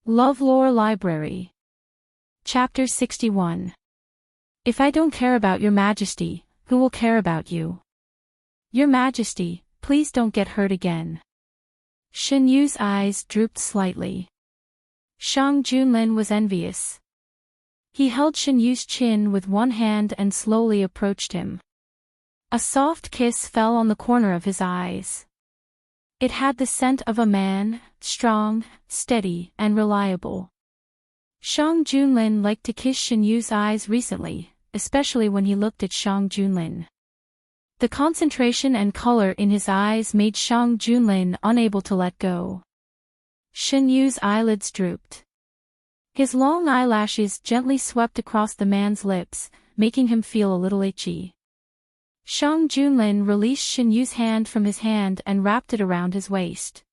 LoveLore Library. Chapter 61. If I don't care about your majesty, who will care about you? Your majesty, please don't get hurt again. Shen Yu's eyes drooped slightly. Shang Junlin was envious. He held Shen Yu's chin with one hand and slowly approached him. A soft kiss fell on the corner of his eyes. It had the scent of a man, strong, steady, and reliable. Shang Junlin liked to kiss Shen Yu's eyes recently, especially when he looked at Shang Junlin. The concentration and color in his eyes made Shang Junlin unable to let go. Shen Yu's eyelids drooped. His long eyelashes gently swept across the man's lips, making him feel a little itchy. Shang Junlin released Shen Yu's hand from his hand and wrapped it around his waist.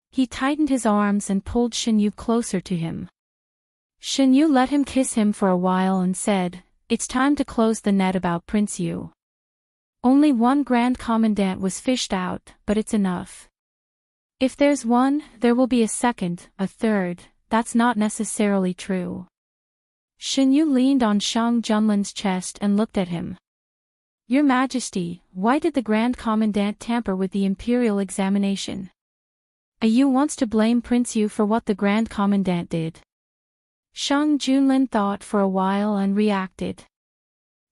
He tightened his arms and pulled Shen Yu closer to him. Shen Yu let him kiss him for a while and said, "It's time to close the net about Prince Yu. Only one Grand Commandant was fished out, but it's enough. If there's one, there will be a second, a third. That's not necessarily true." Shen Yu leaned on Shang Junlin's chest and looked at him. "Your Majesty, why did the Grand Commandant tamper with the Imperial examination? Yu wants to blame Prince Yu for what the Grand Commandant did." Shang Junlin thought for a while and reacted.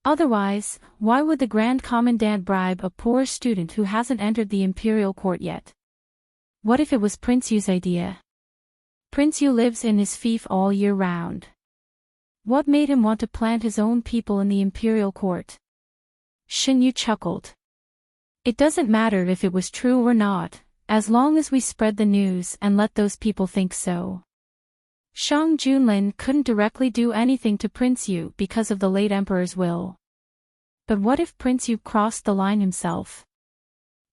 "Otherwise, why would the Grand Commandant bribe a poor student who hasn't entered the Imperial court yet? What if it was Prince Yu's idea? Prince Yu lives in his fief all year round. What made him want to plant his own people in the Imperial court?" Shen Yu chuckled. "It doesn't matter if it was true or not, as long as we spread the news and let those people think so." Shang Junlin couldn't directly do anything to Prince Yu because of the late emperor's will. But what if Prince Yu crossed the line himself?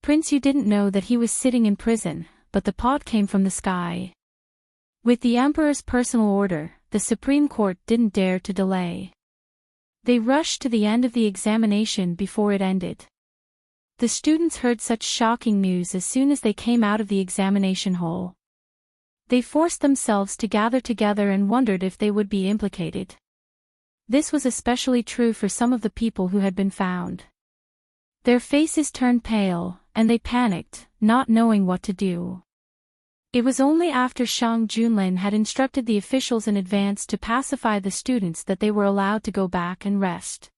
Prince Yu didn't know that he was sitting in prison, but the pot came from the sky. With the emperor's personal order, the Supreme Court didn't dare to delay. They rushed to the end of the examination before it ended. The students heard such shocking news as soon as they came out of the examination hall. They forced themselves to gather together and wondered if they would be implicated. This was especially true for some of the people who had been found. Their faces turned pale, and they panicked, not knowing what to do. It was only after Shang Junlin had instructed the officials in advance to pacify the students that they were allowed to go back and rest.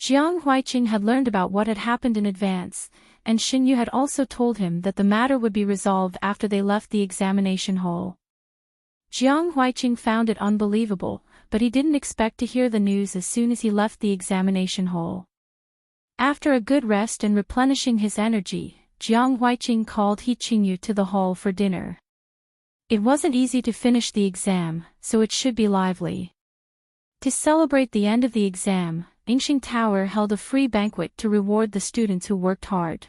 Jiang Huiqing had learned about what had happened in advance, and Shen Yu had also told him that the matter would be resolved after they left the examination hall. Jiang Huiqing found it unbelievable, but he didn't expect to hear the news as soon as he left the examination hall. After a good rest and replenishing his energy, Jiang Huiqing called He Qingyu to the hall for dinner. It wasn't easy to finish the exam, so it should be lively. To celebrate the end of the exam, Enchanting Tower held a free banquet to reward the students who worked hard.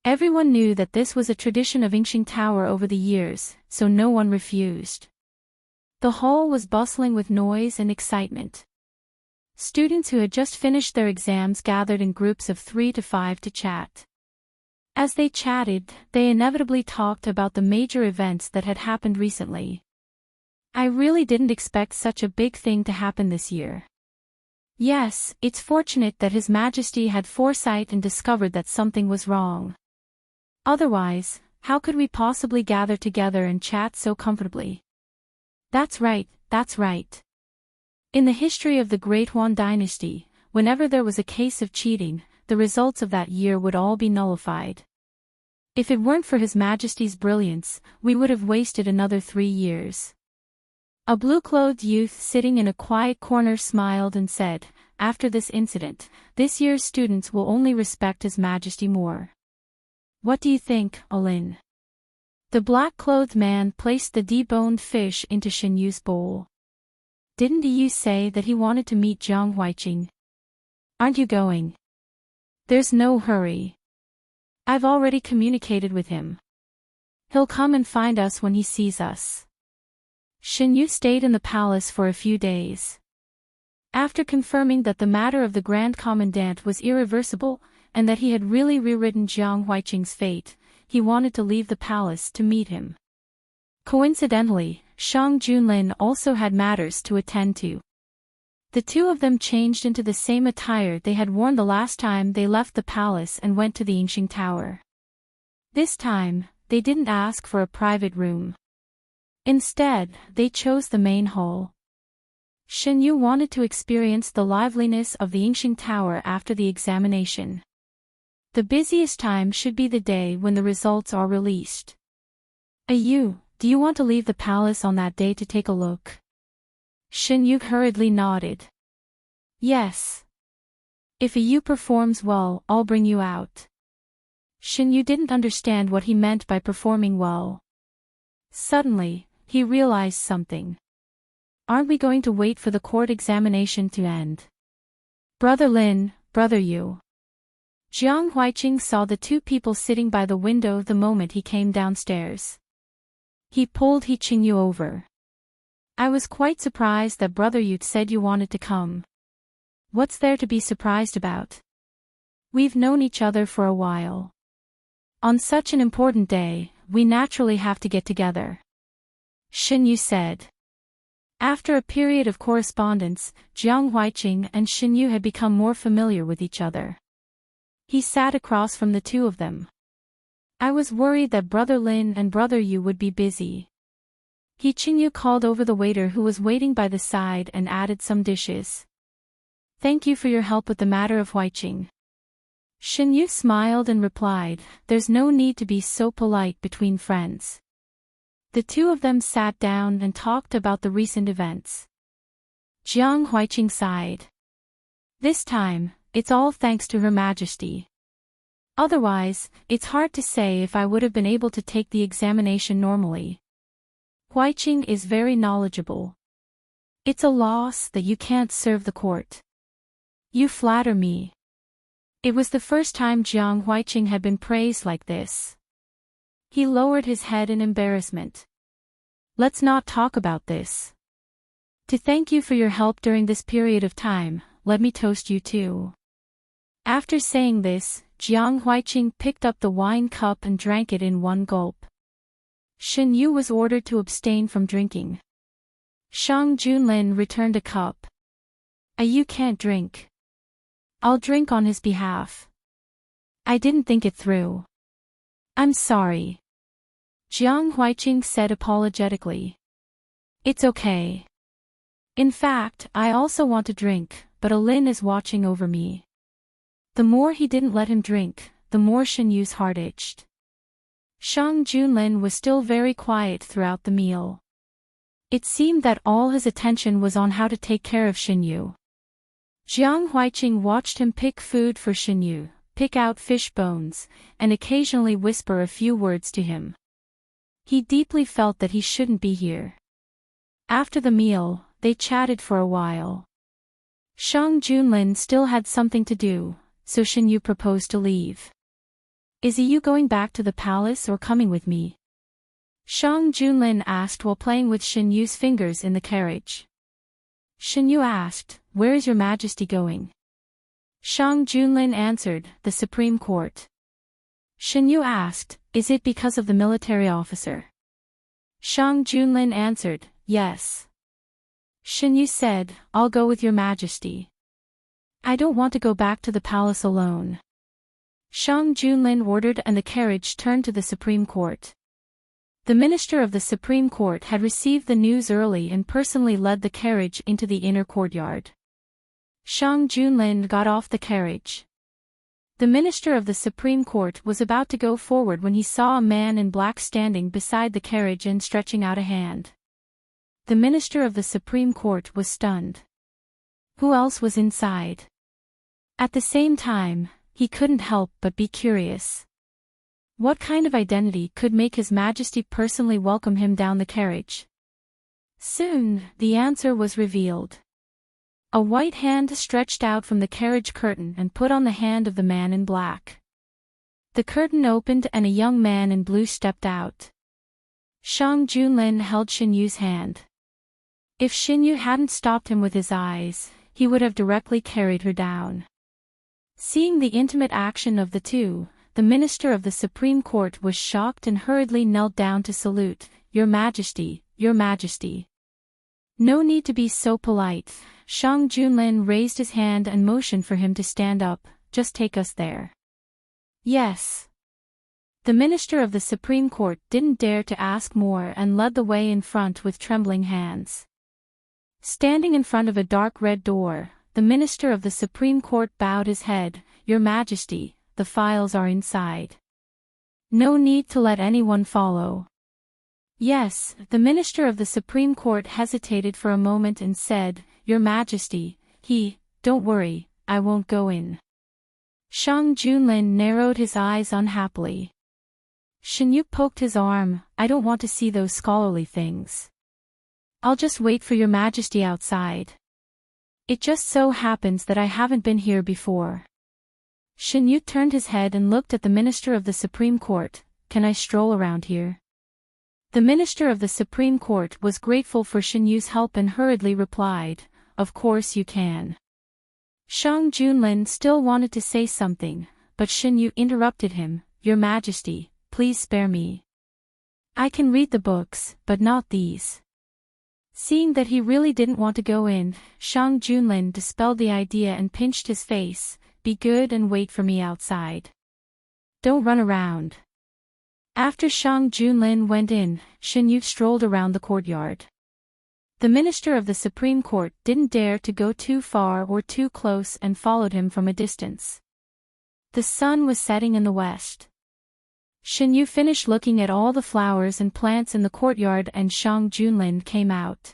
Everyone knew that this was a tradition of Enchanting Tower over the years, so no one refused. The hall was bustling with noise and excitement. Students who had just finished their exams gathered in groups of 3 to 5 to chat. As they chatted, they inevitably talked about the major events that had happened recently. "I really didn't expect such a big thing to happen this year. Yes, it's fortunate that His Majesty had foresight and discovered that something was wrong. Otherwise, how could we possibly gather together and chat so comfortably?" That's right, that's right. In the history of the Great Huan Dynasty, whenever there was a case of cheating, the results of that year would all be nullified. If it weren't for His Majesty's brilliance, we would have wasted another 3 years. A blue-clothed youth sitting in a quiet corner smiled and said, "After this incident, this year's students will only respect His Majesty more." "What do you think, Olin?" The black-clothed man placed the deboned fish into Shen Yu's bowl. "Didn't you say that he wanted to meet Jiang Huiqing? Aren't you going?" "There's no hurry. I've already communicated with him. He'll come and find us when he sees us." Shen Yu stayed in the palace for a few days. After confirming that the matter of the Grand Commandant was irreversible, and that he had really rewritten Jiang Huiqing's fate, he wanted to leave the palace to meet him. Coincidentally, Shang Junlin also had matters to attend to. The two of them changed into the same attire they had worn the last time they left the palace and went to the Enchanting Tower. This time, they didn't ask for a private room. Instead, they chose the main hall. Shen Yu wanted to experience the liveliness of the Enchanting Tower after the examination. The busiest time should be the day when the results are released. Yu, do you want to leave the palace on that day to take a look? Shen Yu hurriedly nodded. Yes. If Yu performs well, I'll bring you out. Shen Yu didn't understand what he meant by performing well. Suddenly, he realized something. Aren't we going to wait for the court examination to end? Brother Lin, Brother Yu. Jiang Huiqing saw the two people sitting by the window the moment he came downstairs. He pulled He Qingyu over. I was quite surprised that Brother Yu said you wanted to come. What's there to be surprised about? We've known each other for a while. On such an important day, we naturally have to get together. Shen Yu said. After a period of correspondence, Jiang Huiqing and Shen Yu had become more familiar with each other. He sat across from the two of them. I was worried that Brother Lin and Brother Yu would be busy. He Qingyu called over the waiter who was waiting by the side and added some dishes. Thank you for your help with the matter of Huiqing. Shen Yu smiled and replied, there's no need to be so polite between friends. The two of them sat down and talked about the recent events. Jiang Huiqing sighed. This time, it's all thanks to Her Majesty. Otherwise, it's hard to say if I would have been able to take the examination normally. Huiqing is very knowledgeable. It's a loss that you can't serve the court. You flatter me. It was the first time Jiang Huiqing had been praised like this. He lowered his head in embarrassment. Let's not talk about this. To thank you for your help during this period of time, let me toast you too. After saying this, Jiang Huiqing picked up the wine cup and drank it in one gulp. Shen Yu was ordered to abstain from drinking. Shang Junlin returned a cup. You can't drink. I'll drink on his behalf. I didn't think it through. I'm sorry. Jiang Huiqing said apologetically. It's okay. In fact, I also want to drink, but Lin is watching over me. The more he didn't let him drink, the more Shen Yu's heart itched. Shang Junlin was still very quiet throughout the meal. It seemed that all his attention was on how to take care of Shen Yu. Jiang Huiqing watched him pick food for Shen Yu, pick out fish bones, and occasionally whisper a few words to him. He deeply felt that he shouldn't be here. After the meal, they chatted for a while. Shang Junlin still had something to do, so Shen Yu proposed to leave. Is you going back to the palace or coming with me? Shang Junlin asked while playing with Shen Yu's fingers in the carriage. Shen Yu asked, where is your majesty going? Shang Junlin answered, the Supreme Court. Shen Yu asked, is it because of the military officer? Shang Junlin answered, yes. Shen Yu said, I'll go with your majesty. I don't want to go back to the palace alone. Shang Junlin ordered and the carriage turned to the Supreme Court. The minister of the Supreme Court had received the news early and personally led the carriage into the inner courtyard. Shang Junlin got off the carriage. The minister of the Supreme Court was about to go forward when he saw a man in black standing beside the carriage and stretching out a hand. The minister of the Supreme Court was stunned. Who else was inside? At the same time, he couldn't help but be curious. What kind of identity could make His Majesty personally welcome him down the carriage? Soon, the answer was revealed. A white hand stretched out from the carriage curtain and put on the hand of the man in black. The curtain opened and a young man in blue stepped out. Shang Junlin held Shen Yu's hand. If Shen Yu hadn't stopped him with his eyes, he would have directly carried her down. Seeing the intimate action of the two, the minister of the Supreme Court was shocked and hurriedly knelt down to salute, Your Majesty, Your Majesty. No need to be so polite. Shang Junlin raised his hand and motioned for him to stand up. Just take us there. Yes. The Minister of the Supreme Court didn't dare to ask more and led the way in front with trembling hands. Standing in front of a dark red door, the Minister of the Supreme Court bowed his head. Your Majesty, the files are inside. No need to let anyone follow. Yes, the Minister of the Supreme Court hesitated for a moment and said, Your Majesty, don't worry, I won't go in. Shang Junlin narrowed his eyes unhappily. Shen Yu poked his arm. I don't want to see those scholarly things. I'll just wait for Your Majesty outside. It just so happens that I haven't been here before. Shen Yu turned his head and looked at the Minister of the Supreme Court. Can I stroll around here? The Minister of the Supreme Court was grateful for Shen Yu's help and hurriedly replied, Of course you can. Shang Junlin still wanted to say something, but Shen Yu interrupted him. Your Majesty, please spare me. I can read the books, but not these. Seeing that he really didn't want to go in, Shang Junlin dispelled the idea and pinched his face. Be good and wait for me outside. Don't run around. After Shang Junlin went in, Shen Yu strolled around the courtyard. The Minister of the Supreme Court didn't dare to go too far or too close and followed him from a distance. The sun was setting in the west. Shen Yu finished looking at all the flowers and plants in the courtyard and Shang Junlin came out.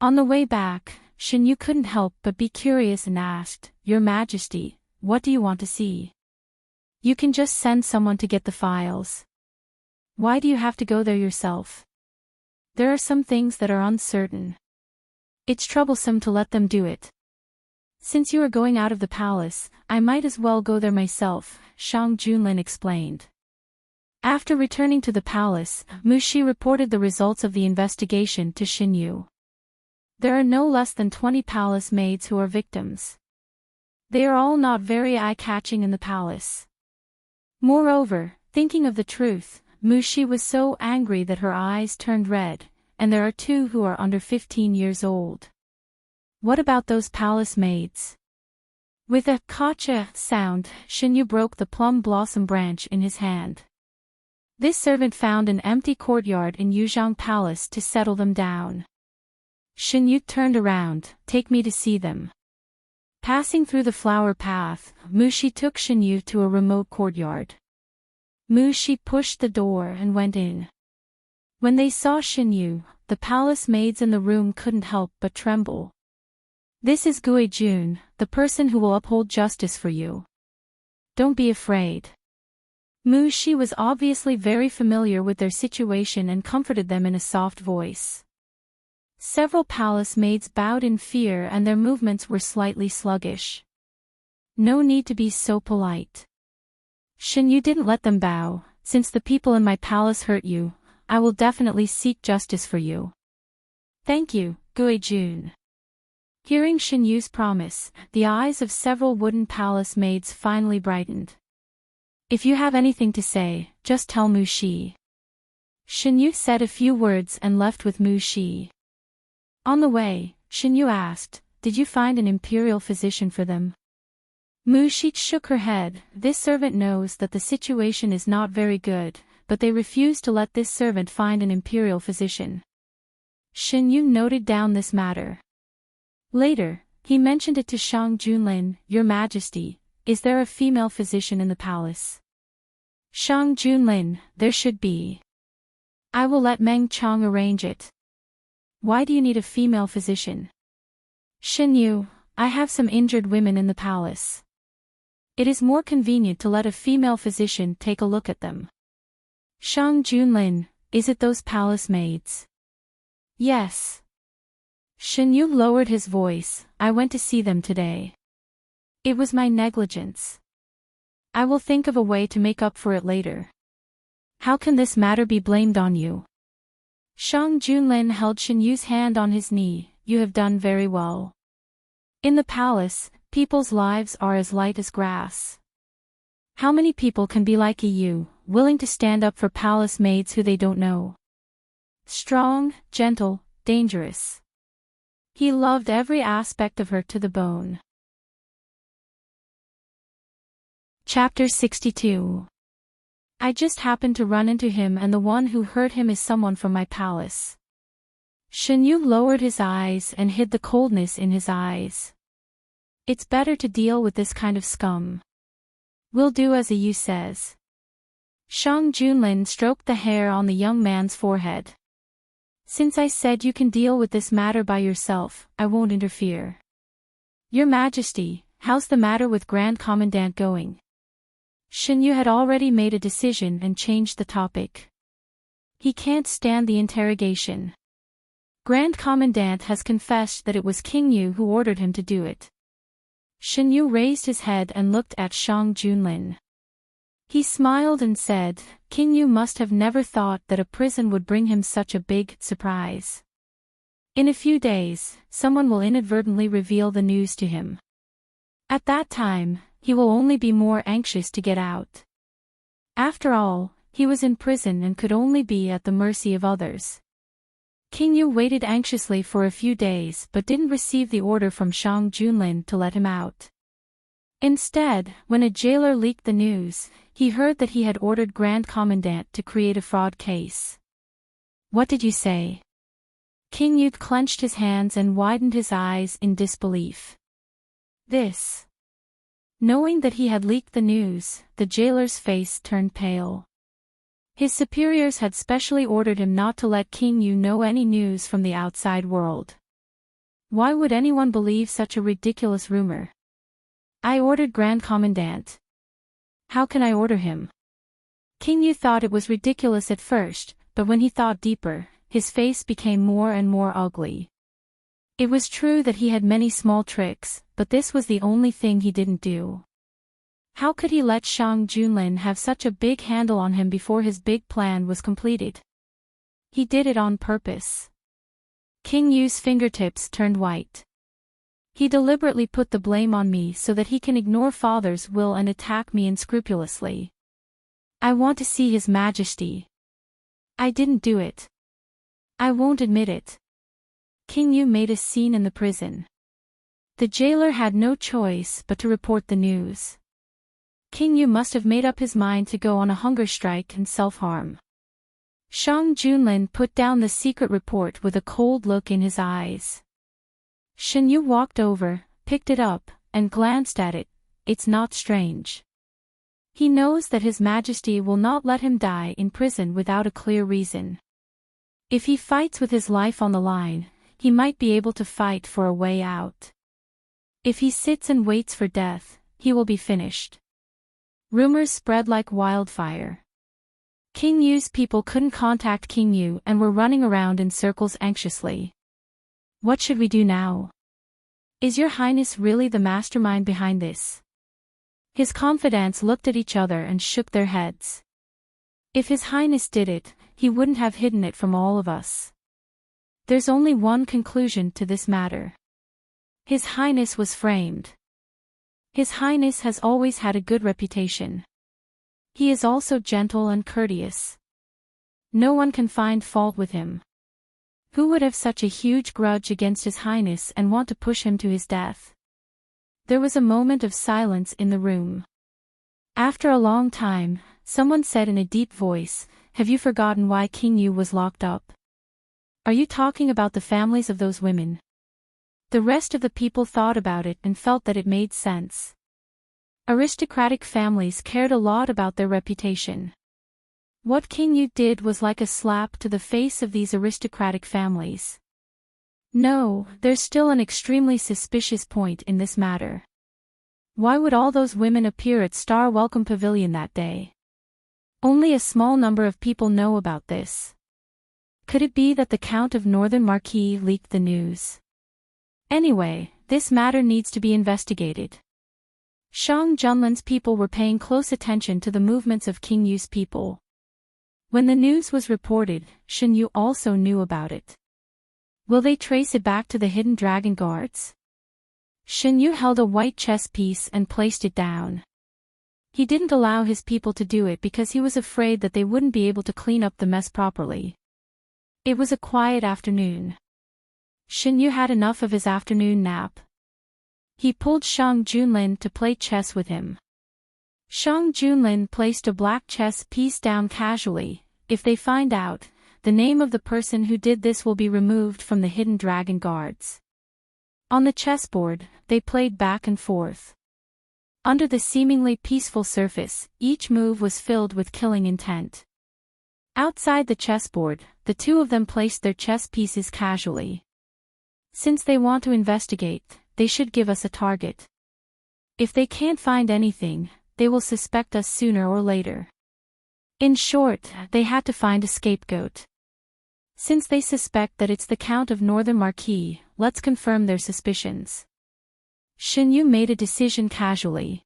On the way back, Shen Yu couldn't help but be curious and asked, Your Majesty, what do you want to see? You can just send someone to get the files. Why do you have to go there yourself? There are some things that are uncertain. It's troublesome to let them do it. Since you are going out of the palace, I might as well go there myself, Shang Junlin explained. After returning to the palace, Mushi reported the results of the investigation to Shen Yu. There are no less than 20 palace maids who are victims. They are all not very eye-catching in the palace. Moreover, thinking of the truth, Mushi was so angry that her eyes turned red, and there are 2 who are under 15 years old. What about those palace maids? With a "kacha" sound, Shen Yu broke the plum blossom branch in his hand. This servant found an empty courtyard in Yuzhang Palace to settle them down. Shen Yu turned around. Take me to see them. Passing through the flower path, Mushi took Shen Yu to a remote courtyard. Mushi pushed the door and went in. When they saw Shen Yu, the palace maids in the room couldn't help but tremble. This is Gui Jun, the person who will uphold justice for you. Don't be afraid. Mushi was obviously very familiar with their situation and comforted them in a soft voice. Several palace maids bowed in fear and their movements were slightly sluggish. No need to be so polite. Shen Yu didn't let them bow. Since the people in my palace hurt you, I will definitely seek justice for you. Thank you, Gui Jun. Hearing Shen Yu's promise, the eyes of several wooden palace maids finally brightened. If you have anything to say, just tell Mushi. Shen Yu said a few words and left with Mushi. On the way, Shen Yu asked, Did you find an imperial physician for them? Mushi shook her head. This servant knows that the situation is not very good, but they refuse to let this servant find an imperial physician. Shen Yu noted down this matter. Later, he mentioned it to Shang Junlin. Your Majesty, is there a female physician in the palace? Shang Junlin, there should be. I will let Meng Chong arrange it. Why do you need a female physician? Shen Yu, I have some injured women in the palace. It is more convenient to let a female physician take a look at them. Shang Junlin, is it those palace maids? Yes. Shen Yu lowered his voice. I went to see them today. It was my negligence. I will think of a way to make up for it later. How can this matter be blamed on you? Shang Junlin held Shen Yu's hand on his knee. You have done very well. In the palace, people's lives are as light as grass. How many people can be like you, willing to stand up for palace maids who they don't know? Strong, gentle, dangerous. He loved every aspect of her to the bone. Chapter 62. I just happened to run into him, and the one who hurt him is someone from my palace. Shinyu lowered his eyes and hid the coldness in his eyes. It's better to deal with this kind of scum. We'll do as Yu says. Shang Junlin stroked the hair on the young man's forehead. Since I said you can deal with this matter by yourself, I won't interfere. Your Majesty, how's the matter with Grand Commandant going? Shinyu had already made a decision and changed the topic. He can't stand the interrogation. Grand Commandant has confessed that it was King Yu who ordered him to do it. Shinyu raised his head and looked at Shang Junlin. He smiled and said, King Yu must have never thought that a prison would bring him such a big surprise. In a few days, someone will inadvertently reveal the news to him. At that time, he will only be more anxious to get out. After all, he was in prison and could only be at the mercy of others. King Yu waited anxiously for a few days but didn't receive the order from Shang Junlin to let him out. Instead, when a jailer leaked the news, he heard that he had ordered Grand Commandant to create a fraud case. What did you say? King Yu clenched his hands and widened his eyes in disbelief. This. Knowing that he had leaked the news, the jailer's face turned pale. His superiors had specially ordered him not to let King Yu know any news from the outside world. Why would anyone believe such a ridiculous rumor? I ordered Grand Commandant. How can I order him? King Yu thought it was ridiculous at first, but when he thought deeper, his face became more and more ugly. It was true that he had many small tricks, but this was the only thing he didn't do. How could he let Shang Junlin have such a big handle on him before his big plan was completed? He did it on purpose. King Yu's fingertips turned white. He deliberately put the blame on me so that he can ignore father's will and attack me unscrupulously. I want to see His Majesty. I didn't do it. I won't admit it. King Yu made a scene in the prison. The jailer had no choice but to report the news. King Yu must have made up his mind to go on a hunger strike and self-harm. Shang Junlin put down the secret report with a cold look in his eyes. Shinyu walked over, picked it up, and glanced at it. It's not strange. He knows that His Majesty will not let him die in prison without a clear reason. If he fights with his life on the line, he might be able to fight for a way out. If he sits and waits for death, he will be finished. Rumors spread like wildfire. King Yu's people couldn't contact King Yu and were running around in circles anxiously. What should we do now? Is Your Highness really the mastermind behind this? His confidants looked at each other and shook their heads. If His Highness did it, he wouldn't have hidden it from all of us. There's only one conclusion to this matter. His Highness was framed. His Highness has always had a good reputation. He is also gentle and courteous. No one can find fault with him. Who would have such a huge grudge against His Highness and want to push him to his death? There was a moment of silence in the room. After a long time, someone said in a deep voice, "Have you forgotten why King Yu was locked up? Are you talking about the families of those women?" The rest of the people thought about it and felt that it made sense. Aristocratic families cared a lot about their reputation. What King Yu did was like a slap to the face of these aristocratic families. No, there's still an extremely suspicious point in this matter. Why would all those women appear at Star Welcome Pavilion that day? Only a small number of people know about this. Could it be that the Count of Northern Marquis leaked the news? Anyway, this matter needs to be investigated. Shang Junlin's people were paying close attention to the movements of King Yu's people. When the news was reported, Shinyu also knew about it. Will they trace it back to the hidden dragon guards? Shinyu held a white chess piece and placed it down. He didn't allow his people to do it because he was afraid that they wouldn't be able to clean up the mess properly. It was a quiet afternoon. Shin Yu had enough of his afternoon nap. He pulled Shang Junlin to play chess with him. Shang Junlin placed a black chess piece down casually. If they find out, the name of the person who did this will be removed from the hidden dragon guards. On the chessboard, they played back and forth. Under the seemingly peaceful surface, each move was filled with killing intent. Outside the chessboard, the two of them placed their chess pieces casually. Since they want to investigate, they should give us a target. If they can't find anything, they will suspect us sooner or later. In short, they had to find a scapegoat. Since they suspect that it's the Count of Northern Marquis, let's confirm their suspicions. Shin Yu made a decision casually.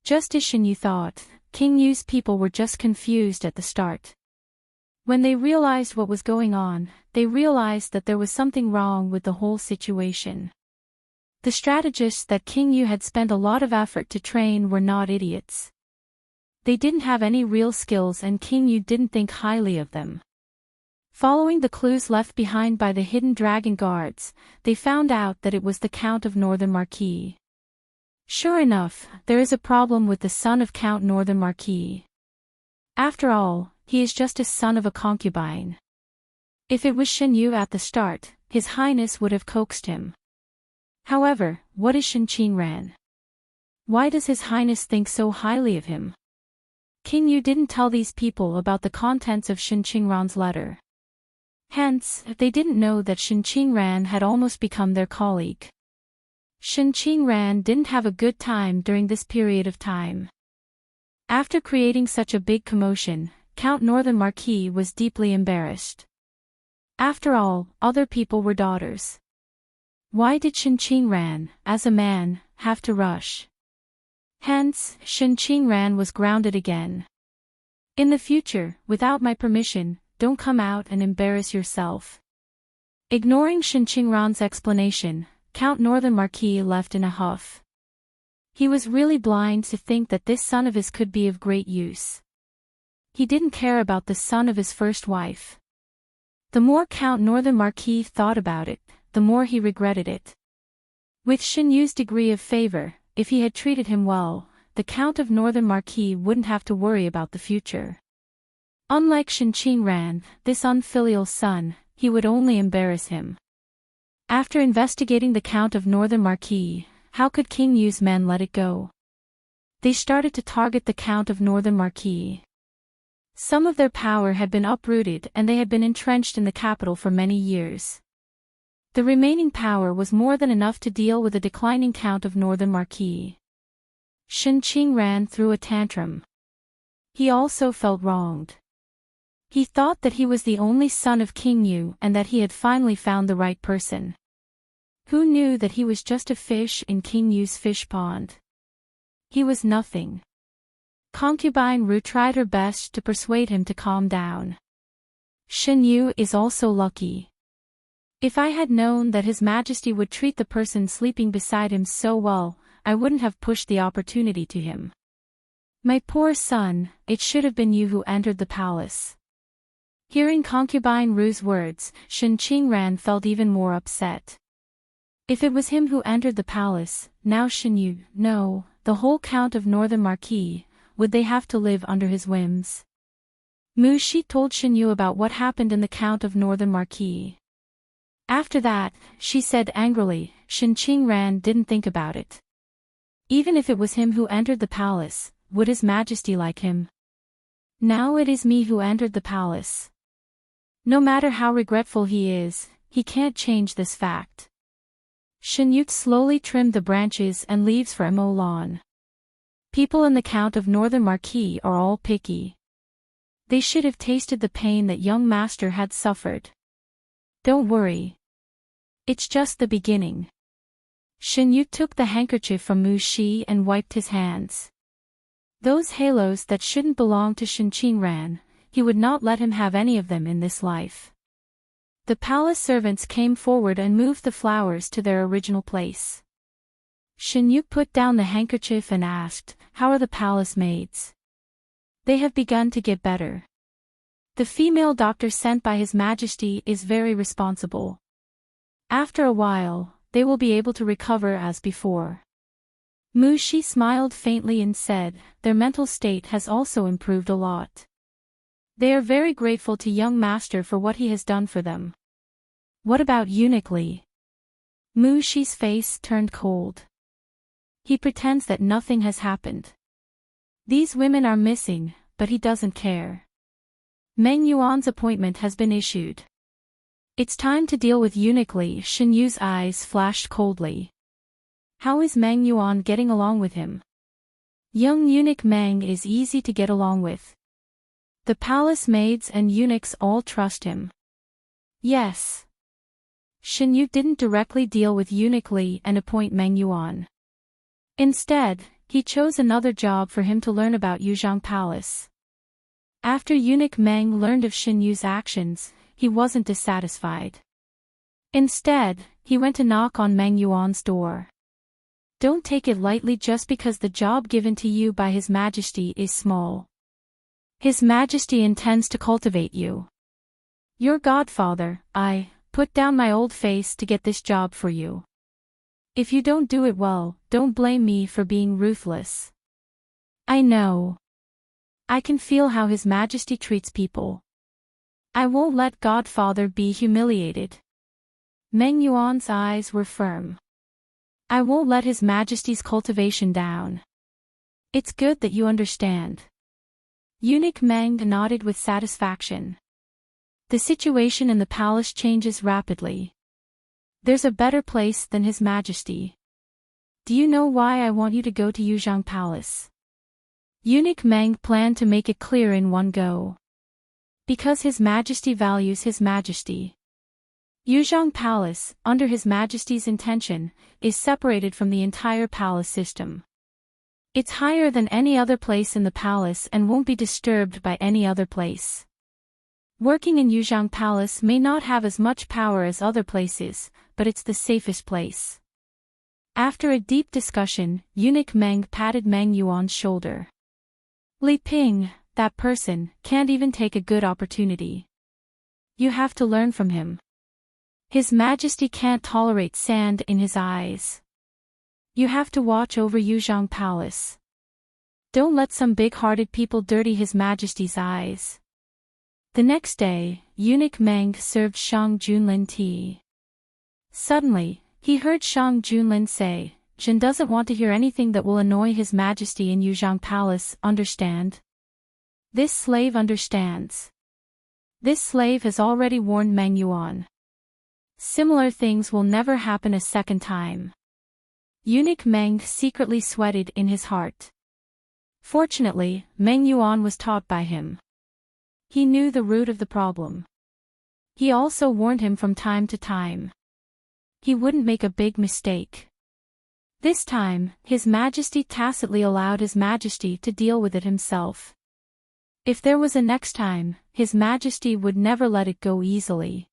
Just as Shin Yu thought, King Yu's people were just confused at the start. When they realized what was going on, they realized that there was something wrong with the whole situation. The strategists that King Yu had spent a lot of effort to train were not idiots. They didn't have any real skills and King Yu didn't think highly of them. Following the clues left behind by the hidden dragon guards, they found out that it was the Count of Northern Marquis. Sure enough, there is a problem with the son of Count Northern Marquis. After all, he is just a son of a concubine. If it was Shin Yu at the start, His Highness would have coaxed him. However, what is Shin Qingran? Why does His Highness think so highly of him? King Yu didn't tell these people about the contents of Shin Qingran's letter. Hence, they didn't know that Shin Qingran had almost become their colleague. Shin Qingran didn't have a good time during this period of time. After creating such a big commotion, Count Northern Marquis was deeply embarrassed. After all, other people were daughters. Why did Shin Qingran, as a man, have to rush? Hence, Shin Qingran was grounded again. In the future, without my permission, don't come out and embarrass yourself. Ignoring Shin Qingran's explanation, Count Northern Marquis left in a huff. He was really blind to think that this son of his could be of great use. He didn't care about the son of his first wife. The more Count Northern Marquis thought about it, the more he regretted it. With Shin Yu's degree of favor, if he had treated him well, the Count of Northern Marquis wouldn't have to worry about the future. Unlike Shin Qingran, this unfilial son, he would only embarrass him. After investigating the Count of Northern Marquis, how could King Yu's men let it go? They started to target the Count of Northern Marquis. Some of their power had been uprooted and they had been entrenched in the capital for many years. The remaining power was more than enough to deal with the declining Count of Northern Marquis. Shin Qingran threw a tantrum. He also felt wronged. He thought that he was the only son of King Yu and that he had finally found the right person. Who knew that he was just a fish in King Yu's fish pond? He was nothing. Concubine Ru tried her best to persuade him to calm down. Shin Yu is also lucky. If I had known that His Majesty would treat the person sleeping beside him so well, I wouldn't have pushed the opportunity to him. My poor son, it should have been you who entered the palace. Hearing Concubine Ru's words, Shin Qingran felt even more upset. If it was him who entered the palace, now Shin Yu, no, the whole Count of Northern Marquis, would they have to live under his whims? Mu Shi told Shin Yu about what happened in the Count of Northern Marquis. After that, she said angrily, Shin Qingran didn't think about it. Even if it was him who entered the palace, would His Majesty like him? Now it is me who entered the palace. No matter how regretful he is, he can't change this fact. Shin Yu slowly trimmed the branches and leaves for Mo lawn. People in the Count of Northern Marquis are all picky. They should have tasted the pain that young master had suffered. Don't worry. It's just the beginning. Shin Yu took the handkerchief from Mu Shi and wiped his hands. Those halos that shouldn't belong to Shin Qingran, he would not let him have any of them in this life. The palace servants came forward and moved the flowers to their original place. Shin Yu put down the handkerchief and asked, "How are the palace maids?" "They have begun to get better." The female doctor sent by His Majesty is very responsible. After a while, they will be able to recover as before. Mushi smiled faintly and said, their mental state has also improved a lot. They are very grateful to young master for what he has done for them. What about Uniquely? Mushi's face turned cold. He pretends that nothing has happened. These women are missing, but he doesn't care. Meng Yuan's appointment has been issued. It's time to deal with Uniquely. Shen Yu's eyes flashed coldly. How is Meng Yuan getting along with him? Young eunuch Meng is easy to get along with. The palace maids and eunuchs all trust him. Yes. Shen Yu didn't directly deal with Uniquely and appoint Meng Yuan. Instead, he chose another job for him to learn about Yuzhang Palace. After eunuch Meng learned of Shen Yu's actions, he wasn't dissatisfied. Instead, he went to knock on Meng Yuan's door. Don't take it lightly just because the job given to you by His Majesty is small. His Majesty intends to cultivate you. Your godfather, I, put down my old face to get this job for you. If you don't do it well, don't blame me for being ruthless. I know. I can feel how His Majesty treats people. I won't let Godfather be humiliated. Meng Yuan's eyes were firm. I won't let His Majesty's cultivation down. It's good that you understand. Eunuch Meng nodded with satisfaction. The situation in the palace changes rapidly. There's a better place than His Majesty. Do you know why I want you to go to Yuzhang Palace? Eunuch Meng planned to make it clear in one go. Because His Majesty values His Majesty. Yuzhang Palace, under His Majesty's intention, is separated from the entire palace system. It's higher than any other place in the palace and won't be disturbed by any other place. Working in Yuzhang Palace may not have as much power as other places, but it's the safest place. After a deep discussion, eunuch Meng patted Meng Yuan's shoulder. Li Ping, that person, can't even take a good opportunity. You have to learn from him. His Majesty can't tolerate sand in his eyes. You have to watch over Yuzhang Palace. Don't let some big-hearted people dirty His Majesty's eyes. The next day, eunuch Meng served Shang Junlin tea. Suddenly, he heard Shang Junlin say, Jin doesn't want to hear anything that will annoy His Majesty in Yuzhang Palace, understand? This slave understands. This slave has already warned Meng Yuan. Similar things will never happen a second time. Eunuch Meng secretly sweated in his heart. Fortunately, Meng Yuan was taught by him. He knew the root of the problem. He also warned him from time to time. He wouldn't make a big mistake. This time, His Majesty tacitly allowed His Majesty to deal with it himself. If there was a next time, His Majesty would never let it go easily.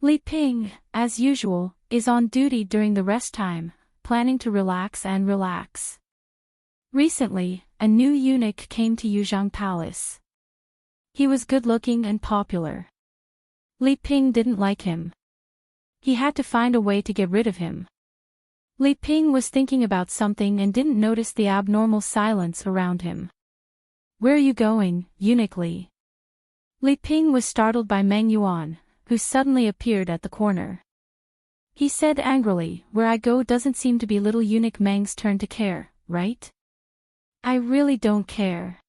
Li Ping, as usual, is on duty during the rest time, planning to relax and relax. Recently, a new eunuch came to Yuzhang Palace. He was good-looking and popular. Li Ping didn't like him. He had to find a way to get rid of him. Li Ping was thinking about something and didn't notice the abnormal silence around him. Where are you going, eunuch Li? Li Ping was startled by Meng Yuan, who suddenly appeared at the corner. He said angrily, where I go doesn't seem to be little eunuch Meng's turn to care, right? I really don't care.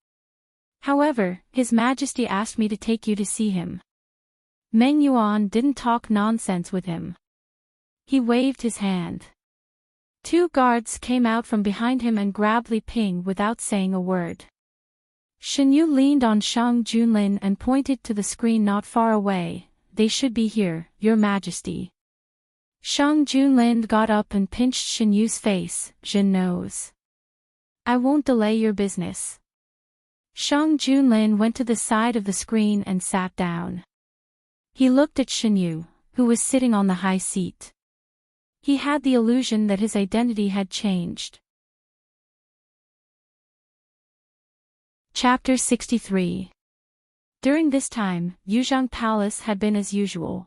However, His Majesty asked me to take you to see him. Meng Yuan didn't talk nonsense with him. He waved his hand. Two guards came out from behind him and grabbed Li Ping without saying a word. Shen Yu leaned on Shang Junlin and pointed to the screen not far away. They should be here, Your Majesty. Shang Junlin got up and pinched Shen Yu's face. Jin knows. I won't delay your business. Shang Junlin went to the side of the screen and sat down. He looked at Shen Yu, who was sitting on the high seat. He had the illusion that his identity had changed. Chapter 63. During this time, Yuzhang Palace had been as usual.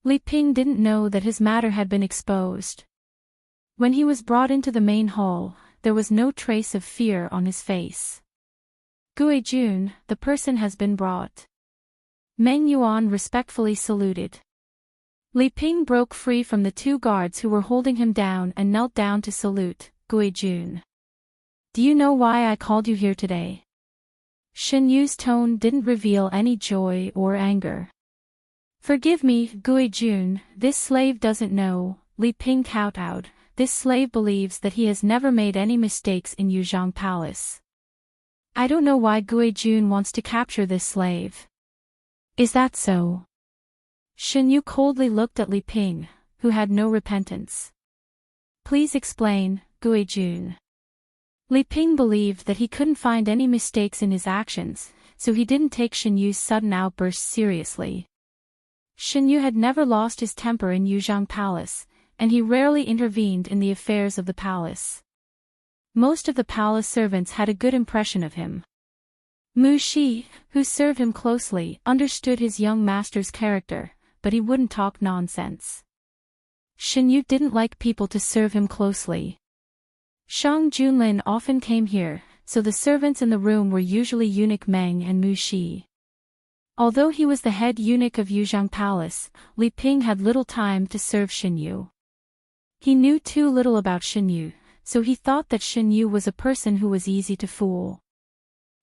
Li Ping didn't know that his matter had been exposed. When he was brought into the main hall, there was no trace of fear on his face. Gui Jun, the person has been brought. Meng Yuan respectfully saluted. Li Ping broke free from the two guards who were holding him down and knelt down to salute. Gui Jun. Do you know why I called you here today? Shen Yu's tone didn't reveal any joy or anger. Forgive me, Gui Jun, this slave doesn't know, Li Ping kowtowed. This slave believes that he has never made any mistakes in Yuzhang Palace. I don't know why Gui Jun wants to capture this slave. Is that so? Shen Yu coldly looked at Li Ping, who had no repentance. Please explain, Gui Jun. Li Ping believed that he couldn't find any mistakes in his actions, so he didn't take Shen Yu's sudden outburst seriously. Shen Yu had never lost his temper in Yuzhang Palace, and he rarely intervened in the affairs of the palace. Most of the palace servants had a good impression of him. Mu Shi, who served him closely, understood his young master's character, but he wouldn't talk nonsense. Shen Yu didn't like people to serve him closely. Shang Junlin often came here, so the servants in the room were usually eunuch Meng and Mu Shi. Although he was the head eunuch of Yuzhang Palace, Li Ping had little time to serve Shen Yu. He knew too little about Shen Yu, so he thought that Shen Yu was a person who was easy to fool.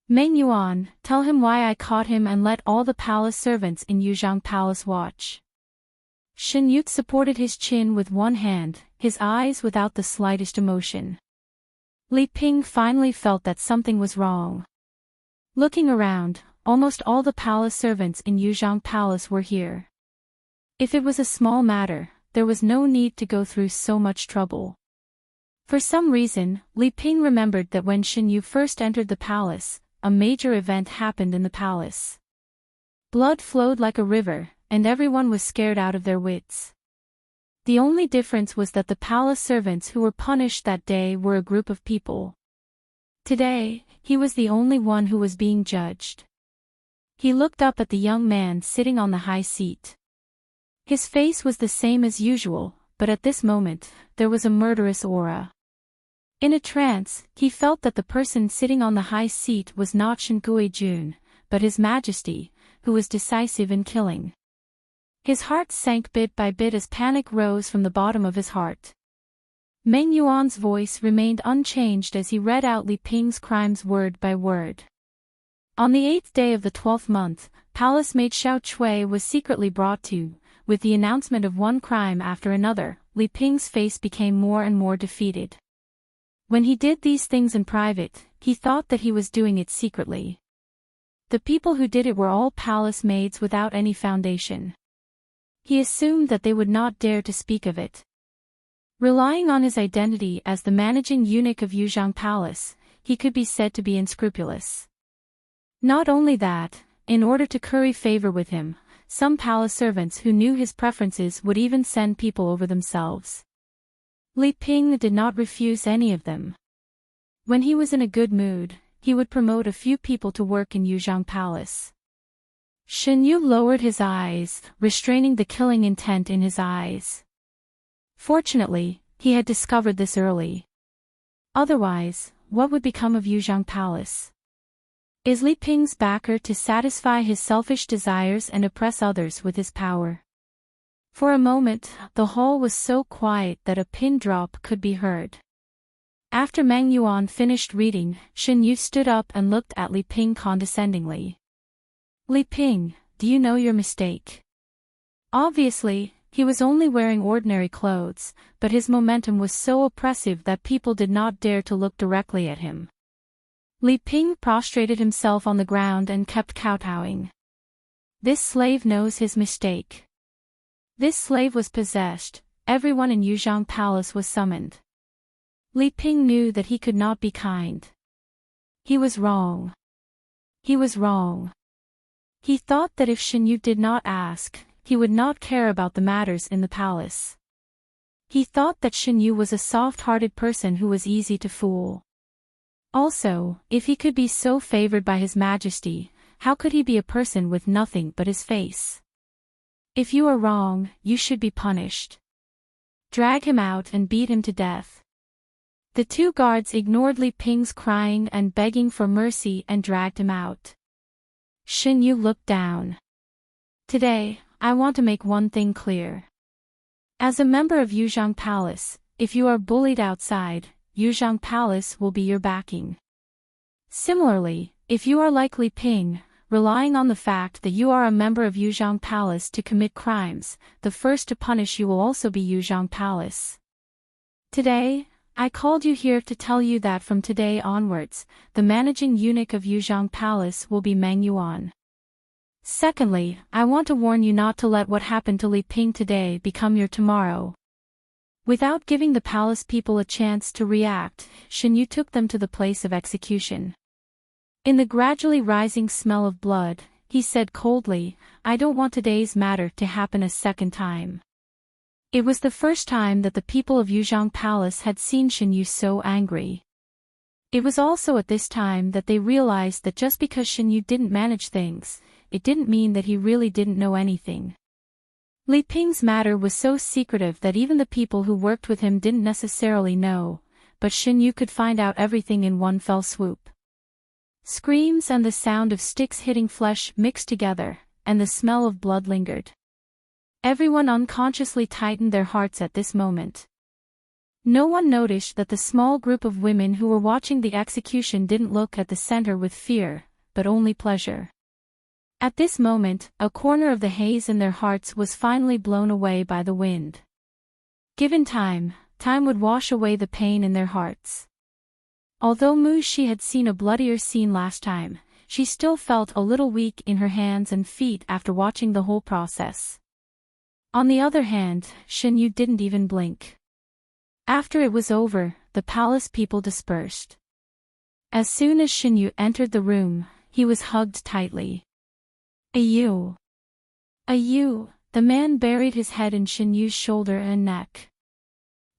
Meng Yuan, tell him why I caught him and let all the palace servants in Yuzhang Palace watch. Shen Yu supported his chin with one hand, his eyes without the slightest emotion. Li Ping finally felt that something was wrong. Looking around, almost all the palace servants in Yuzhang Palace were here. If it was a small matter, there was no need to go through so much trouble. For some reason, Li Ping remembered that when Shen Yu first entered the palace, a major event happened in the palace. Blood flowed like a river, and everyone was scared out of their wits. The only difference was that the palace servants who were punished that day were a group of people. Today, he was the only one who was being judged. He looked up at the young man sitting on the high seat. His face was the same as usual, but at this moment, there was a murderous aura. In a trance, he felt that the person sitting on the high seat was not Shen Gui Jun, but His Majesty, who was decisive in killing. His heart sank bit by bit as panic rose from the bottom of his heart. Meng Yuan's voice remained unchanged as he read out Li Ping's crimes word by word. On the 8th day of the 12th month, Palace Maid Xiao Chui was secretly brought to. With the announcement of one crime after another, Li Ping's face became more and more defeated. When he did these things in private, he thought that he was doing it secretly. The people who did it were all palace maids without any foundation. He assumed that they would not dare to speak of it. Relying on his identity as the managing eunuch of Yuzhang Palace, he could be said to be unscrupulous. Not only that, in order to curry favor with him, some palace servants who knew his preferences would even send people over themselves. Li Ping did not refuse any of them. When he was in a good mood, he would promote a few people to work in Yuzhang Palace. Shen Yu lowered his eyes, restraining the killing intent in his eyes. Fortunately, he had discovered this early. Otherwise, what would become of Yuzhang Palace? Is Li Ping's backer to satisfy his selfish desires and oppress others with his power? For a moment, the hall was so quiet that a pin drop could be heard. After Meng Yuan finished reading, Shen Yu stood up and looked at Li Ping condescendingly. Li Ping, do you know your mistake? Obviously, he was only wearing ordinary clothes, but his momentum was so oppressive that people did not dare to look directly at him. Li Ping prostrated himself on the ground and kept kowtowing. This slave knows his mistake. This slave was possessed, everyone in Yuzhang Palace was summoned. Li Ping knew that he could not be kind. He was wrong. He was wrong. He thought that if Shen Yu did not ask, he would not care about the matters in the palace. He thought that Shen Yu was a soft-hearted person who was easy to fool. Also, if he could be so favored by His Majesty, How could he be a person with nothing but his face? If you are wrong, you should be punished. Drag him out and beat him to death. The two guards ignored Li Ping's crying and begging for mercy and dragged him out. Shen Yu looked down. Today, I want to make one thing clear. As a member of Yuzhang Palace, if you are bullied outside, Yuzhang Palace will be your backing. Similarly, if you are like Li Ping, relying on the fact that you are a member of Yuzhang Palace to commit crimes, the first to punish you will also be Yuzhang Palace. Today, I called you here to tell you that from today onwards, the managing eunuch of Yuzhang Palace will be Meng Yuan. Secondly, I want to warn you not to let what happened to Li Ping today become your tomorrow. Without giving the palace people a chance to react, Shen Yu took them to the place of execution. In the gradually rising smell of blood, he said coldly, I don't want today's matter to happen a second time. It was the first time that the people of Yuzhang Palace had seen Shen Yu so angry. It was also at this time that they realized that just because Shen Yu didn't manage things, it didn't mean that he really didn't know anything. Li Ping's matter was so secretive that even the people who worked with him didn't necessarily know, but Shen Yu could find out everything in one fell swoop. Screams and the sound of sticks hitting flesh mixed together, and the smell of blood lingered. Everyone unconsciously tightened their hearts at this moment. No one noticed that the small group of women who were watching the execution didn't look at the center with fear, but only pleasure. At this moment, a corner of the haze in their hearts was finally blown away by the wind. Given time, time would wash away the pain in their hearts. Although Mu Shi had seen a bloodier scene last time, she still felt a little weak in her hands and feet after watching the whole process. On the other hand, Shen Yu didn't even blink. After it was over, the palace people dispersed. As soon as Shen Yu entered the room, he was hugged tightly. Ayu! Ayu! The man buried his head in Shen Yu's shoulder and neck.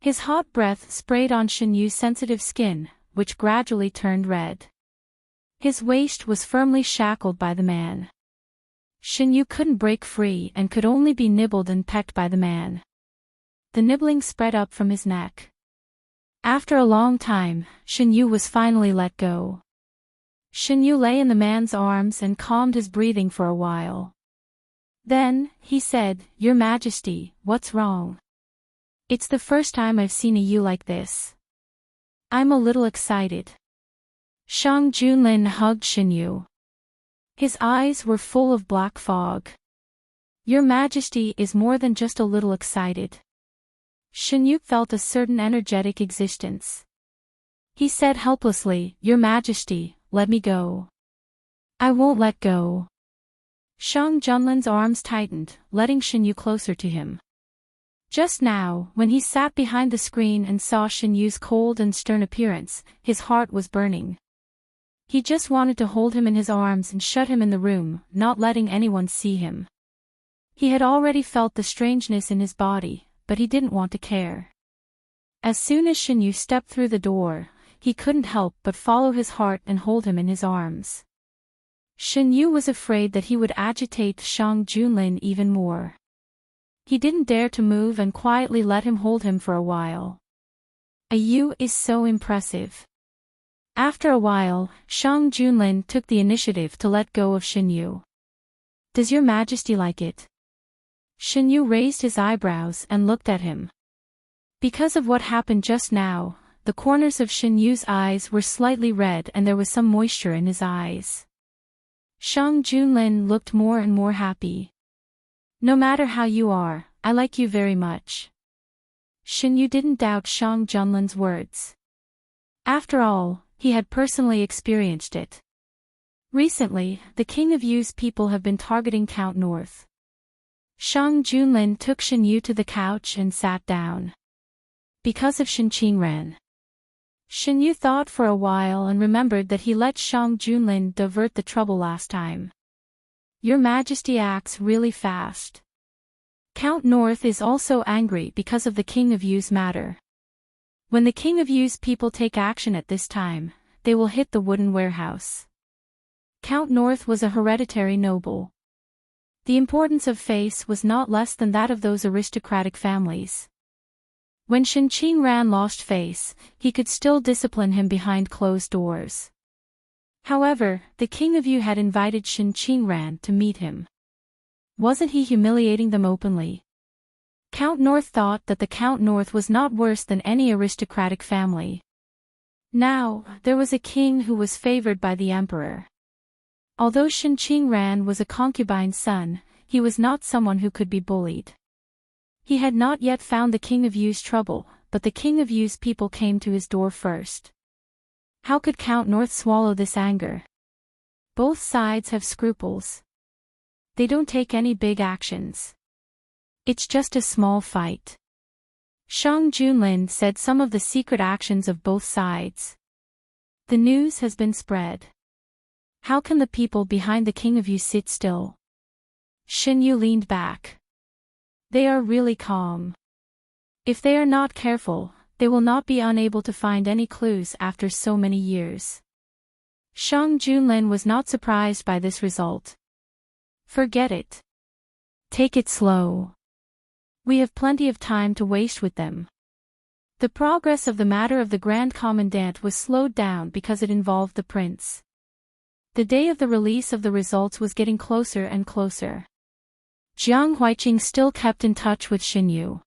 His hot breath sprayed on Shen Yu's sensitive skin, which gradually turned red. His waist was firmly shackled by the man. Shen Yu couldn't break free and could only be nibbled and pecked by the man. The nibbling spread up from his neck. After a long time, Shen Yu was finally let go. Shen Yu lay in the man's arms and calmed his breathing for a while. Then, he said, Your Majesty, what's wrong? It's the first time I've seen a you like this. I'm a little excited. Shang Junlin hugged Shen Yu. His eyes were full of black fog. Your Majesty is more than just a little excited. Shen Yu felt a certain energetic existence. He said helplessly, Your Majesty, let me go. I won't let go. Shang Junlin's arms tightened, letting Shen Yu closer to him. Just now, when he sat behind the screen and saw Shen Yu's cold and stern appearance, his heart was burning. He just wanted to hold him in his arms and shut him in the room, not letting anyone see him. He had already felt the strangeness in his body, but he didn't want to care. As soon as Shen Yu stepped through the door, he couldn't help but follow his heart and hold him in his arms. Shen Yu was afraid that he would agitate Shang Junlin even more. He didn't dare to move and quietly let him hold him for a while. Ayu is so impressive. After a while, Shang Junlin took the initiative to let go of Shen Yu. Does Your Majesty like it? Shen Yu raised his eyebrows and looked at him. Because of what happened just now, the corners of Shen Yu's eyes were slightly red and there was some moisture in his eyes. Shang Junlin looked more and more happy. No matter how you are, I like you very much. Shen Yu didn't doubt Shang Junlin's words. After all, he had personally experienced it. Recently, the King of Yu's people have been targeting Count North. Shang Junlin took Shen Yu to the couch and sat down. Because of Shen Qingran. Shen Yu thought for a while and remembered that he let Shang Junlin divert the trouble last time. Your Majesty acts really fast. Count North is also angry because of the King of Yu's matter. When the King of Yu's people take action at this time, they will hit the wooden warehouse. Count North was a hereditary noble. The importance of face was not less than that of those aristocratic families. When Shen Qingran lost face, he could still discipline him behind closed doors. However, the King of Yu had invited Shen Qingran to meet him. Wasn't he humiliating them openly? Count North thought that the Count North was not worse than any aristocratic family. Now, there was a king who was favored by the emperor. Although Shen Qingran was a concubine's son, he was not someone who could be bullied. He had not yet found the King of Yu's trouble, but the King of Yu's people came to his door first. How could Count North swallow this anger? Both sides have scruples. They don't take any big actions. It's just a small fight. Shang Junlin said some of the secret actions of both sides. The news has been spread. How can the people behind the King of Yu sit still? Shen Yu leaned back. They are really calm. If they are not careful, they will not be unable to find any clues after so many years. Shang Junlin was not surprised by this result. Forget it. Take it slow. We have plenty of time to waste with them. The progress of the matter of the Grand Commandant was slowed down because it involved the prince. The day of the release of the results was getting closer and closer. Jiang Huiqing still kept in touch with Shen Yu.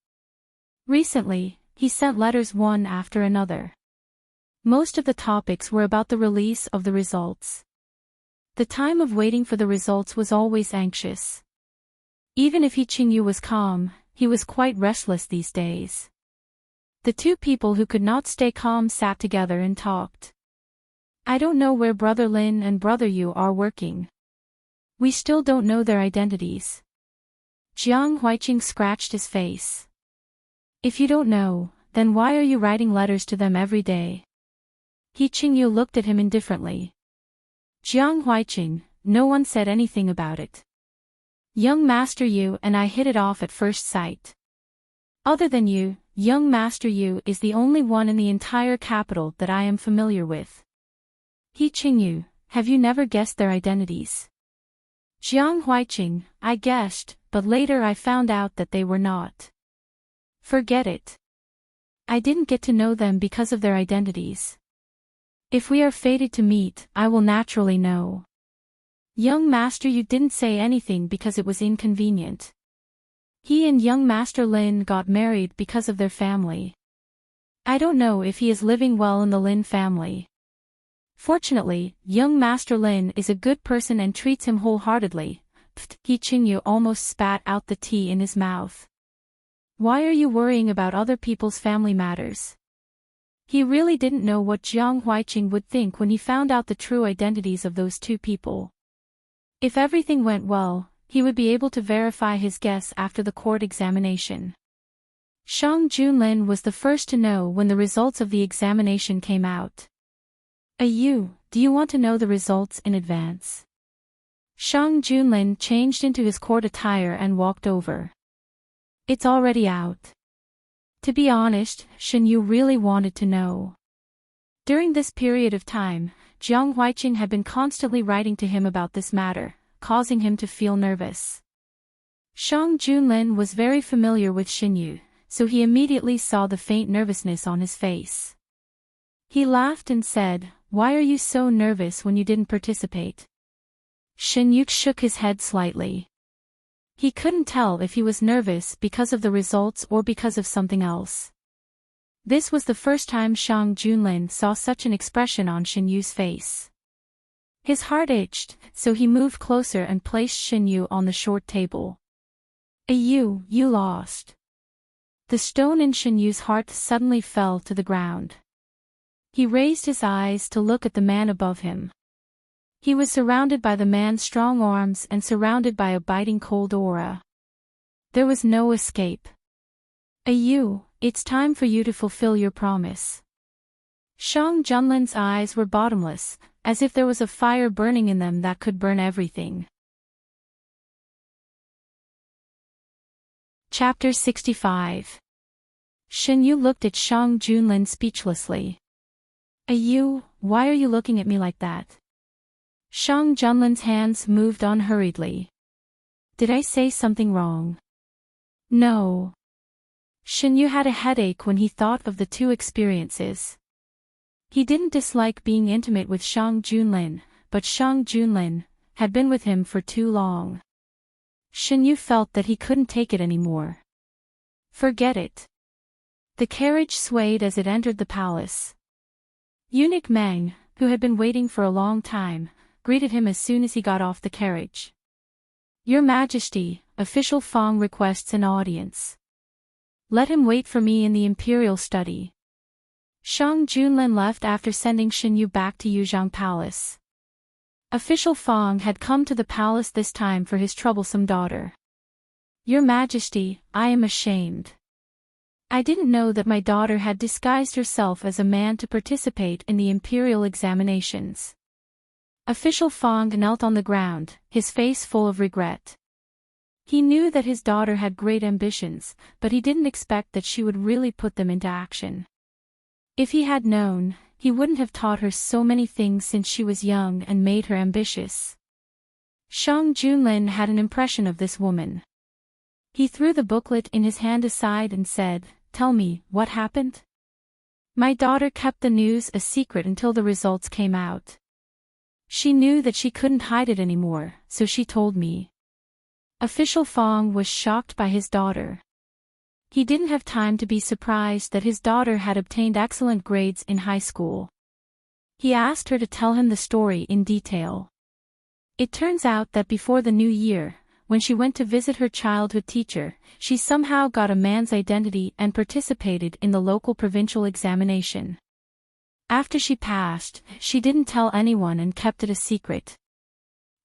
Recently, he sent letters one after another. Most of the topics were about the release of the results. The time of waiting for the results was always anxious. Even if Qingyu was calm, he was quite restless these days. The two people who could not stay calm sat together and talked. I don't know where Brother Lin and Brother Yu are working. We still don't know their identities. Jiang Huiqing scratched his face. If you don't know, then why are you writing letters to them every day? Qingyu looked at him indifferently. Jiang Huiqing, no one said anything about it. Young Master Yu and I hit it off at first sight. Other than you, young Master Yu is the only one in the entire capital that I am familiar with. Qingyu, have you never guessed their identities? Jiang Huiqing, I guessed, but later I found out that they were not. Forget it. I didn't get to know them because of their identities. If we are fated to meet, I will naturally know. Young Master Yu didn't say anything because it was inconvenient. He and young Master Lin got married because of their family. I don't know if he is living well in the Lin family. Fortunately, young Master Lin is a good person and treats him wholeheartedly. Qingyu almost spat out the tea in his mouth. Why are you worrying about other people's family matters? He really didn't know what Jiang Huiqing would think when he found out the true identities of those two people. If everything went well, he would be able to verify his guess after the court examination. Shang Junlin was the first to know when the results of the examination came out. Do you want to know the results in advance? Shang Junlin changed into his court attire and walked over. It's already out. To be honest, Shen Yu really wanted to know. During this period of time, Jiang Huiqing had been constantly writing to him about this matter, causing him to feel nervous. Shang Junlin was very familiar with Shen Yu, so he immediately saw the faint nervousness on his face. He laughed and said, "Why are you so nervous when you didn't participate?" Shen Yu shook his head slightly. He couldn't tell if he was nervous because of the results or because of something else. This was the first time Shang Junlin saw such an expression on Shen Yu's face. His heart itched, so he moved closer and placed Shen Yu on the short table. You lost. The stone in Shen Yu's heart suddenly fell to the ground. He raised his eyes to look at the man above him. He was surrounded by the man's strong arms and surrounded by a biting cold aura. There was no escape. It's time for you to fulfill your promise. Shang Junlin's eyes were bottomless, as if there was a fire burning in them that could burn everything. Chapter 65. Shen Yu looked at Shang Junlin speechlessly. Why are you looking at me like that? Shang Junlin's hands moved unhurriedly. Did I say something wrong? No. Shen Yu had a headache when he thought of the two experiences. He didn't dislike being intimate with Shang Junlin, but Shang Junlin had been with him for too long. Shen Yu felt that he couldn't take it anymore. Forget it. The carriage swayed as it entered the palace. Eunuch Meng, who had been waiting for a long time, greeted him as soon as he got off the carriage. Your Majesty, official Fong requests an audience. Let him wait for me in the imperial study. Shang Junlin left after sending Shen Yu back to Yuzhang Palace. Official Fong had come to the palace this time for his troublesome daughter. Your Majesty, I am ashamed. I didn't know that my daughter had disguised herself as a man to participate in the imperial examinations. Official Fong knelt on the ground, his face full of regret. He knew that his daughter had great ambitions, but he didn't expect that she would really put them into action. If he had known, he wouldn't have taught her so many things since she was young and made her ambitious. Shang Junlin had an impression of this woman. He threw the booklet in his hand aside and said, Tell me, what happened? My daughter kept the news a secret until the results came out. She knew that she couldn't hide it anymore, so she told me. Official Fong was shocked by his daughter. He didn't have time to be surprised that his daughter had obtained excellent grades in high school. He asked her to tell him the story in detail. It turns out that before the new year, when she went to visit her childhood teacher, she somehow got a man's identity and participated in the local provincial examination. After she passed, she didn't tell anyone and kept it a secret.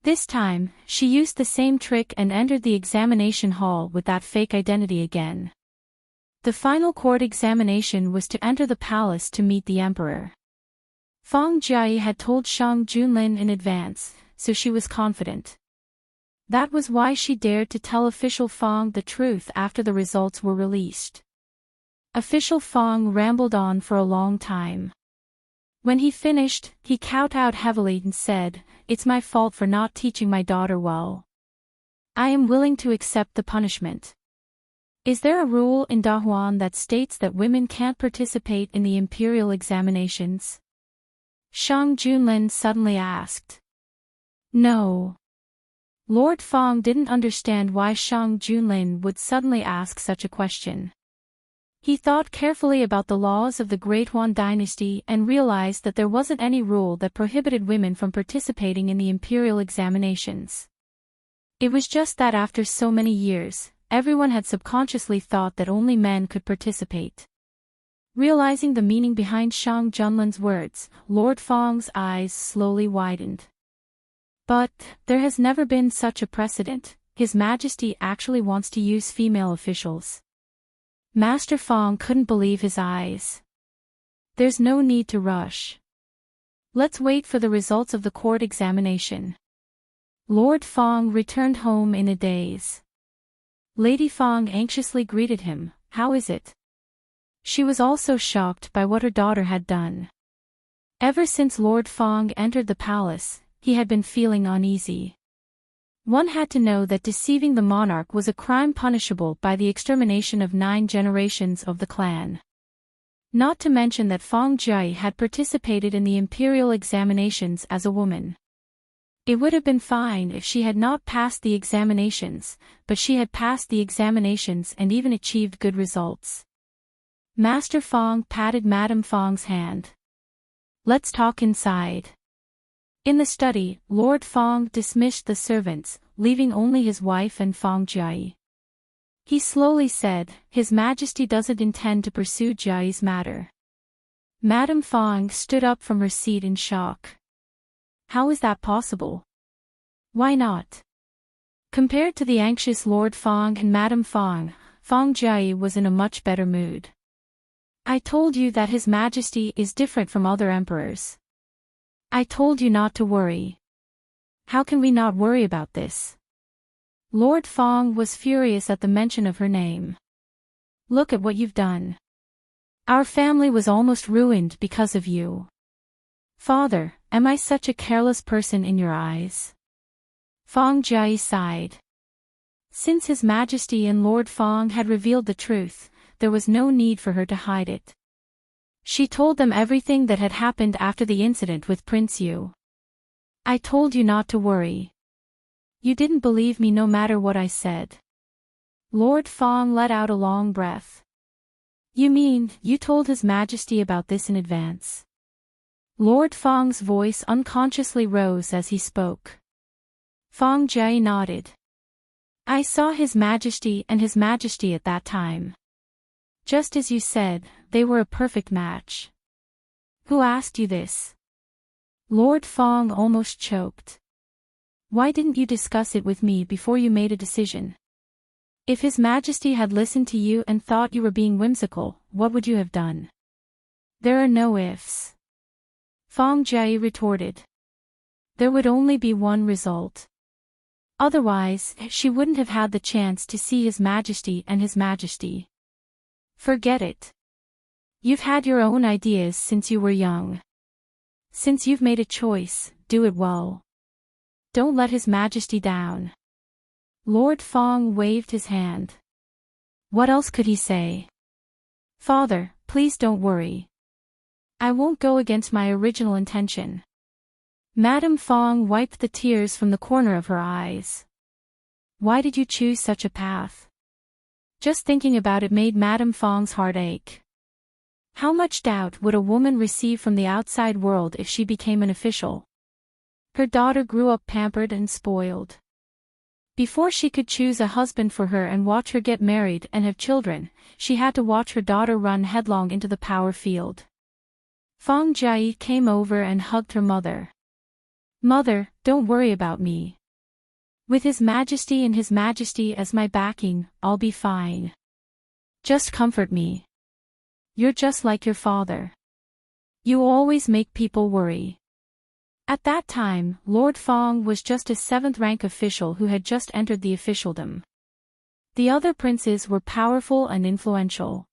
This time, she used the same trick and entered the examination hall with that fake identity again. The final court examination was to enter the palace to meet the emperor. Fong Jiayi had told Shang Junlin in advance, so she was confident. That was why she dared to tell official Fong the truth after the results were released. Official Fong rambled on for a long time. When he finished, he kowtowed heavily and said, It's my fault for not teaching my daughter well. I am willing to accept the punishment. Is there a rule in Dahuan that states that women can't participate in the imperial examinations? Shang Junlin suddenly asked. No. Lord Fong didn't understand why Shang Junlin would suddenly ask such a question. He thought carefully about the laws of the Great Huan dynasty and realized that there wasn't any rule that prohibited women from participating in the imperial examinations. It was just that after so many years, everyone had subconsciously thought that only men could participate. Realizing the meaning behind Shang Junlin's words, Lord Fong's eyes slowly widened. But, there has never been such a precedent. His Majesty actually wants to use female officials. Master Fong couldn't believe his eyes. There's no need to rush. Let's wait for the results of the court examination. Lord Fong returned home in a daze. Lady Fong anxiously greeted him. How is it? She was also shocked by what her daughter had done. Ever since Lord Fong entered the palace, he had been feeling uneasy. One had to know that deceiving the monarch was a crime punishable by the extermination of 9 generations of the clan. Not to mention that Fong Jiayi had participated in the imperial examinations as a woman. It would have been fine if she had not passed the examinations, but she had passed the examinations and even achieved good results. Master Fong patted Madame Fong's hand. Let's talk inside. In the study, Lord Fong dismissed the servants, leaving only his wife and Fong Jiayi. He slowly said, His Majesty doesn't intend to pursue Jiayi's matter. Madame Fong stood up from her seat in shock. How is that possible? Why not? Compared to the anxious Lord Fong and Madame Fong, Fong Jiayi was in a much better mood. I told you that His Majesty is different from other emperors. I told you not to worry. How can we not worry about this? Lord Fong was furious at the mention of her name. Look at what you've done. Our family was almost ruined because of you. Father, Am I such a careless person in your eyes? Feng Jie sighed. Since His Majesty and Lord Feng had revealed the truth, there was no need for her to hide it. She told them everything that had happened after the incident with Prince Yu. I told you not to worry. You didn't believe me no matter what I said. Lord Feng let out a long breath. You mean, you told His Majesty about this in advance? Lord Feng's voice unconsciously rose as he spoke. Feng Jie nodded. I saw His Majesty and His Majesty at that time. Just as you said, they were a perfect match. Who asked you this? Lord Feng almost choked. Why didn't you discuss it with me before you made a decision? If His Majesty had listened to you and thought you were being whimsical, what would you have done? There are no ifs. Feng Jie retorted. There would only be one result. Otherwise, she wouldn't have had the chance to see His Majesty and His Majesty. Forget it. You've had your own ideas since you were young. Since you've made a choice, do it well. Don't let His Majesty down. Lord Feng waved his hand. What else could he say? Father, please don't worry. I won't go against my original intention. Madame Feng wiped the tears from the corner of her eyes. Why did you choose such a path? Just thinking about it made Madame Feng's heart ache. How much doubt would a woman receive from the outside world if she became an official? Her daughter grew up pampered and spoiled. Before she could choose a husband for her and watch her get married and have children, she had to watch her daughter run headlong into the power field. Feng Jie came over and hugged her mother. Mother, don't worry about me. With His Majesty and His Majesty as my backing, I'll be fine. Just comfort me. You're just like your father. You always make people worry. At that time, Lord Feng was just a 7th-rank official who had just entered the officialdom. The other princes were powerful and influential.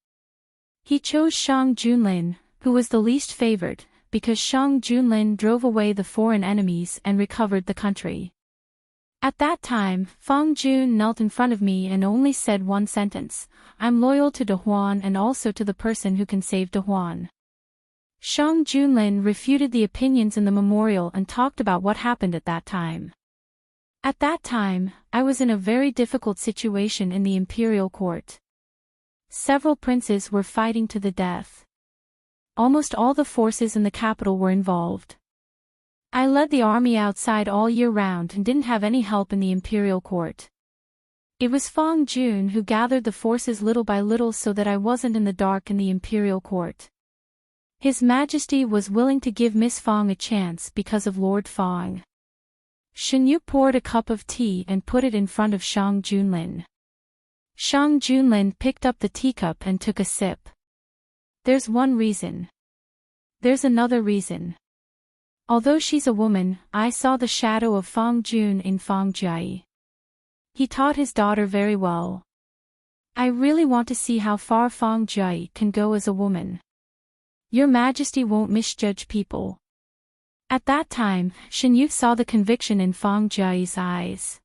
He chose Shang Junlin, who was the least favored, because Shang Junlin drove away the foreign enemies and recovered the country. At that time, Feng Jun knelt in front of me and only said one sentence, I'm loyal to De Huan and also to the person who can save De Huan. Shang Junlin refuted the opinions in the memorial and talked about what happened at that time. At that time, I was in a very difficult situation in the imperial court. Several princes were fighting to the death. Almost all the forces in the capital were involved. I led the army outside all year round and didn't have any help in the imperial court. It was Feng Jun who gathered the forces little by little so that I wasn't in the dark in the imperial court. His Majesty was willing to give Miss Feng a chance because of Lord Feng. Shen Yu poured a cup of tea and put it in front of Shang Junlin. Shang Junlin picked up the teacup and took a sip. There's one reason. There's another reason. Although she's a woman, I saw the shadow of Feng Jun in Feng Jie. He taught his daughter very well. I really want to see how far Feng Jie can go as a woman. Your Majesty won't misjudge people. At that time, Shen Yu saw the conviction in Feng Jie's eyes.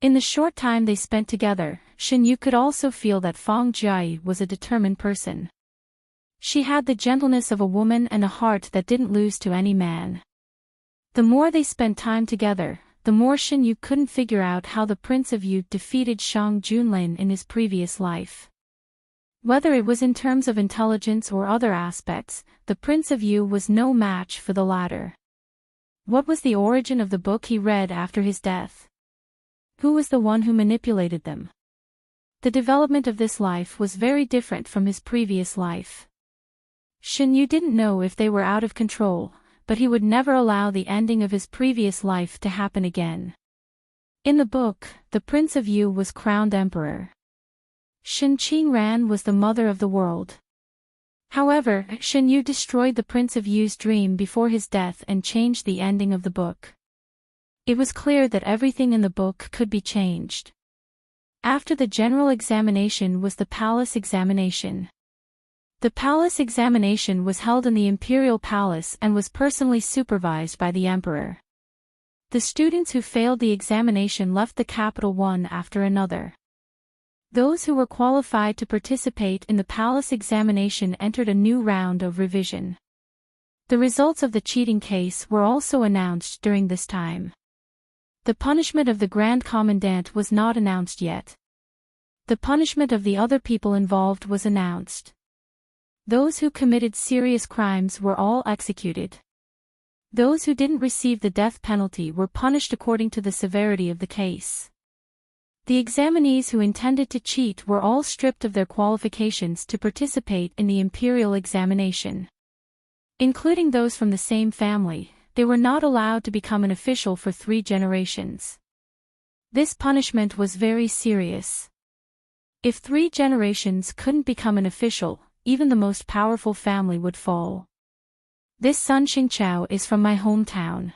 In the short time they spent together, Shen Yu could also feel that Feng Jie was a determined person. She had the gentleness of a woman and a heart that didn't lose to any man. The more they spent time together, the more Shen Yu couldn't figure out how the Prince of Yu defeated Shang Junlin in his previous life. Whether it was in terms of intelligence or other aspects, the Prince of Yu was no match for the latter. What was the origin of the book he read after his death? Who was the one who manipulated them? The development of this life was very different from his previous life. Shen Yu didn't know if they were out of control, but he would never allow the ending of his previous life to happen again. In the book, the Prince of Yu was crowned emperor. Shen Qingran was the mother of the world. However, Shen Yu destroyed the Prince of Yu's dream before his death and changed the ending of the book. It was clear that everything in the book could be changed. After the general examination was the palace examination. The palace examination was held in the imperial palace and was personally supervised by the emperor. The students who failed the examination left the capital one after another. Those who were qualified to participate in the palace examination entered a new round of revision. The results of the cheating case were also announced during this time. The punishment of the Grand Commandant was not announced yet. The punishment of the other people involved was announced. Those who committed serious crimes were all executed. Those who didn't receive the death penalty were punished according to the severity of the case. The examinees who intended to cheat were all stripped of their qualifications to participate in the imperial examination. Including those from the same family, they were not allowed to become an official for 3 generations. This punishment was very serious. If 3 generations couldn't become an official, even the most powerful family would fall. This Sun Xingqiao is from my hometown.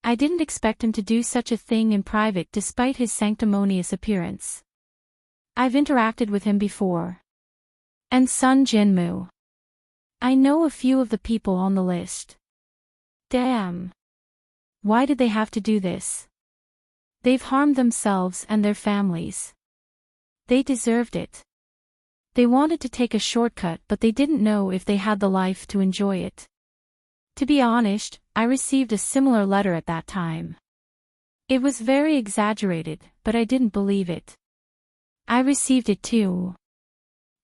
I didn't expect him to do such a thing in private despite his sanctimonious appearance. I've interacted with him before. And Sun Jinmu. I know a few of the people on the list. Damn. Why did they have to do this? They've harmed themselves and their families. They deserved it. They wanted to take a shortcut but they didn't know if they had the life to enjoy it. To be honest, I received a similar letter at that time. It was very exaggerated, but I didn't believe it. I received it too.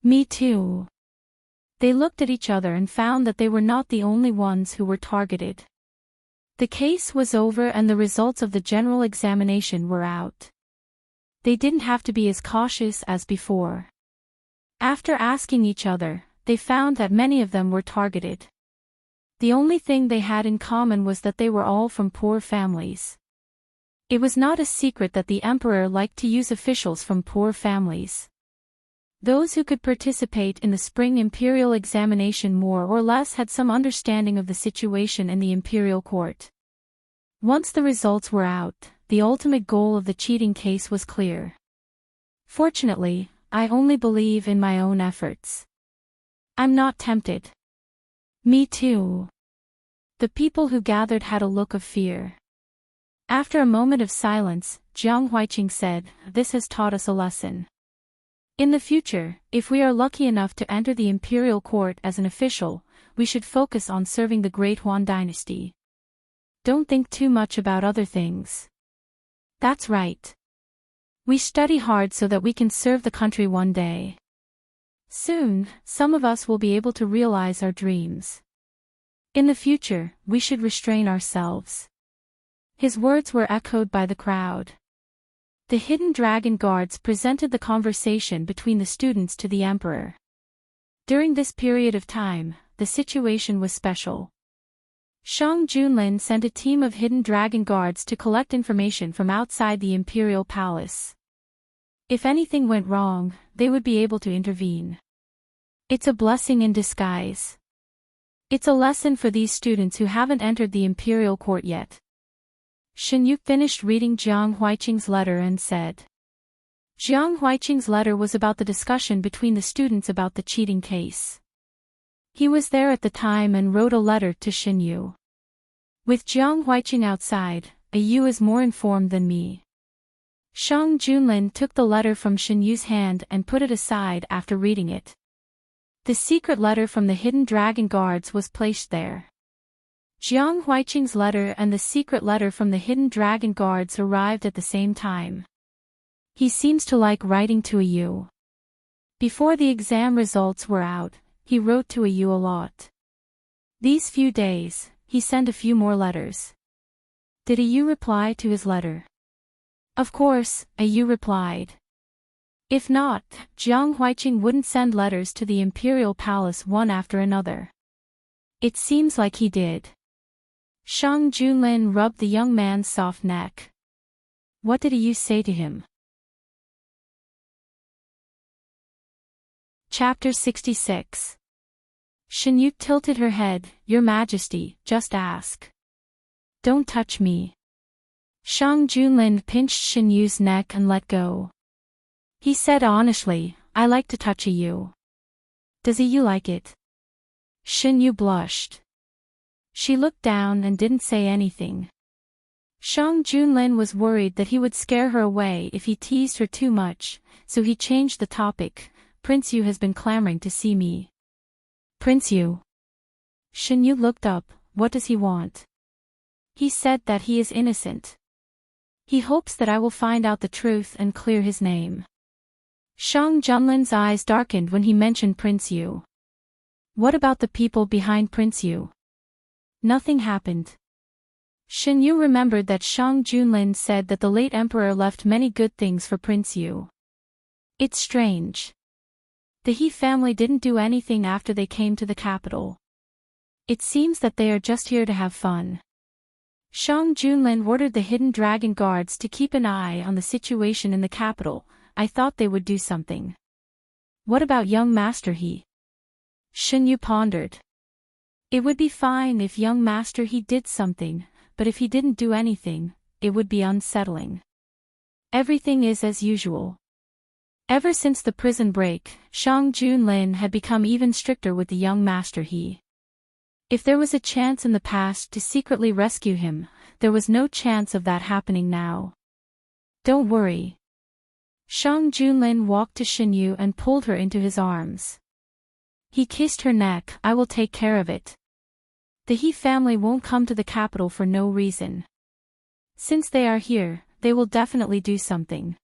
Me too. They looked at each other and found that they were not the only ones who were targeted. The case was over and the results of the general examination were out. They didn't have to be as cautious as before. After asking each other, they found that many of them were targeted. The only thing they had in common was that they were all from poor families. It was not a secret that the emperor liked to use officials from poor families. Those who could participate in the spring imperial examination more or less had some understanding of the situation in the imperial court. Once the results were out, the ultimate goal of the cheating case was clear. Fortunately, I only believe in my own efforts. I'm not tempted. Me too. The people who gathered had a look of fear. After a moment of silence, Jiang Huiqing said, "This has taught us a lesson. In the future, if we are lucky enough to enter the imperial court as an official, we should focus on serving the Great Huan dynasty. Don't think too much about other things." That's right. We study hard so that we can serve the country one day. Soon, some of us will be able to realize our dreams. In the future, we should restrain ourselves. His words were echoed by the crowd. The hidden dragon guards presented the conversation between the students to the emperor. During this period of time, the situation was special. Shang Junlin sent a team of hidden dragon guards to collect information from outside the imperial palace. If anything went wrong, they would be able to intervene. It's a blessing in disguise. It's a lesson for these students who haven't entered the imperial court yet. Shen Yu finished reading Jiang Huiqing's letter and said. Jiang Huiqing's letter was about the discussion between the students about the cheating case. He was there at the time and wrote a letter to Shen Yu. With Jiang Huiqing outside, Yu is more informed than me. Shang Junlin took the letter from Shen Yu's hand and put it aside after reading it. The secret letter from the hidden dragon guards was placed there. Jiang Huiqing's letter and the secret letter from the hidden dragon guards arrived at the same time. He seems to like writing to Yu. Before the exam results were out, he wrote to Yu a lot. These few days, he sent a few more letters. Did Yu reply to his letter? Of course, Yu replied. If not, Jiang Huiqing wouldn't send letters to the imperial palace one after another. It seems like he did. Shang Junlin rubbed the young man's soft neck. What did Yu say to him? Chapter 66. Shen Yu tilted her head. Your Majesty, just ask. Don't touch me. Shang Junlin pinched Shen Yu's neck and let go. He said honestly, I like to touch Yu. Does you like it? Shin Yu blushed. She looked down and didn't say anything. Shang Junlin was worried that he would scare her away if he teased her too much, so he changed the topic. Prince Yu has been clamoring to see me. Prince Yu? Shin Yu looked up. What does he want? He said that he is innocent. He hopes that I will find out the truth and clear his name. Shang Junlin's eyes darkened when he mentioned Prince Yu. What about the people behind Prince Yu? Nothing happened. Shin Yu remembered that Shang Junlin said that the late emperor left many good things for Prince Yu. It's strange. The He family didn't do anything after they came to the capital. It seems that they are just here to have fun. Shang Junlin ordered the hidden dragon guards to keep an eye on the situation in the capital. I thought they would do something. What about young Master He? Shin Yu pondered. It would be fine if young Master He did something, but if he didn't do anything, it would be unsettling. Everything is as usual. Ever since the prison break, Shang Junlin had become even stricter with the young Master He. If there was a chance in the past to secretly rescue him, there was no chance of that happening now. Don't worry. Shang Junlin walked to Shin Yu and pulled her into his arms. He kissed her neck. I will take care of it. The He family won't come to the capital for no reason. Since they are here, they will definitely do something.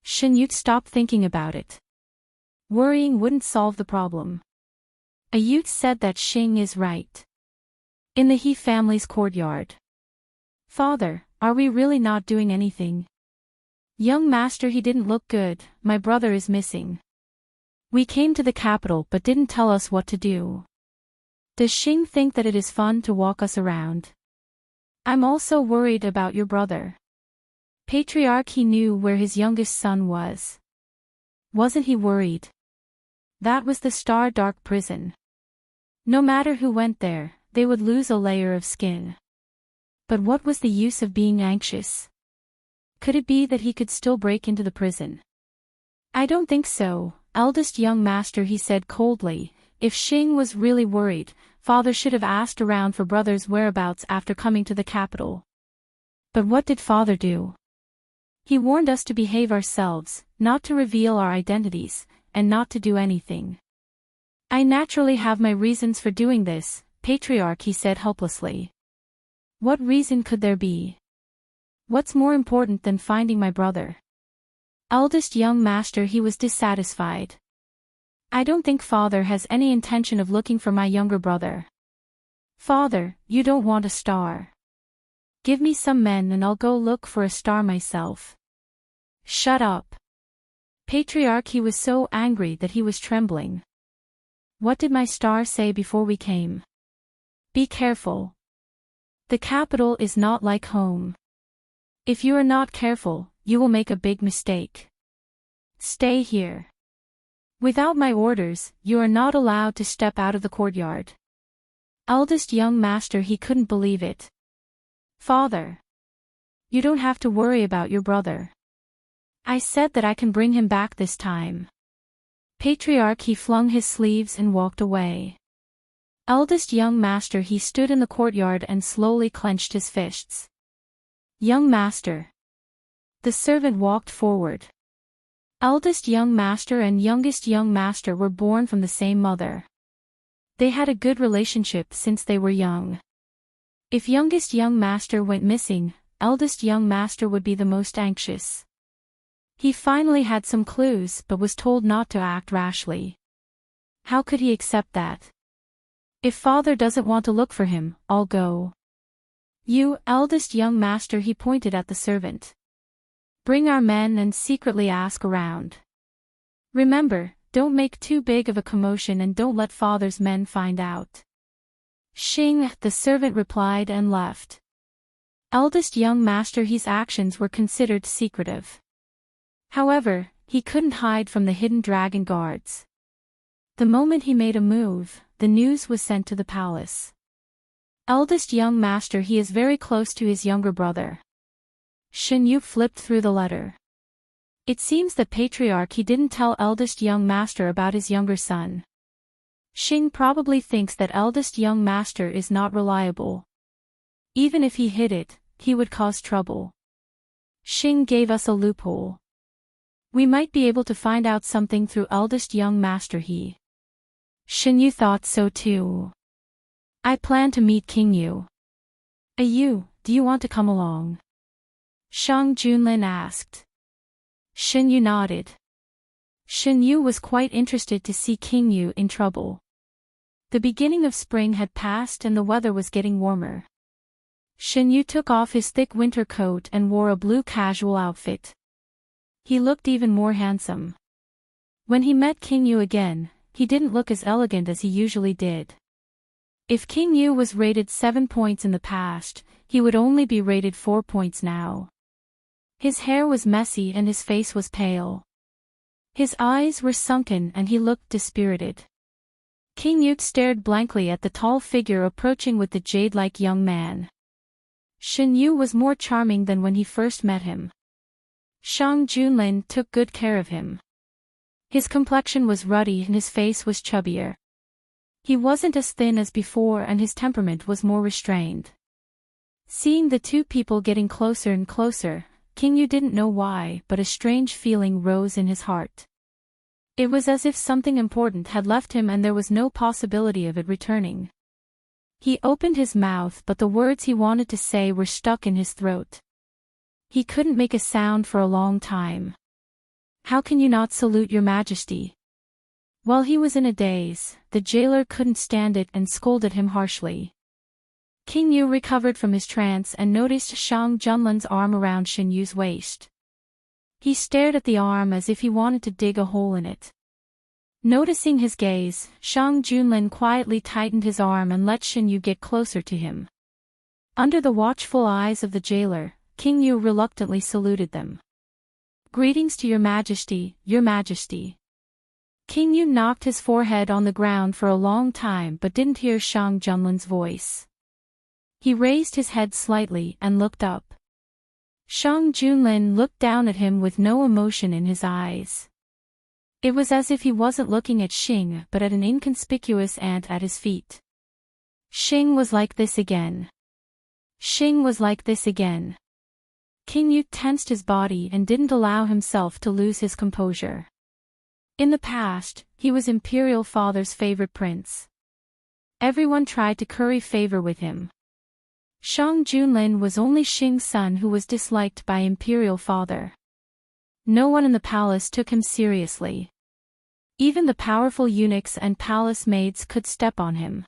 Shin Yu stopped thinking about it. Worrying wouldn't solve the problem. A youth said that Xing is right. In the He family's courtyard. Father, are we really not doing anything? Young Master He didn't look good. My brother is missing. We came to the capital but didn't tell us what to do. Does Xing think that it is fun to walk us around? I'm also worried about your brother. Patriarch He knew where his youngest son was. Wasn't he worried? That was the Star Dark prison. No matter who went there, they would lose a layer of skin. But what was the use of being anxious? Could it be that he could still break into the prison? I don't think so, eldest young master, he said coldly. If Xing was really worried, father should have asked around for brother's whereabouts after coming to the capital. But what did father do? He warned us to behave ourselves, not to reveal our identities, and not to do anything. I naturally have my reasons for doing this, Patriarch, he said helplessly. What reason could there be? What's more important than finding my brother? Eldest young master, he was dissatisfied. I don't think father has any intention of looking for my younger brother. Father, you don't want a star. Give me some men and I'll go look for a star myself. Shut up. Patriarch, he was so angry that he was trembling. What did my star say before we came? Be careful. The capital is not like home. If you are not careful, you will make a big mistake. Stay here. Without my orders, you are not allowed to step out of the courtyard. Eldest young master, he couldn't believe it. Father. You don't have to worry about your brother. I said that I can bring him back this time. Patriarch, he flung his sleeves and walked away. Eldest young master, he stood in the courtyard and slowly clenched his fists. Young master. The servant walked forward. Eldest young master and youngest young master were born from the same mother. They had a good relationship since they were young. If youngest young master went missing, eldest young master would be the most anxious. He finally had some clues but was told not to act rashly. How could he accept that? If father doesn't want to look for him, I'll go. You, eldest young master, he pointed at the servant. Bring our men and secretly ask around. Remember, don't make too big of a commotion and don't let father's men find out. Xing, the servant replied and left. Eldest young master, his actions were considered secretive. However, he couldn't hide from the hidden dragon guards. The moment he made a move, the news was sent to the palace. Eldest young master, he is very close to his younger brother. Shin Yu flipped through the letter. It seems that Patriarch, he didn't tell eldest young master about his younger son. Xing probably thinks that eldest young master is not reliable. Even if he hid it, he would cause trouble. Xing gave us a loophole. We might be able to find out something through eldest young master he. Shen Yu thought so too. I plan to meet King Yu. You, do you want to come along? Shang Junlin asked. Shen Yu nodded. Shen Yu was quite interested to see King Yu in trouble. The beginning of spring had passed and the weather was getting warmer. Shen Yu took off his thick winter coat and wore a blue casual outfit. He looked even more handsome. When he met King Yu again, he didn't look as elegant as he usually did. If King Yu was rated 7 points in the past, he would only be rated 4 points now. His hair was messy and his face was pale. His eyes were sunken and he looked dispirited. King Yu stared blankly at the tall figure approaching with the jade-like young man. Shen Yu was more charming than when he first met him. Shang Junlin took good care of him. His complexion was ruddy and his face was chubbier. He wasn't as thin as before and his temperament was more restrained. Seeing the two people getting closer and closer, King Yu didn't know why, but a strange feeling rose in his heart. It was as if something important had left him and there was no possibility of it returning. He opened his mouth but the words he wanted to say were stuck in his throat. He couldn't make a sound for a long time. How can you not salute your majesty? While he was in a daze, the jailer couldn't stand it and scolded him harshly. King Yu recovered from his trance and noticed Shang Junlin's arm around Shen Yu's waist. He stared at the arm as if he wanted to dig a hole in it. Noticing his gaze, Shang Junlin quietly tightened his arm and let Shen Yu get closer to him. Under the watchful eyes of the jailer, King Yu reluctantly saluted them. Greetings to your majesty, your majesty. King Yu knocked his forehead on the ground for a long time but didn't hear Shang Junlin's voice. He raised his head slightly and looked up. Shang Junlin looked down at him with no emotion in his eyes. It was as if he wasn't looking at Xing but at an inconspicuous ant at his feet. Xing was like this again. Xing was like this again. King Yu tensed his body and didn't allow himself to lose his composure. In the past, he was Imperial Father's favorite prince. Everyone tried to curry favor with him. Shang Junlin was only Xing's son who was disliked by Imperial Father. No one in the palace took him seriously. Even the powerful eunuchs and palace maids could step on him.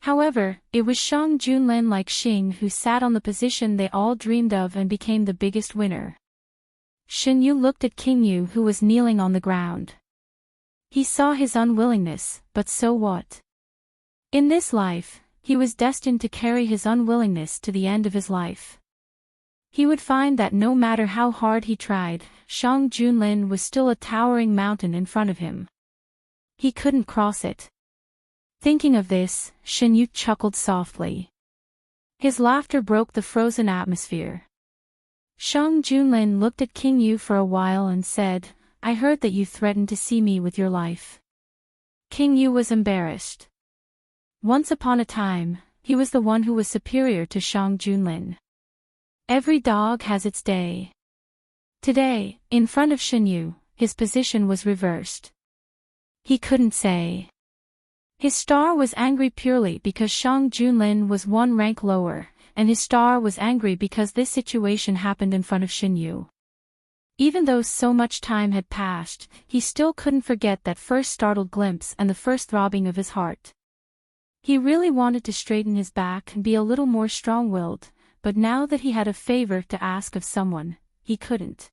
However, it was Shang Junlin like Xing who sat on the position they all dreamed of and became the biggest winner. Shen Yu looked at King Yu who was kneeling on the ground. He saw his unwillingness, but so what? In this life, he was destined to carry his unwillingness to the end of his life. He would find that no matter how hard he tried, Shang Junlin was still a towering mountain in front of him. He couldn't cross it. Thinking of this, Shen Yu chuckled softly. His laughter broke the frozen atmosphere. Shang Junlin looked at King Yu for a while and said, I heard that you threatened to see me with your life. King Yu was embarrassed. Once upon a time, he was the one who was superior to Shang Junlin. Every dog has its day. Today, in front of Shen Yu, his position was reversed. He couldn't say. His star was angry purely because Shang Junlin was one rank lower, and his star was angry because this situation happened in front of Shen Yu. Even though so much time had passed, he still couldn't forget that first startled glimpse and the first throbbing of his heart. He really wanted to straighten his back and be a little more strong-willed, but now that he had a favor to ask of someone, he couldn't.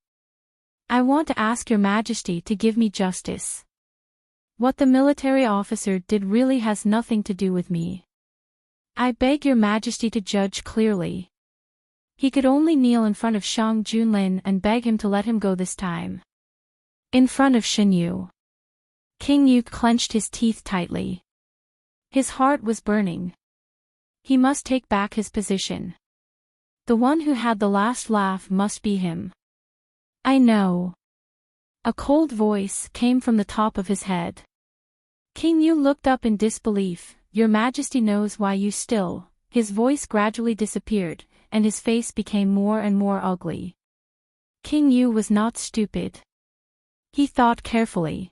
I want to ask your majesty to give me justice. What the military officer did really has nothing to do with me. I beg your majesty to judge clearly. He could only kneel in front of Shang Junlin and beg him to let him go this time. In front of Shen Yu. King Yu clenched his teeth tightly. His heart was burning. He must take back his position. The one who had the last laugh must be him. I know. A cold voice came from the top of his head. King Yu looked up in disbelief. Your Majesty knows why you still. His voice gradually disappeared, and his face became more and more ugly. King Yu was not stupid. He thought carefully.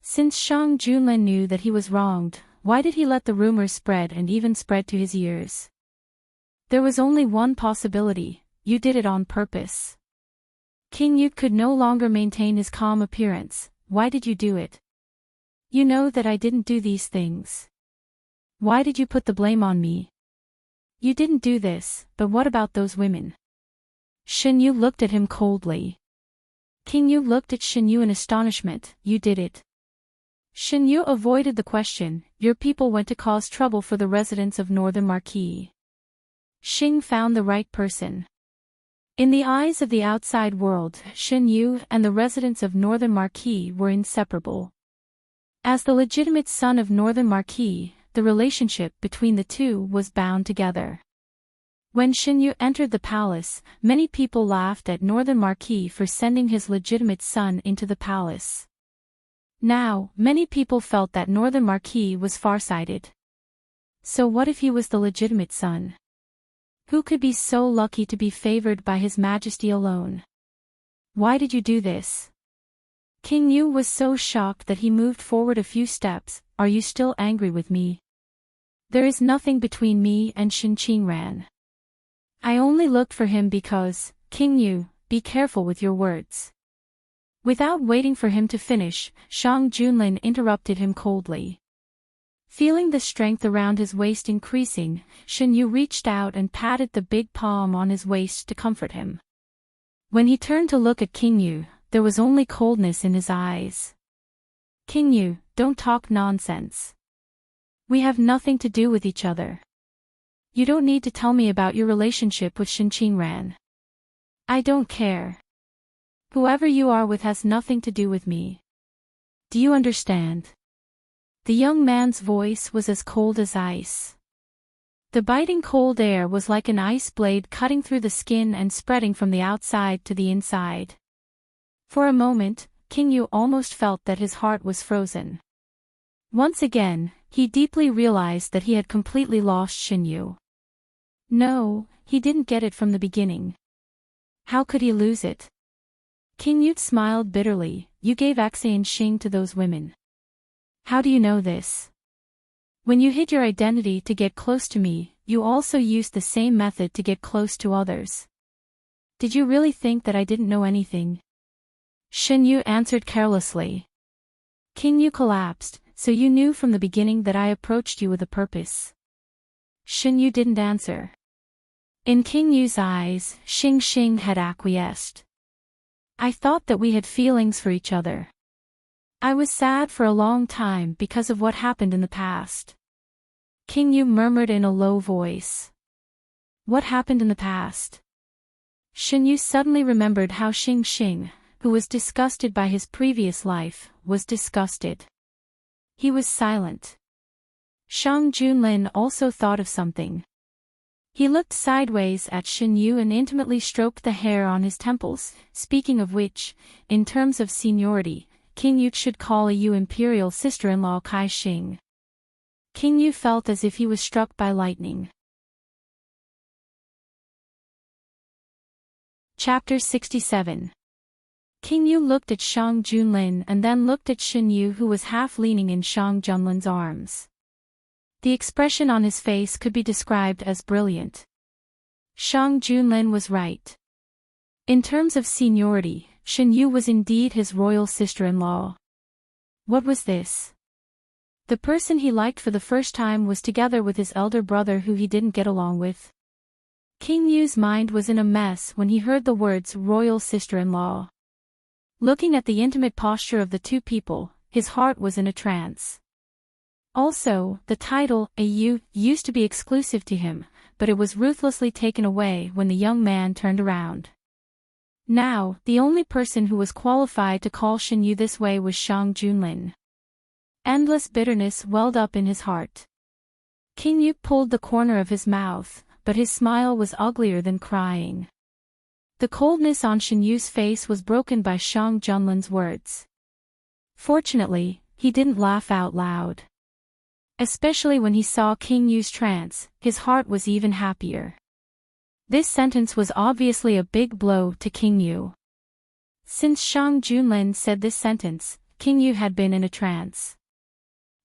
Since Shang Junlin knew that he was wronged, why did he let the rumors spread and even spread to his ears? There was only one possibility: you did it on purpose. King Yu could no longer maintain his calm appearance. Why did you do it? You know that I didn't do these things. Why did you put the blame on me? You didn't do this, but what about those women? Shen Yu looked at him coldly. King Yu looked at Shen Yu in astonishment. You did it. Shen Yu avoided the question. Your people went to cause trouble for the residents of Northern Marquis. Xing found the right person. In the eyes of the outside world, Shen Yu and the residents of Northern Marquis were inseparable. As the legitimate son of Northern Marquis, the relationship between the two was bound together. When Shen Yu entered the palace, many people laughed at Northern Marquis for sending his legitimate son into the palace. Now, many people felt that Northern Marquis was farsighted. So what if he was the legitimate son? Who could be so lucky to be favored by His Majesty alone? Why did you do this? King Yu was so shocked that he moved forward a few steps. Are you still angry with me? There is nothing between me and Shin Qingran. I only looked for him because, King Yu, be careful with your words. Without waiting for him to finish, Shang Junlin interrupted him coldly. Feeling the strength around his waist increasing, Shen Yu reached out and patted the big palm on his waist to comfort him. When he turned to look at King Yu, there was only coldness in his eyes. King Yu, don't talk nonsense. We have nothing to do with each other. You don't need to tell me about your relationship with Shin Qingran. I don't care. Whoever you are with has nothing to do with me. Do you understand? The young man's voice was as cold as ice. The biting cold air was like an ice blade cutting through the skin and spreading from the outside to the inside. For a moment, King Yu almost felt that his heart was frozen. Once again, he deeply realized that he had completely lost Shen Yu. No, he didn't get it from the beginning. How could he lose it? King Yu smiled bitterly. You gave Xie and Xing to those women. How do you know this? When you hid your identity to get close to me, you also used the same method to get close to others. Did you really think that I didn't know anything? Shen Yu answered carelessly. King Yu collapsed. So you knew from the beginning that I approached you with a purpose. Shen Yu didn't answer. In King Yu's eyes, Xing had acquiesced. I thought that we had feelings for each other. I was sad for a long time because of what happened in the past. King Yu murmured in a low voice. What happened in the past? Shen Yu suddenly remembered how Xing, who was disgusted by his previous life, was disgusted. He was silent. Shang Junlin also thought of something. He looked sideways at Shen Yu and intimately stroked the hair on his temples, speaking of which, in terms of seniority, King Yu should call a Yu imperial sister-in-law Kai Xing. King Yu felt as if he was struck by lightning. Chapter 67. King Yu looked at Shang Junlin and then looked at Shen Yu, who was half leaning in Shang Junlin's arms. The expression on his face could be described as brilliant. Shang Junlin was right. In terms of seniority, Shen Yu was indeed his royal sister-in-law. What was this? The person he liked for the first time was together with his elder brother who he didn't get along with. King Yu's mind was in a mess when he heard the words royal sister-in-law. Looking at the intimate posture of the two people, his heart was in a trance. Also, the title, a Yu, used to be exclusive to him, but it was ruthlessly taken away when the young man turned around. Now, the only person who was qualified to call Shen Yu this way was Shang Junlin. Endless bitterness welled up in his heart. King Yu pulled the corner of his mouth, but his smile was uglier than crying. The coldness on Shen Yu's face was broken by Shang Junlin's words. Fortunately, he didn't laugh out loud. Especially when he saw King Yu's trance, his heart was even happier. This sentence was obviously a big blow to King Yu. Since Shang Junlin said this sentence, King Yu had been in a trance.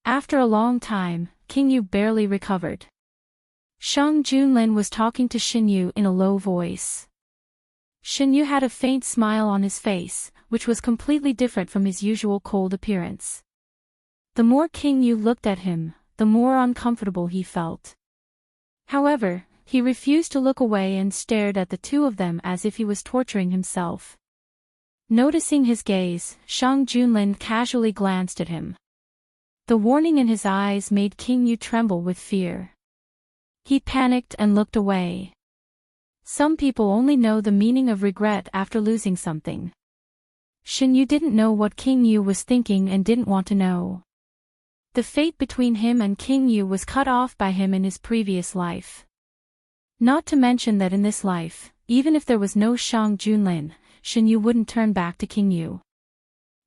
After a long time, King Yu barely recovered. Shang Junlin was talking to Xin Yu in a low voice. Xin Yu had a faint smile on his face, which was completely different from his usual cold appearance. The more King Yu looked at him, the more uncomfortable he felt. However, he refused to look away and stared at the two of them as if he was torturing himself. Noticing his gaze, Shang Junlin casually glanced at him. The warning in his eyes made King Yu tremble with fear. He panicked and looked away. Some people only know the meaning of regret after losing something. Xin Yu didn't know what King Yu was thinking and didn't want to know. The fate between him and King Yu was cut off by him in his previous life. Not to mention that in this life, even if there was no Shang Junlin, Xin Yu wouldn't turn back to King Yu.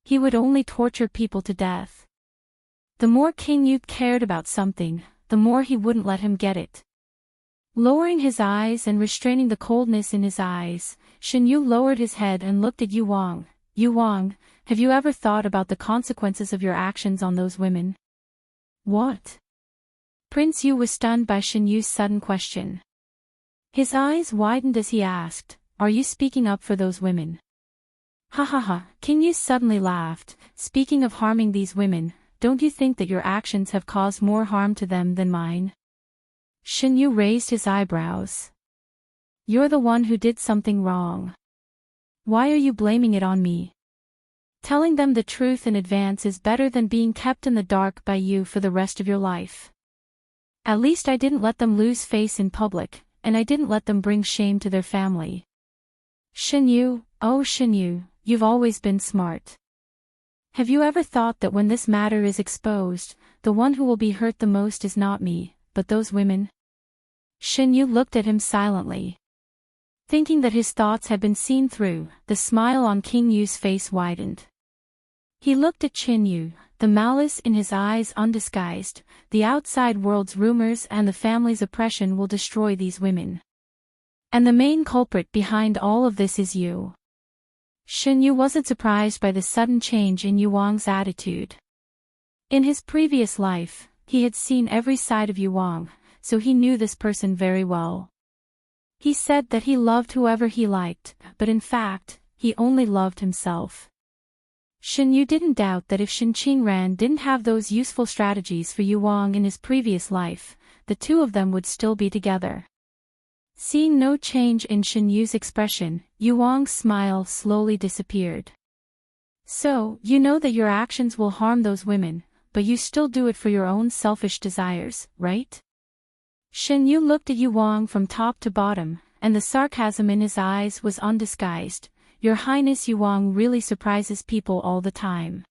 He would only torture people to death. The more King Yu cared about something, the more he wouldn't let him get it. Lowering his eyes and restraining the coldness in his eyes, Xin Yu lowered his head and looked at Yu Wang. Yu Wang, have you ever thought about the consequences of your actions on those women? What? Prince Yu was stunned by Xin Yu's sudden question. His eyes widened as he asked, are you speaking up for those women? Ha ha ha, King Yu suddenly laughed. Speaking of harming these women, don't you think that your actions have caused more harm to them than mine? Xin Yu raised his eyebrows. You're the one who did something wrong. Why are you blaming it on me? Telling them the truth in advance is better than being kept in the dark by you for the rest of your life. At least I didn't let them lose face in public, and I didn't let them bring shame to their family. Xin Yu, oh Xin Yu, you've always been smart. Have you ever thought that when this matter is exposed, the one who will be hurt the most is not me, but those women? Xin Yu looked at him silently. Thinking that his thoughts had been seen through, the smile on King Yu's face widened. He looked at Xin Yu, the malice in his eyes undisguised. The outside world's rumors and the family's oppression will destroy these women. And the main culprit behind all of this is you. Xin Yu wasn't surprised by the sudden change in Yu Wang's attitude. In his previous life, he had seen every side of Yu Wang, so he knew this person very well. He said that he loved whoever he liked, but in fact, he only loved himself. Xin Yu didn't doubt that if Shin Qingran didn't have those useful strategies for Yu Wang in his previous life, the two of them would still be together. Seeing no change in Xin Yu's expression, Yu Wang's smile slowly disappeared. So, you know that your actions will harm those women, but you still do it for your own selfish desires, right? Xin Yu looked at Yu Wang from top to bottom, and the sarcasm in his eyes was undisguised. Your Highness, Yu Wang really surprises people all the time.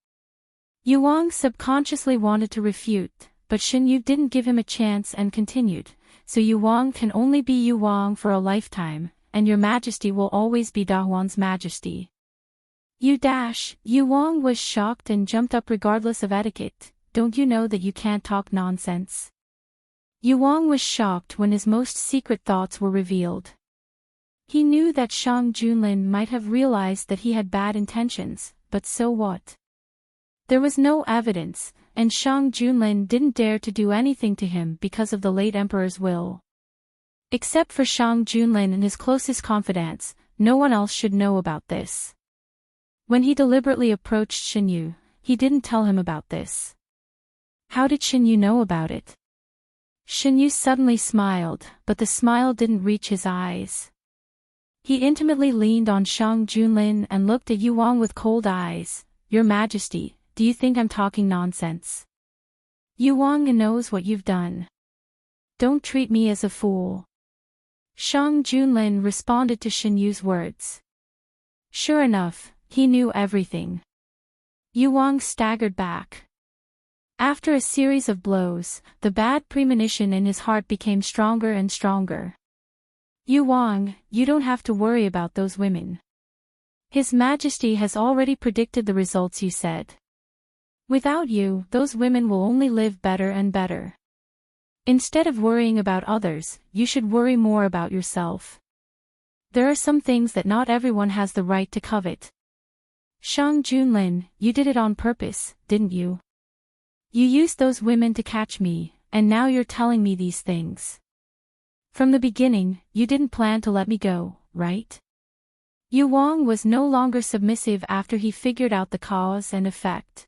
Yu Wang subconsciously wanted to refute, but Xin Yu didn't give him a chance and continued. So Yu Wang can only be Yu Wang for a lifetime, and your majesty will always be Da Huan's majesty. Yu Wang was shocked and jumped up regardless of etiquette. Don't you know that you can't talk nonsense? Yu Wang was shocked when his most secret thoughts were revealed. He knew that Shang Junlin might have realized that he had bad intentions, but so what? There was no evidence, and Shang Junlin didn't dare to do anything to him because of the late emperor's will. Except for Shang Junlin and his closest confidants, no one else should know about this. When he deliberately approached Xin Yu, he didn't tell him about this. How did Xin Yu know about it? Xin Yu suddenly smiled, but the smile didn't reach his eyes. He intimately leaned on Shang Junlin and looked at Yu Wang with cold eyes. Your Majesty, do you think I'm talking nonsense? Yu Wang knows what you've done. Don't treat me as a fool. Shang Junlin responded to Xin Yu's words. Sure enough, he knew everything. Yu Wang staggered back. After a series of blows, the bad premonition in his heart became stronger and stronger. Yu Wang, you don't have to worry about those women. His Majesty has already predicted the results you said. Without you, those women will only live better and better. Instead of worrying about others, you should worry more about yourself. There are some things that not everyone has the right to covet. Shang Junlin, you did it on purpose, didn't you? You used those women to catch me, and now you're telling me these things. From the beginning, you didn't plan to let me go, right? Yu Wang was no longer submissive after he figured out the cause and effect.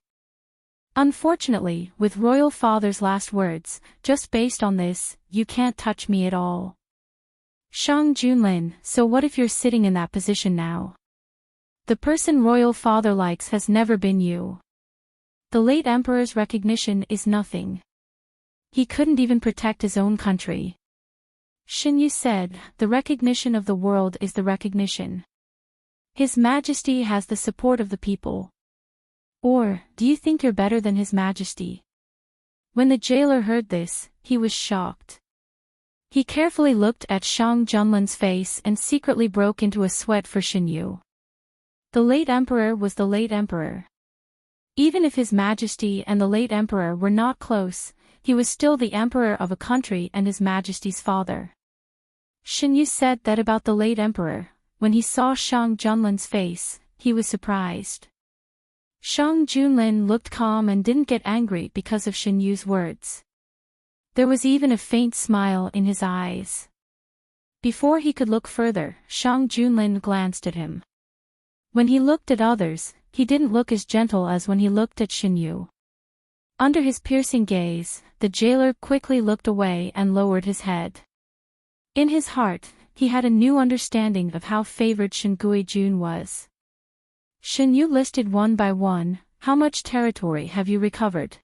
Unfortunately, with Royal Father's last words, just based on this, you can't touch me at all. Shang Junlin, so what if you're sitting in that position now? The person Royal Father likes has never been you. The late Emperor's recognition is nothing. He couldn't even protect his own country. Shin Yu said, the recognition of the world is the recognition. His Majesty has the support of the people. Or, do you think you're better than His Majesty? When the jailer heard this, he was shocked. He carefully looked at Shang Junlin's face and secretly broke into a sweat for Shin Yu. The late emperor was the late emperor. Even if His Majesty and the late emperor were not close, he was still the emperor of a country and His Majesty's father. Shin Yu said that about the late emperor. When he saw Shang Junlin's face, he was surprised. Shang Junlin looked calm and didn't get angry because of Shin Yu's words. There was even a faint smile in his eyes. Before he could look further, Shang Junlin glanced at him. When he looked at others, he didn't look as gentle as when he looked at Shin Yu. Under his piercing gaze, the jailer quickly looked away and lowered his head. In his heart, he had a new understanding of how favored Shin Guijun was. Shin Yu listed one by one, how much territory have you recovered?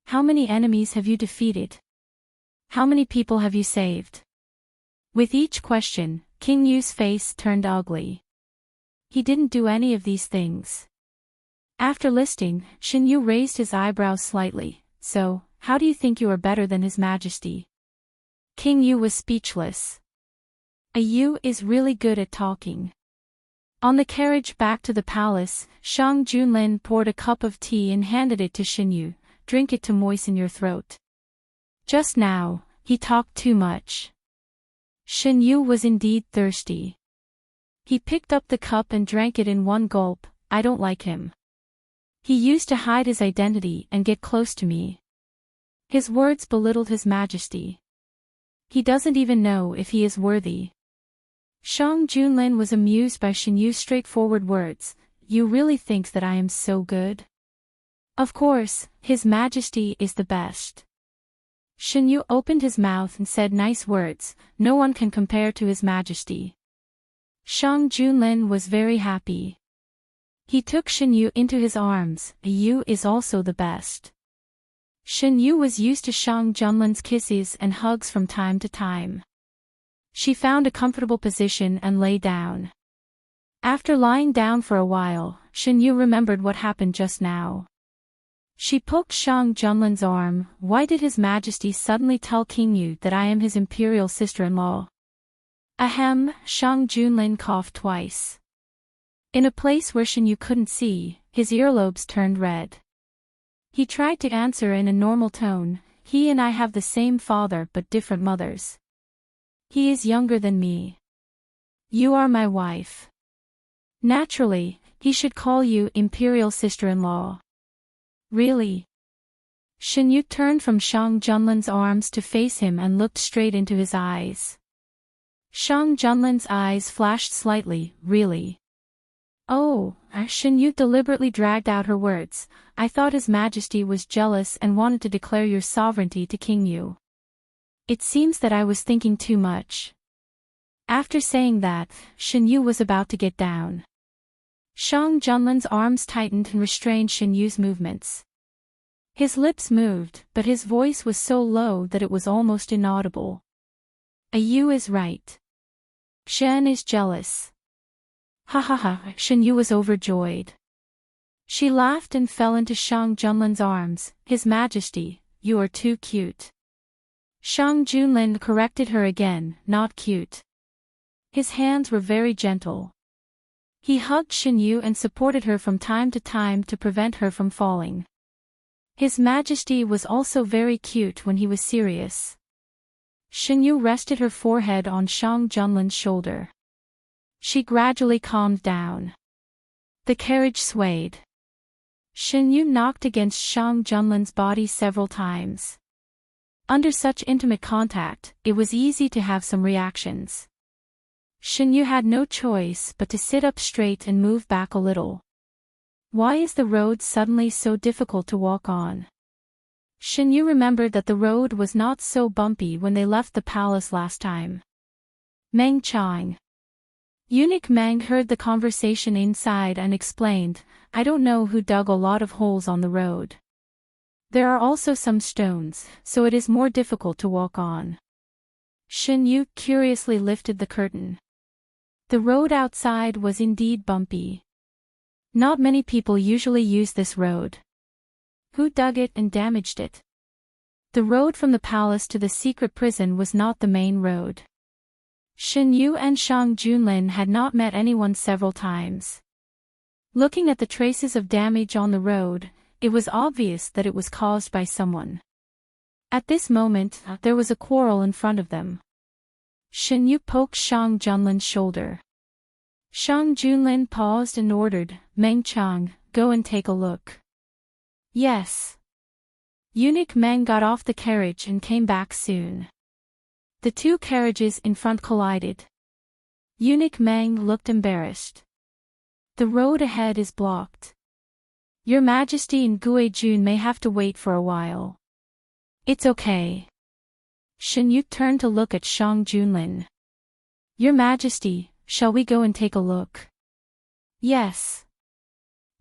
How many enemies have you defeated? How many people have you saved? With each question, King Yu's face turned ugly. He didn't do any of these things. After listing, Shin Yu raised his eyebrows slightly. So, how do you think you are better than His Majesty? King Yu was speechless. A Yu is really good at talking. On the carriage back to the palace, Shang Junlin poured a cup of tea and handed it to Shin Yu. Drink it to moisten your throat. Just now, he talked too much. Shin Yu was indeed thirsty. He picked up the cup and drank it in one gulp. I don't like him. He used to hide his identity and get close to me. His words belittled His Majesty. He doesn't even know if he is worthy. Shang Junlin was amused by Shin Yu's straightforward words. You really think that I am so good? Of course, His Majesty is the best. Shin Yu opened his mouth and said nice words. No one can compare to His Majesty. Shang Junlin was very happy. He took Shin Yu into his arms. You is also the best. Shin Yu was used to Shang Junlin's kisses and hugs from time to time. She found a comfortable position and lay down. After lying down for a while, Shin Yu remembered what happened just now. She poked Shang Junlin's arm. Why did His Majesty suddenly tell King Yu that I am his imperial sister-in-law? Ahem, Shang Junlin coughed twice. In a place where Shin Yu couldn't see, his earlobes turned red. He tried to answer in a normal tone. He and I have the same father but different mothers. He is younger than me. You are my wife. Naturally, he should call you imperial sister-in-law. Really? Shin Yu turned from Shang Junlin's arms to face him and looked straight into his eyes. Shang Junlin's eyes flashed slightly. Really? Oh, Shin Yu deliberately dragged out her words. I thought His Majesty was jealous and wanted to declare your sovereignty to King Yu. It seems that I was thinking too much. After saying that, Shin Yu was about to get down. Shang Junlin's arms tightened and restrained Shin Yu's movements. His lips moved, but his voice was so low that it was almost inaudible. A Yu is right. Shen is jealous. Ha ha ha, Shin Yu was overjoyed. She laughed and fell into Shang Junlin's arms. His Majesty, you are too cute. Shang Junlin corrected her again, not cute. His hands were very gentle. He hugged Shin Yu and supported her from time to time to prevent her from falling. His Majesty was also very cute when he was serious. Shinyu rested her forehead on Shang Junlin's shoulder. She gradually calmed down. The carriage swayed. Shinyu knocked against Shang Junlin's body several times. Under such intimate contact, it was easy to have some reactions. Shinyu had no choice but to sit up straight and move back a little. Why is the road suddenly so difficult to walk on? Shinyu remembered that the road was not so bumpy when they left the palace last time. Meng Chang. Eunuch Meng heard the conversation inside and explained, I don't know who dug a lot of holes on the road. There are also some stones, so it is more difficult to walk on. Shinyu curiously lifted the curtain. The road outside was indeed bumpy. Not many people usually use this road. Who dug it and damaged it? The road from the palace to the secret prison was not the main road. Shinyu and Shang Junlin had not met anyone several times. Looking at the traces of damage on the road, it was obvious that it was caused by someone. At this moment, there was a quarrel in front of them. Shinyu poked Shang Junlin's shoulder. Shang Junlin paused and ordered, Meng Chang, go and take a look. Yes. Eunuch Meng got off the carriage and came back soon. The two carriages in front collided. Eunuch Meng looked embarrassed. The road ahead is blocked. Your Majesty and Gue Jun may have to wait for a while. It's okay. Shinyu turned to look at Shang Junlin. Your Majesty, shall we go and take a look? Yes.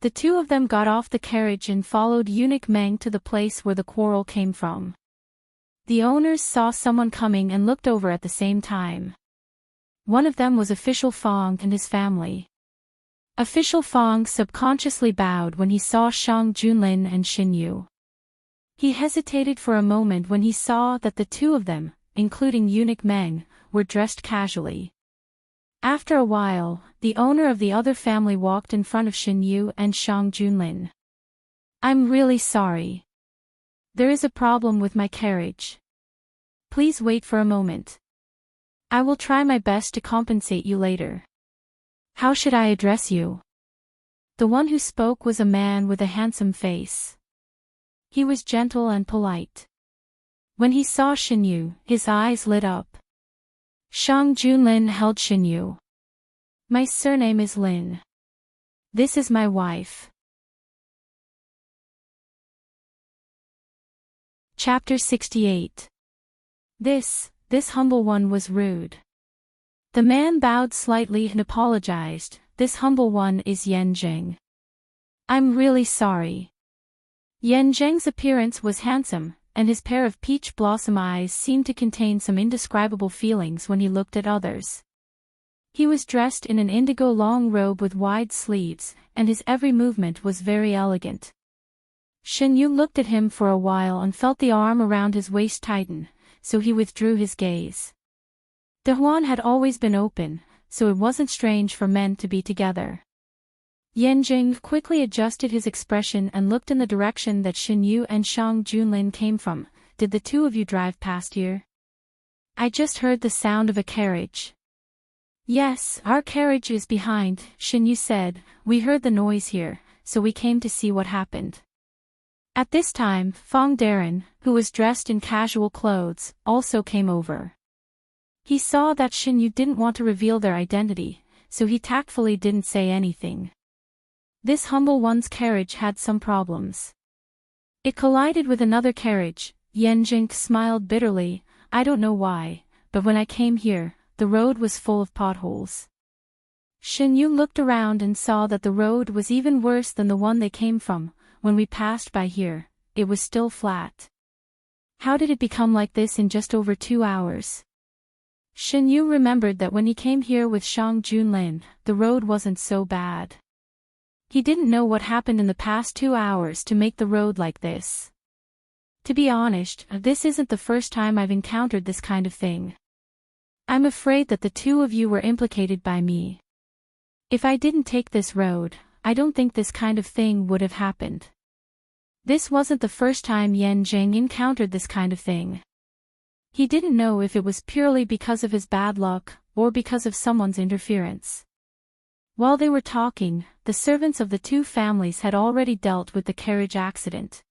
The two of them got off the carriage and followed Eunuch Meng to the place where the quarrel came from. The owners saw someone coming and looked over at the same time. One of them was Official Fong and his family. Official Fong subconsciously bowed when he saw Shang Junlin and Shinyu. He hesitated for a moment when he saw that the two of them, including Eunuch Meng, were dressed casually. After a while, the owner of the other family walked in front of Shinyu and Shang Junlin. I'm really sorry. There is a problem with my carriage. Please wait for a moment. I will try my best to compensate you later. How should I address you? The one who spoke was a man with a handsome face. He was gentle and polite. When he saw Shinyu, his eyes lit up. Shang Junlin held Shinyu. My surname is Lin. This is my wife. Chapter 68. This humble one was rude. The man bowed slightly and apologized. This humble one is Yan Zheng. I'm really sorry. Yan Zheng's appearance was handsome, and his pair of peach blossom eyes seemed to contain some indescribable feelings when he looked at others. He was dressed in an indigo long robe with wide sleeves, and his every movement was very elegant. Shinyu looked at him for a while and felt the arm around his waist tighten, so he withdrew his gaze. The Huan had always been open, so it wasn't strange for men to be together. Yan Jing quickly adjusted his expression and looked in the direction that Shinyu and Shang Junlin came from. Did the two of you drive past here? I just heard the sound of a carriage. Yes, our carriage is behind, Shinyu said. We heard the noise here, so we came to see what happened. At this time, Fong Darren, who was dressed in casual clothes, also came over. He saw that Shinyu didn't want to reveal their identity, so he tactfully didn't say anything. This humble one's carriage had some problems. It collided with another carriage. Yan Jing smiled bitterly. I don't know why, but when I came here, the road was full of potholes. Shinyu looked around and saw that the road was even worse than the one they came from. When we passed by here, it was still flat. How did it become like this in just over 2 hours? Shinyu remembered that when he came here with Shang Junlin, the road wasn't so bad. He didn't know what happened in the past 2 hours to make the road like this. To be honest, this isn't the first time I've encountered this kind of thing. I'm afraid that the two of you were implicated by me. If I didn't take this road, I don't think this kind of thing would have happened. This wasn't the first time Yan Jing encountered this kind of thing. He didn't know if it was purely because of his bad luck, or because of someone's interference. While they were talking, the servants of the two families had already dealt with the carriage accident.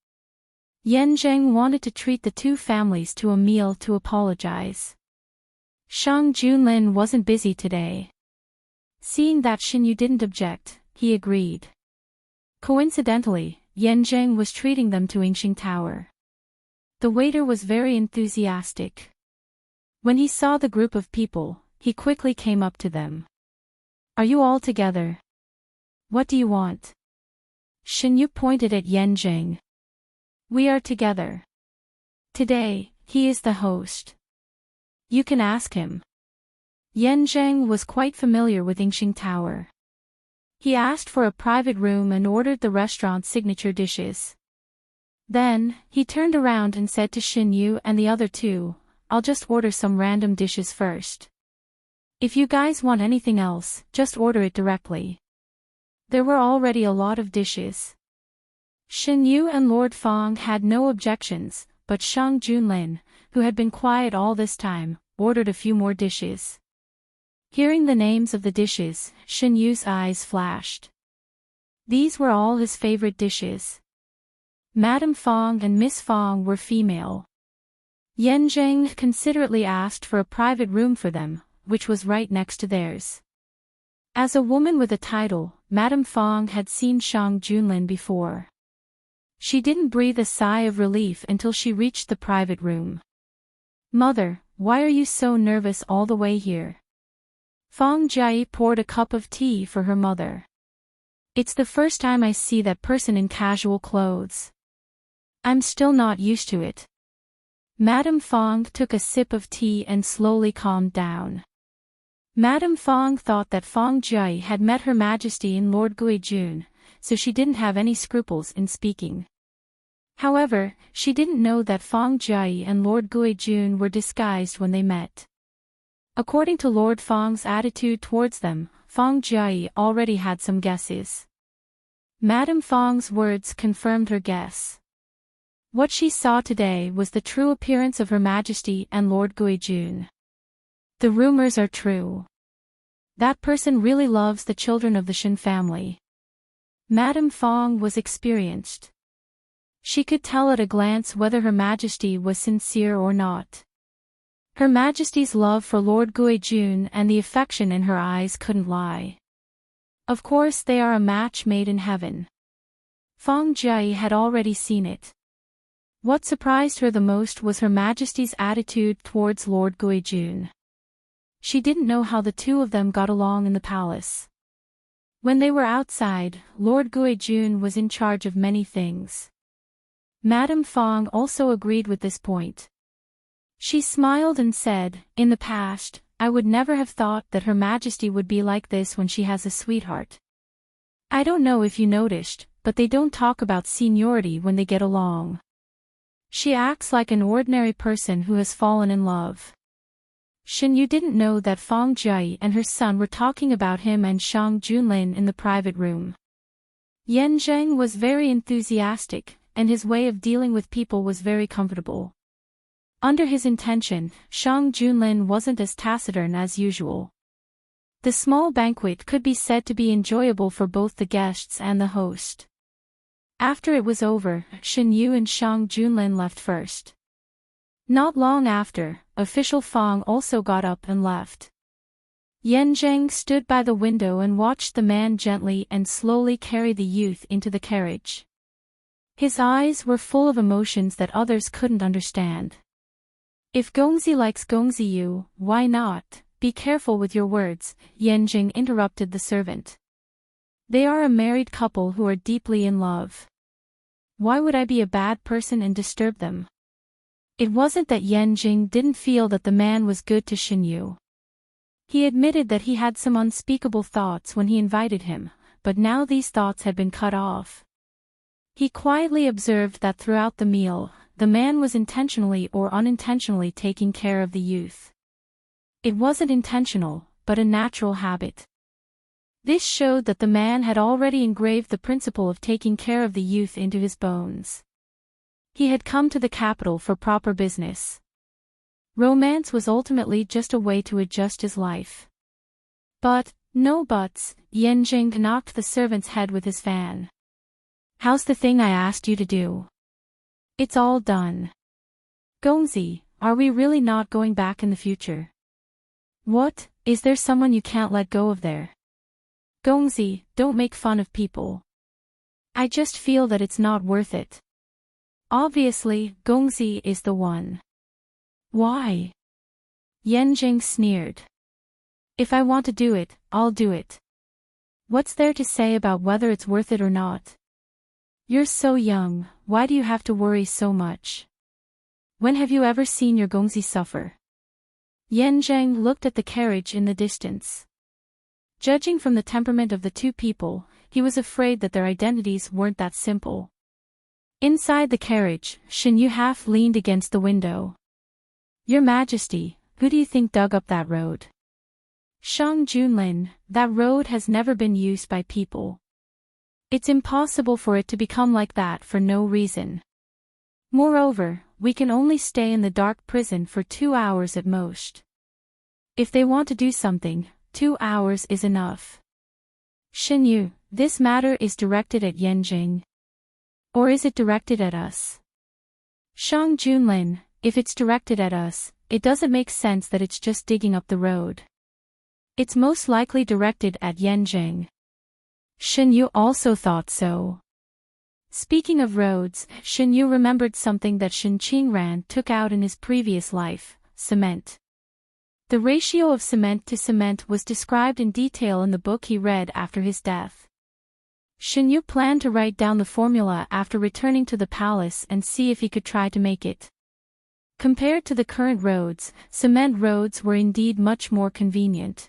Yan Zheng wanted to treat the two families to a meal to apologize. Shang Junlin wasn't busy today. Seeing that Xinyu didn't object, he agreed. Coincidentally, Yan Zheng was treating them to Yingxing Tower. The waiter was very enthusiastic. When he saw the group of people, he quickly came up to them. Are you all together? What do you want? Xinyu pointed at Yan Zheng. We are together. Today, he is the host. You can ask him. Yan Zheng was quite familiar with Yingxing Tower. He asked for a private room and ordered the restaurant's signature dishes. Then, he turned around and said to Xinyu and the other two, I'll just order some random dishes first. If you guys want anything else, just order it directly. There were already a lot of dishes. Xinyu and Lord Fong had no objections, but Shang Junlin, who had been quiet all this time, ordered a few more dishes. Hearing the names of the dishes, Xinyu's eyes flashed. These were all his favorite dishes. Madame Fong and Miss Fong were female. Yan Zheng considerately asked for a private room for them, which was right next to theirs. As a woman with a title, Madame Fong had seen Shang Junlin before. She didn't breathe a sigh of relief until she reached the private room. Mother, why are you so nervous all the way here? Fong Jie poured a cup of tea for her mother. It's the first time I see that person in casual clothes. I'm still not used to it. Madame Fong took a sip of tea and slowly calmed down. Madame Fong thought that Fong Jie had met Her Majesty and Lord Guijun, so she didn't have any scruples in speaking. However, she didn't know that Fong Jie and Lord Guijun were disguised when they met. According to Lord Fong's attitude towards them, Fong Jie already had some guesses. Madame Fong's words confirmed her guess. What she saw today was the true appearance of Her Majesty and Lord Guijun. The rumors are true. That person really loves the children of the Shen family. Madame Fong was experienced. She could tell at a glance whether Her Majesty was sincere or not. Her Majesty's love for Lord Guijun and the affection in her eyes couldn't lie. Of course they are a match made in heaven. Fong Jie had already seen it. What surprised her the most was Her Majesty's attitude towards Lord Guijun. She didn't know how the two of them got along in the palace. When they were outside, Lord Guijun was in charge of many things. Madame Fong also agreed with this point. She smiled and said, in the past, I would never have thought that Her Majesty would be like this when she has a sweetheart. I don't know if you noticed, but they don't talk about seniority when they get along. She acts like an ordinary person who has fallen in love. Xinyu didn't know that Fong Jie and her son were talking about him and Shang Junlin in the private room. Yan Zheng was very enthusiastic, and his way of dealing with people was very comfortable. Under his intention, Shang Junlin wasn't as taciturn as usual. The small banquet could be said to be enjoyable for both the guests and the host. After it was over, Xinyu and Shang Junlin left first. Not long after, official Fong also got up and left. Yan Zheng stood by the window and watched the man gently and slowly carry the youth into the carriage. His eyes were full of emotions that others couldn't understand. If Gongzi likes Gongziyu, why not? Be careful with your words, Yan Zheng interrupted the servant. They are a married couple who are deeply in love. Why would I be a bad person and disturb them? It wasn't that Yan Zheng didn't feel that the man was good to Xinyu. He admitted that he had some unspeakable thoughts when he invited him, but now these thoughts had been cut off. He quietly observed that throughout the meal, the man was intentionally or unintentionally taking care of the youth. It wasn't intentional, but a natural habit. This showed that the man had already engraved the principle of taking care of the youth into his bones. He had come to the capital for proper business. Romance was ultimately just a way to adjust his life. But, no buts, Yanjing knocked the servant's head with his fan. How's the thing I asked you to do? It's all done. Gongzi, are we really not going back in the future? What, is there someone you can't let go of there? Gongzi, don't make fun of people. I just feel that it's not worth it. Obviously, Gongzi is the one. Why? Yanjing sneered. If I want to do it, I'll do it. What's there to say about whether it's worth it or not? You're so young, why do you have to worry so much? When have you ever seen your Gongzi suffer? Yanjing looked at the carriage in the distance. Judging from the temperament of the two people, he was afraid that their identities weren't that simple. Inside the carriage, Shen Yu half leaned against the window. Your Majesty, who do you think dug up that road? Shang Junlin, that road has never been used by people. It's impossible for it to become like that for no reason. Moreover, we can only stay in the dark prison for 2 hours at most. If they want to do something, 2 hours is enough. Shen Yu, this matter is directed at Yanjing. Or is it directed at us? Shang Junlin, if it's directed at us, it doesn't make sense that it's just digging up the road. It's most likely directed at Yanjing. Shen Yu also thought so. Speaking of roads, Shen Yu remembered something that Shen Qingran took out in his previous life, cement. The ratio of cement to cement was described in detail in the book he read after his death. Shen Yu planned to write down the formula after returning to the palace and see if he could try to make it. Compared to the current roads, cement roads were indeed much more convenient.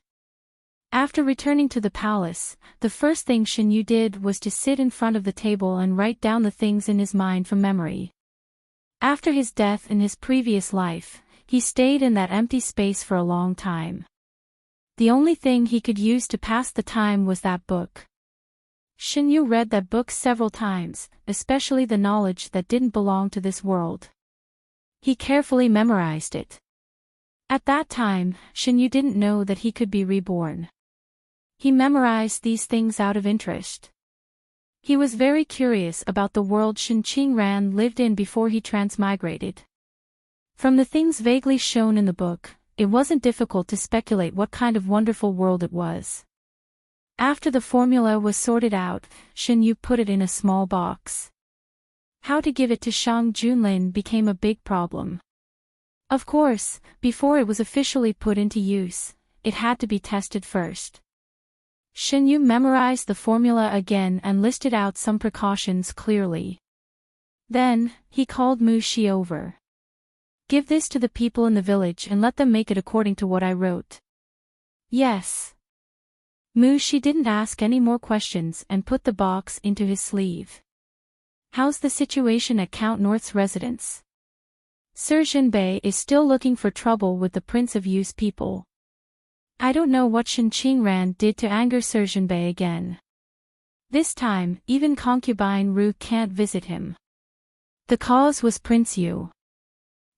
After returning to the palace, the first thing Shen Yu did was to sit in front of the table and write down the things in his mind from memory. After his death in his previous life, he stayed in that empty space for a long time. The only thing he could use to pass the time was that book. Shen Yu read that book several times, especially the knowledge that didn't belong to this world. He carefully memorized it. At that time, Shen Yu didn't know that he could be reborn. He memorized these things out of interest. He was very curious about the world Shen Qingran lived in before he transmigrated. From the things vaguely shown in the book, it wasn't difficult to speculate what kind of wonderful world it was. After the formula was sorted out, Shen Yu put it in a small box. How to give it to Shang Junlin became a big problem. Of course, before it was officially put into use, it had to be tested first. Shen Yu memorized the formula again and listed out some precautions clearly. Then, he called Mu Shi over. Give this to the people in the village and let them make it according to what I wrote. Yes. Mu Shi didn't ask any more questions and put the box into his sleeve. How's the situation at Count North's residence? Serjin Bei is still looking for trouble with the Prince of Yu's people. I don't know what Shen Qingran did to anger Serjin Bei again. This time, even concubine Ru can't visit him. The cause was Prince Yu.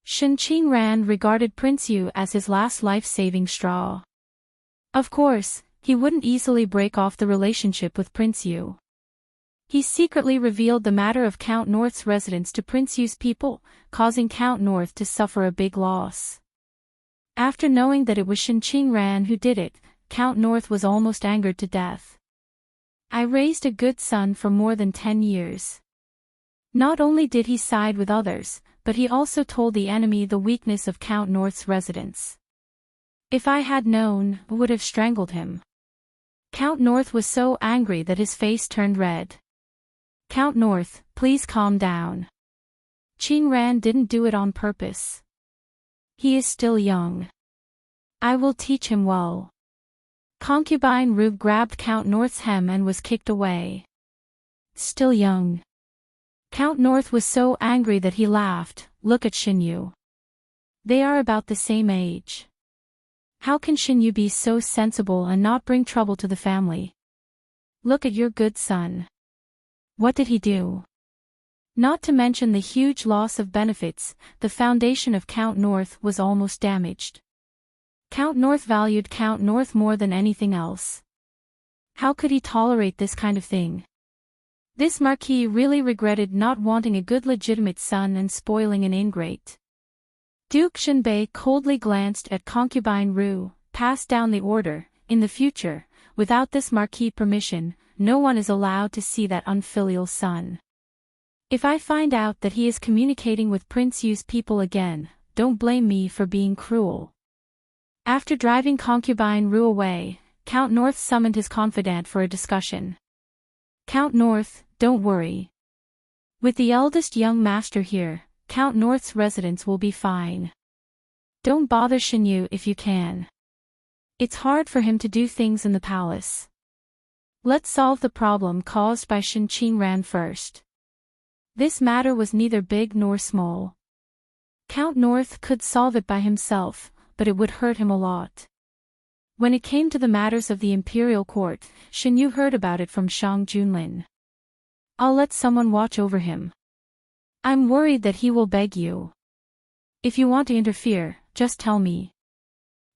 Shen Qingran regarded Prince Yu as his last life-saving straw. Of course, he wouldn't easily break off the relationship with Prince Yu. He secretly revealed the matter of Count North's residence to Prince Yu's people, causing Count North to suffer a big loss. After knowing that it was Shen Qingran who did it, Count North was almost angered to death. I raised a good son for more than 10 years. Not only did he side with others, but he also told the enemy the weakness of Count North's residence. If I had known, I would have strangled him. Count North was so angry that his face turned red. Count North, please calm down. Qingran didn't do it on purpose. He is still young. I will teach him well. Concubine Ru grabbed Count North's hem and was kicked away. Still young. Count North was so angry that he laughed. Look at Shen Yu. They are about the same age. How can Shen Yu be so sensible and not bring trouble to the family? Look at your good son. What did he do? Not to mention the huge loss of benefits, the foundation of Count North was almost damaged. Count North valued Count North more than anything else. How could he tolerate this kind of thing? This Marquis really regretted not wanting a good legitimate son and spoiling an ingrate. Duke Shenbei coldly glanced at concubine Ru, passed down the order. In the future, without this Marquis' permission, no one is allowed to see that unfilial son. If I find out that he is communicating with Prince Yu's people again, don't blame me for being cruel. After driving concubine Ru away, Count North summoned his confidant for a discussion. Count North, don't worry. With the eldest young master here, Count North's residence will be fine. Don't bother Shenyu if you can. It's hard for him to do things in the palace. Let's solve the problem caused by Shen Qingran first. This matter was neither big nor small. Count North could solve it by himself, but it would hurt him a lot. When it came to the matters of the imperial court, Shen Yu heard about it from Shang Junlin. I'll let someone watch over him. I'm worried that he will beg you. If you want to interfere, just tell me.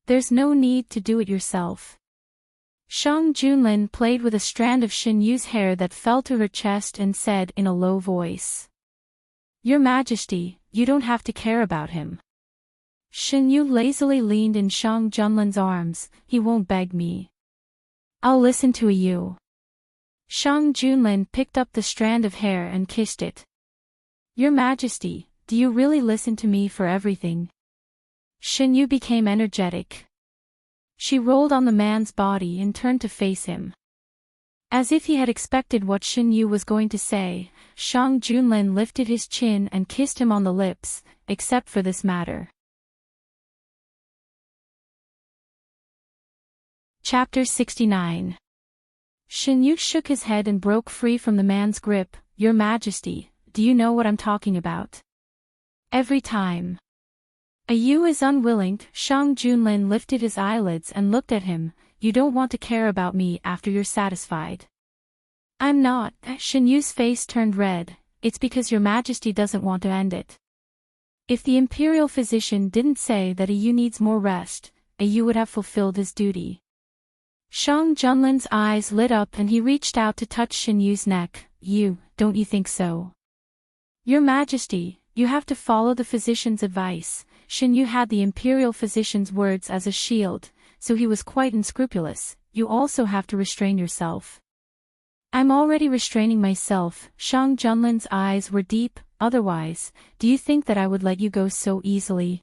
There's no need to do it yourself. Shang Junlin played with a strand of Shen Yu's hair that fell to her chest and said in a low voice. Your Majesty, you don't have to care about him. Shen Yu lazily leaned in Shang Junlin's arms. He won't beg me. I'll listen to you. Shang Junlin picked up the strand of hair and kissed it. Your Majesty, do you really listen to me for everything? Shen Yu became energetic. She rolled on the man's body and turned to face him. As if he had expected what Shen Yu was going to say, Shang Junlin lifted his chin and kissed him on the lips, except for this matter. Chapter 69. Shen Yu shook his head and broke free from the man's grip. Your Majesty, do you know what I'm talking about? Every time a Yu is unwilling, Shang Junlin lifted his eyelids and looked at him. You don't want to care about me after you're satisfied. I'm not. Shen Yu's face turned red. It's because your Majesty doesn't want to end it. If the imperial physician didn't say that a Yu needs more rest, a Yu would have fulfilled his duty. Shang Junlin's eyes lit up and he reached out to touch Shen Yu's neck. Don't you think so? Your Majesty, you have to follow the physician's advice. Shen Yu had the imperial physician's words as a shield, so he was quite unscrupulous. You also have to restrain yourself. I'm already restraining myself. Shang Junlin's eyes were deep. Otherwise, do you think that I would let you go so easily?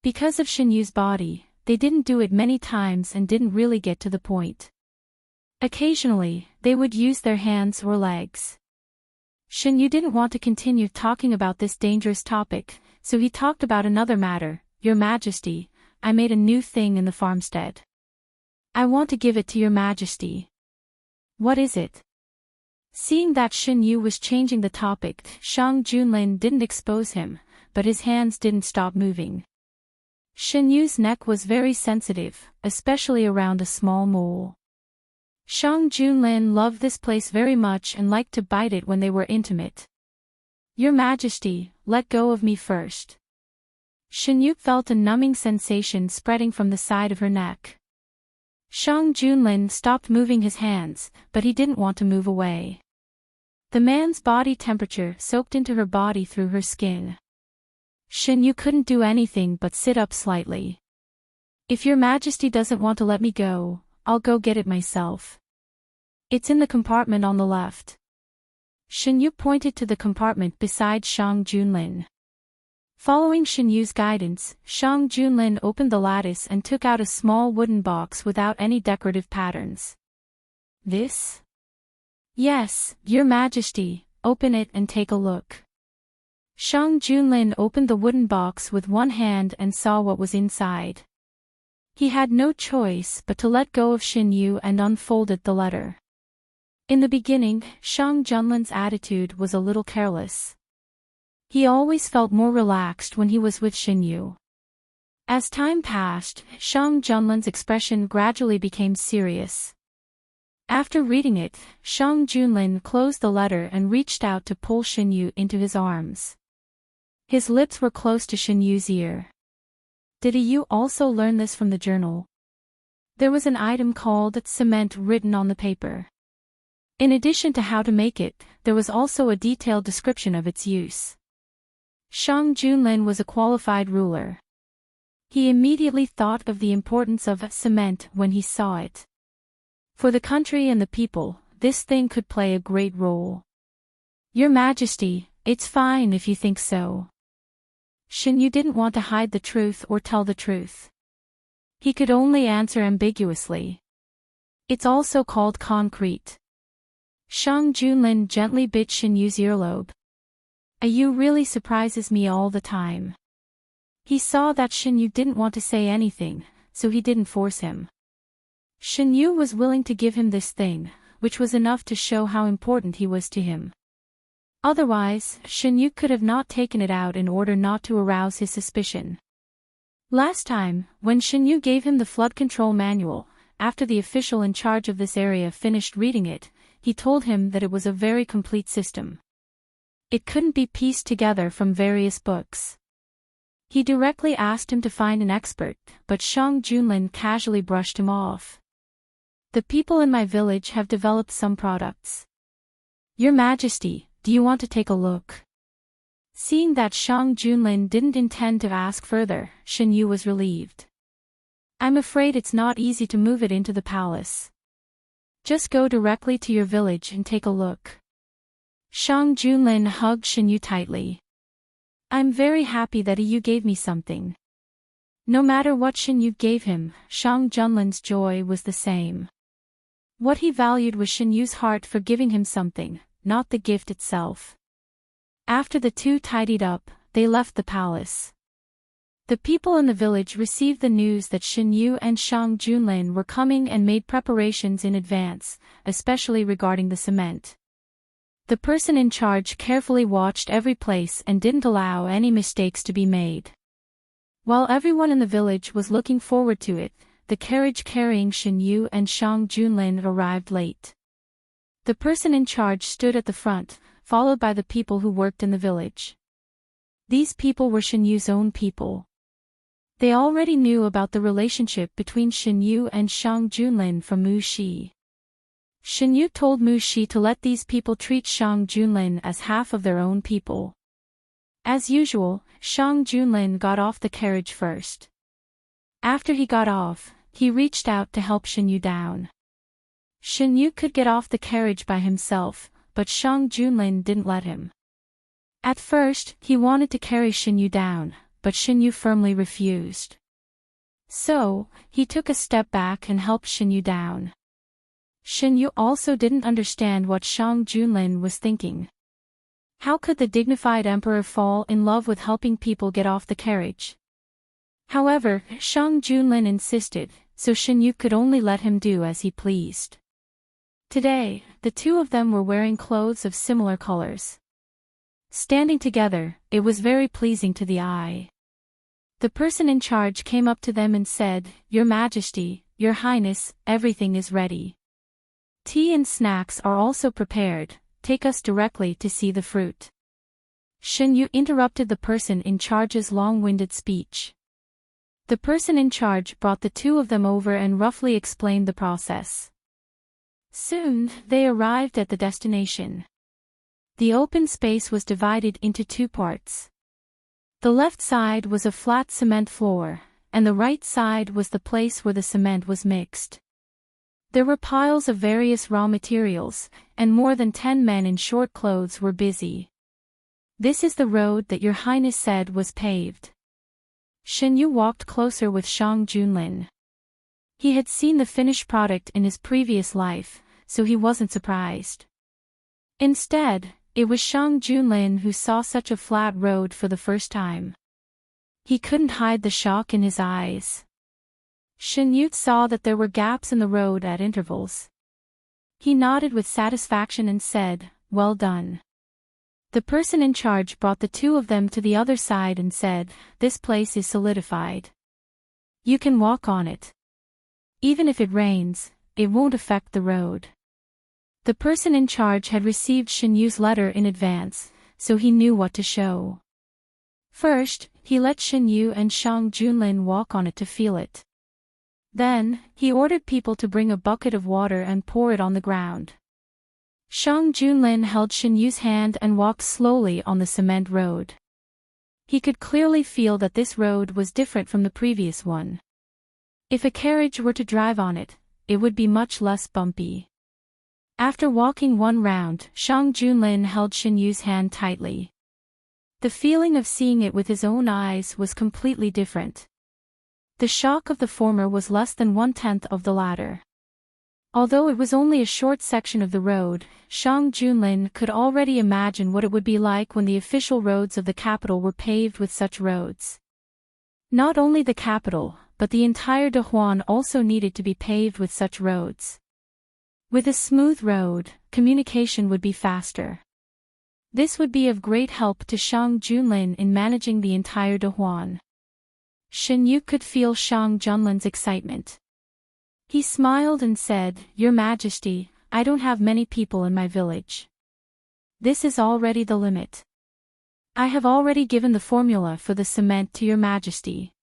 Because of Shen Yu's body, they didn't do it many times and didn't really get to the point. Occasionally, they would use their hands or legs. Shen Yu didn't want to continue talking about this dangerous topic, so he talked about another matter. Your Majesty, I made a new thing in the farmstead. I want to give it to your Majesty. What is it? Seeing that Shen Yu was changing the topic, Shang Junlin didn't expose him, but his hands didn't stop moving. Shen Yu's neck was very sensitive, especially around a small mole. Shang Junlin loved this place very much and liked to bite it when they were intimate. Your Majesty, let go of me first. Shen Yu felt a numbing sensation spreading from the side of her neck. Shang Junlin stopped moving his hands, but he didn't want to move away. The man's body temperature soaked into her body through her skin. Shen Yu couldn't do anything but sit up slightly. If your Majesty doesn't want to let me go, I'll go get it myself. It's in the compartment on the left. Shen Yu pointed to the compartment beside Shang Junlin. Following Shen Yu's guidance, Shang Junlin opened the lattice and took out a small wooden box without any decorative patterns. This? Yes, your Majesty, open it and take a look. Shang Junlin opened the wooden box with one hand and saw what was inside. He had no choice but to let go of Shen Yu and unfolded the letter. In the beginning, Shang Junlin's attitude was a little careless. He always felt more relaxed when he was with Shen Yu. As time passed, Shang Junlin's expression gradually became serious. After reading it, Shang Junlin closed the letter and reached out to pull Xinyu into his arms. His lips were close to Xinyu's ear. Did you also learn this from the journal? There was an item called cement written on the paper. In addition to how to make it, there was also a detailed description of its use. Shang Junlin was a qualified ruler. He immediately thought of the importance of cement when he saw it. For the country and the people, this thing could play a great role. Your Majesty, it's fine if you think so. Xinyu didn't want to hide the truth or tell the truth. He could only answer ambiguously. It's also called concrete. Shang Junlin gently bit Xinyu's earlobe. You really surprises me all the time. He saw that Xinyu didn't want to say anything, so he didn't force him. Xinyu was willing to give him this thing, which was enough to show how important he was to him. Otherwise, Xinyu could have not taken it out in order not to arouse his suspicion. Last time, when Xinyu gave him the flood control manual, after the official in charge of this area finished reading it, he told him that it was a very complete system. It couldn't be pieced together from various books. He directly asked him to find an expert, but Shang Junlin casually brushed him off. The people in my village have developed some products. Your Majesty, do you want to take a look? Seeing that Shang Junlin didn't intend to ask further, Xinyu was relieved. I'm afraid it's not easy to move it into the palace. Just go directly to your village and take a look. Shang Junlin hugged Xinyu tightly. I'm very happy that you gave me something. No matter what Xinyu gave him, Shang Junlin's joy was the same. What he valued was Xinyu's heart for giving him something, not the gift itself. After the two tidied up, they left the palace. The people in the village received the news that Xinyu and Shang Junlin were coming and made preparations in advance, especially regarding the cement. The person in charge carefully watched every place and didn't allow any mistakes to be made. While everyone in the village was looking forward to it, the carriage carrying Xinyu and Shang Junlin arrived late. The person in charge stood at the front, followed by the people who worked in the village. These people were Xinyu's own people. They already knew about the relationship between Xinyu and Shang Junlin from Mu Shi. Xinyu told Mu Shi to let these people treat Shang Junlin as half of their own people. As usual, Shang Junlin got off the carriage first. After he got off, he reached out to help Xinyu down. Xinyu could get off the carriage by himself, but Shang Junlin didn't let him. At first, he wanted to carry Xinyu down, but Xinyu firmly refused. So, he took a step back and helped Xinyu down. Xinyu also didn't understand what Shang Junlin was thinking. How could the dignified emperor fall in love with helping people get off the carriage? However, Shang Junlin insisted, so Xinyu could only let him do as he pleased. Today, the two of them were wearing clothes of similar colors. Standing together, it was very pleasing to the eye. The person in charge came up to them and said, "Your Majesty, Your Highness, everything is ready. Tea and snacks are also prepared, take us directly to see the fruit." Xinyu interrupted the person in charge's long-winded speech. The person in charge brought the two of them over and roughly explained the process. Soon, they arrived at the destination. The open space was divided into two parts. The left side was a flat cement floor, and the right side was the place where the cement was mixed. There were piles of various raw materials, and more than 10 men in short clothes were busy. "This is the road that Your Highness said was paved." Xinyu walked closer with Shang Junlin. He had seen the finished product in his previous life, so he wasn't surprised. Instead, it was Shang Junlin who saw such a flat road for the first time. He couldn't hide the shock in his eyes. Xinyu saw that there were gaps in the road at intervals. He nodded with satisfaction and said, "Well done." The person in charge brought the two of them to the other side and said, "This place is solidified. You can walk on it. Even if it rains, it won't affect the road." The person in charge had received Shen Yu's letter in advance, so he knew what to show. First, he let Shen Yu and Shang Junlin walk on it to feel it. Then, he ordered people to bring a bucket of water and pour it on the ground. Shang Junlin held Shen Yu's hand and walked slowly on the cement road. He could clearly feel that this road was different from the previous one. If a carriage were to drive on it, it would be much less bumpy. After walking one round, Shang Junlin held Shen Yu's hand tightly. The feeling of seeing it with his own eyes was completely different. The shock of the former was less than 1/10 of the latter. Although it was only a short section of the road, Shang Junlin could already imagine what it would be like when the official roads of the capital were paved with such roads. Not only the capital, but the entire Dahuan also needed to be paved with such roads. With a smooth road, communication would be faster. This would be of great help to Shang Junlin in managing the entire Dahuan. Shen Yu could feel Shang Junlin's excitement. He smiled and said, "Your Majesty, I don't have many people in my village. This is already the limit. I have already given the formula for the cement to Your Majesty.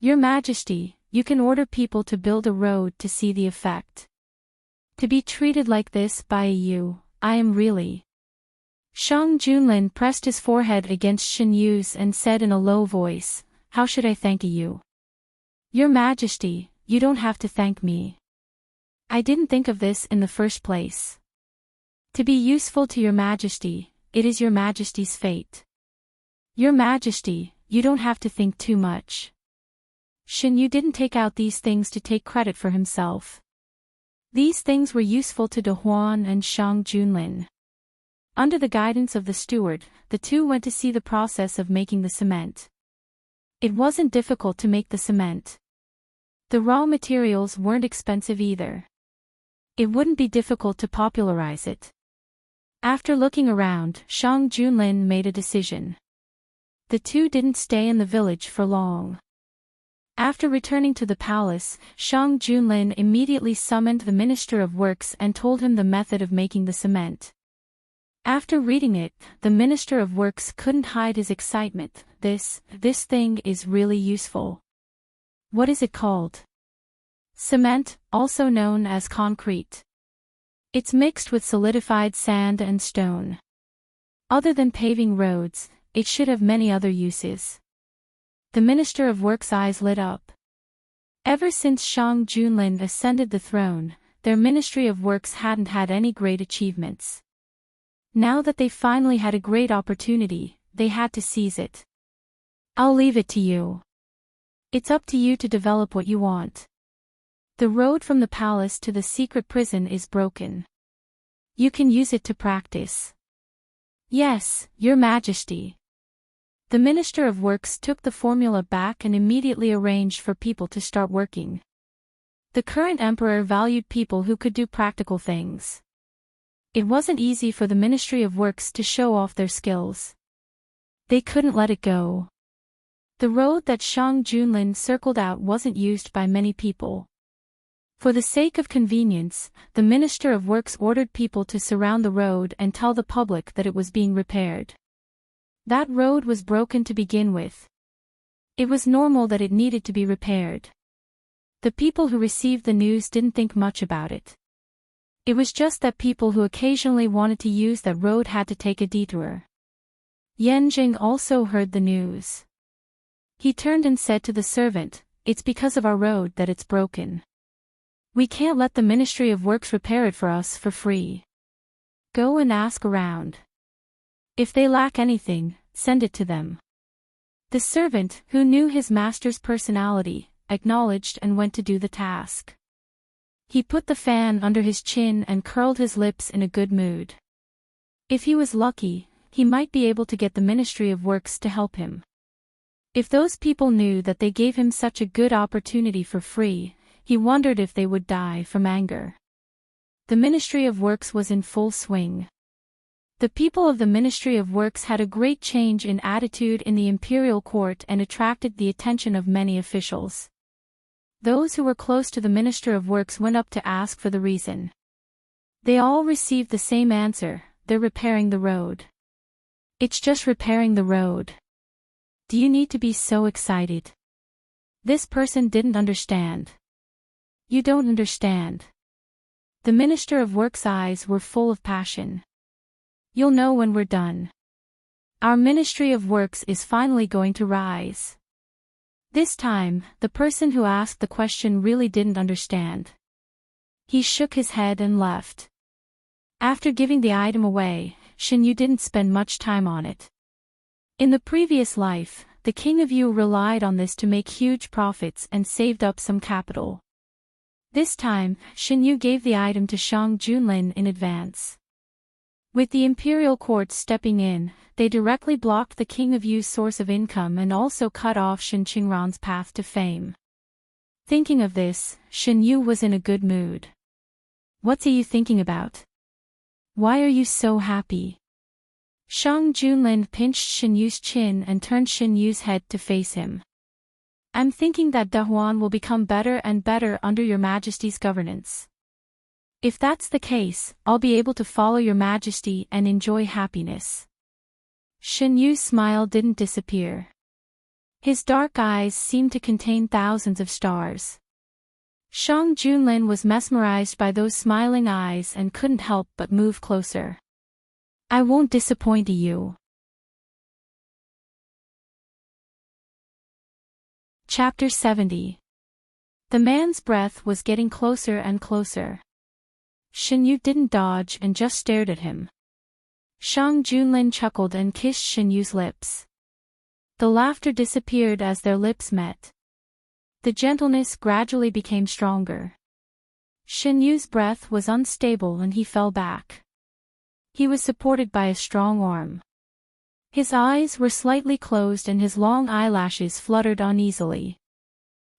Your Majesty, you can order people to build a road to see the effect. To be treated like this by you, I am really..." Shang Junlin pressed his forehead against Shen Yu's and said in a low voice, "How should I thank you? Your Majesty, you don't have to thank me. I didn't think of this in the first place. To be useful to Your Majesty, it is Your Majesty's fate. Your Majesty, you don't have to think too much." Shen Yu didn't take out these things to take credit for himself. These things were useful to Dahuan and Shang Junlin. Under the guidance of the steward, the two went to see the process of making the cement. It wasn't difficult to make the cement. The raw materials weren't expensive either. It wouldn't be difficult to popularize it. After looking around, Shang Junlin made a decision. The two didn't stay in the village for long. After returning to the palace, Shang Junlin immediately summoned the Minister of Works and told him the method of making the cement. After reading it, the Minister of Works couldn't hide his excitement. This thing is really useful. What is it called? Cement, also known as concrete. It's mixed with solidified sand and stone. Other than paving roads, it should have many other uses. The Minister of Works' eyes lit up. Ever since Shang Junlin ascended the throne, their Ministry of Works hadn't had any great achievements. Now that they finally had a great opportunity, they had to seize it. I'll leave it to you. It's up to you to develop what you want. The road from the palace to the secret prison is broken. You can use it to practice. Yes, Your Majesty. The Minister of Works took the formula back and immediately arranged for people to start working. The current emperor valued people who could do practical things. It wasn't easy for the Ministry of Works to show off their skills. They couldn't let it go. The road that Shang Junlin circled out wasn't used by many people. For the sake of convenience, the Minister of Works ordered people to surround the road and tell the public that it was being repaired. That road was broken to begin with. It was normal that it needed to be repaired. The people who received the news didn't think much about it. It was just that people who occasionally wanted to use that road had to take a detour. Yanjing also heard the news. He turned and said to the servant, "It's because of our road that it's broken. We can't let the Ministry of Works repair it for us for free. Go and ask around. If they lack anything, send it to them." The servant, who knew his master's personality, acknowledged and went to do the task. He put the fan under his chin and curled his lips in a good mood. If he was lucky, he might be able to get the Ministry of Works to help him. If those people knew that they gave him such a good opportunity for free, he wondered if they would die from anger. The Ministry of Works was in full swing. The people of the Ministry of Works had a great change in attitude in the imperial court and attracted the attention of many officials. Those who were close to the Minister of Works went up to ask for the reason. They all received the same answer: they're repairing the road. It's just repairing the road. Do you need to be so excited? This person didn't understand. You don't understand. The Minister of Work's eyes were full of passion. You'll know when we're done. Our Ministry of Works is finally going to rise. This time, the person who asked the question really didn't understand. He shook his head and left. After giving the item away, Shin Yu didn't spend much time on it. In the previous life, the King of Yu relied on this to make huge profits and saved up some capital. This time, Shin Yu gave the item to Shang Junlin in advance. With the imperial court stepping in, they directly blocked the King of Yu's source of income and also cut off Shin Qingran's path to fame. Thinking of this, Shin Yu was in a good mood. What's you thinking about? Why are you so happy? Shang Junlin pinched Shin Yu's chin and turned Shin Yu's head to face him. I'm thinking that Dahuan will become better and better under your Majesty's governance. If that's the case, I'll be able to follow your Majesty and enjoy happiness. Shin Yu's smile didn't disappear. His dark eyes seemed to contain thousands of stars. Shang Junlin was mesmerized by those smiling eyes and couldn't help but move closer. I won't disappoint you. Chapter 70. The man's breath was getting closer and closer. Shin Yu didn't dodge and just stared at him. Shang Junlin chuckled and kissed Shin Yu's lips. The laughter disappeared as their lips met. The gentleness gradually became stronger. Shin Yu's breath was unstable and he fell back. He was supported by a strong arm. His eyes were slightly closed and his long eyelashes fluttered uneasily.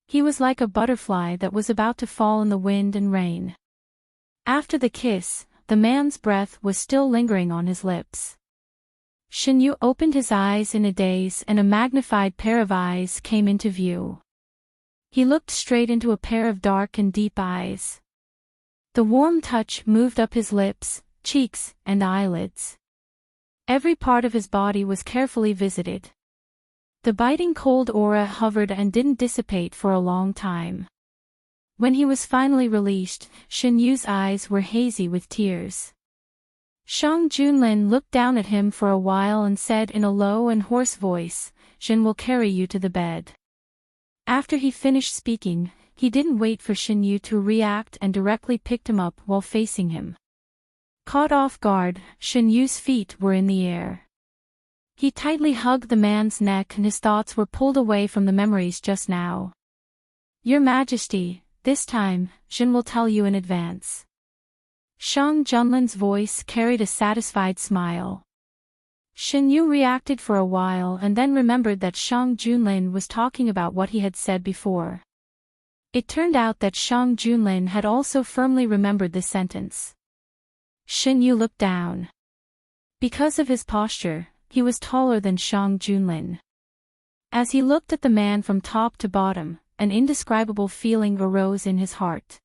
He was like a butterfly that was about to fall in the wind and rain. After the kiss, the man's breath was still lingering on his lips. Shin Yu opened his eyes in a daze and a magnified pair of eyes came into view. He looked straight into a pair of dark and deep eyes. The warm touch moved up his lips, cheeks, and eyelids. Every part of his body was carefully visited. The biting cold aura hovered and didn't dissipate for a long time. When he was finally released, Shin Yu's eyes were hazy with tears. Shang Junlin looked down at him for a while and said in a low and hoarse voice, Shin will carry you to the bed. After he finished speaking, he didn't wait for Shin Yu to react and directly picked him up while facing him. Caught off guard, Shin Yu's feet were in the air. He tightly hugged the man's neck and his thoughts were pulled away from the memories just now. Your Majesty, this time, Shin will tell you in advance. Shang Junlin's voice carried a satisfied smile. Shin Yu reacted for a while and then remembered that Shang Junlin was talking about what he had said before. It turned out that Shang Junlin had also firmly remembered this sentence. Shin Yu looked down. Because of his posture, he was taller than Shang Junlin. As he looked at the man from top to bottom, an indescribable feeling arose in his heart.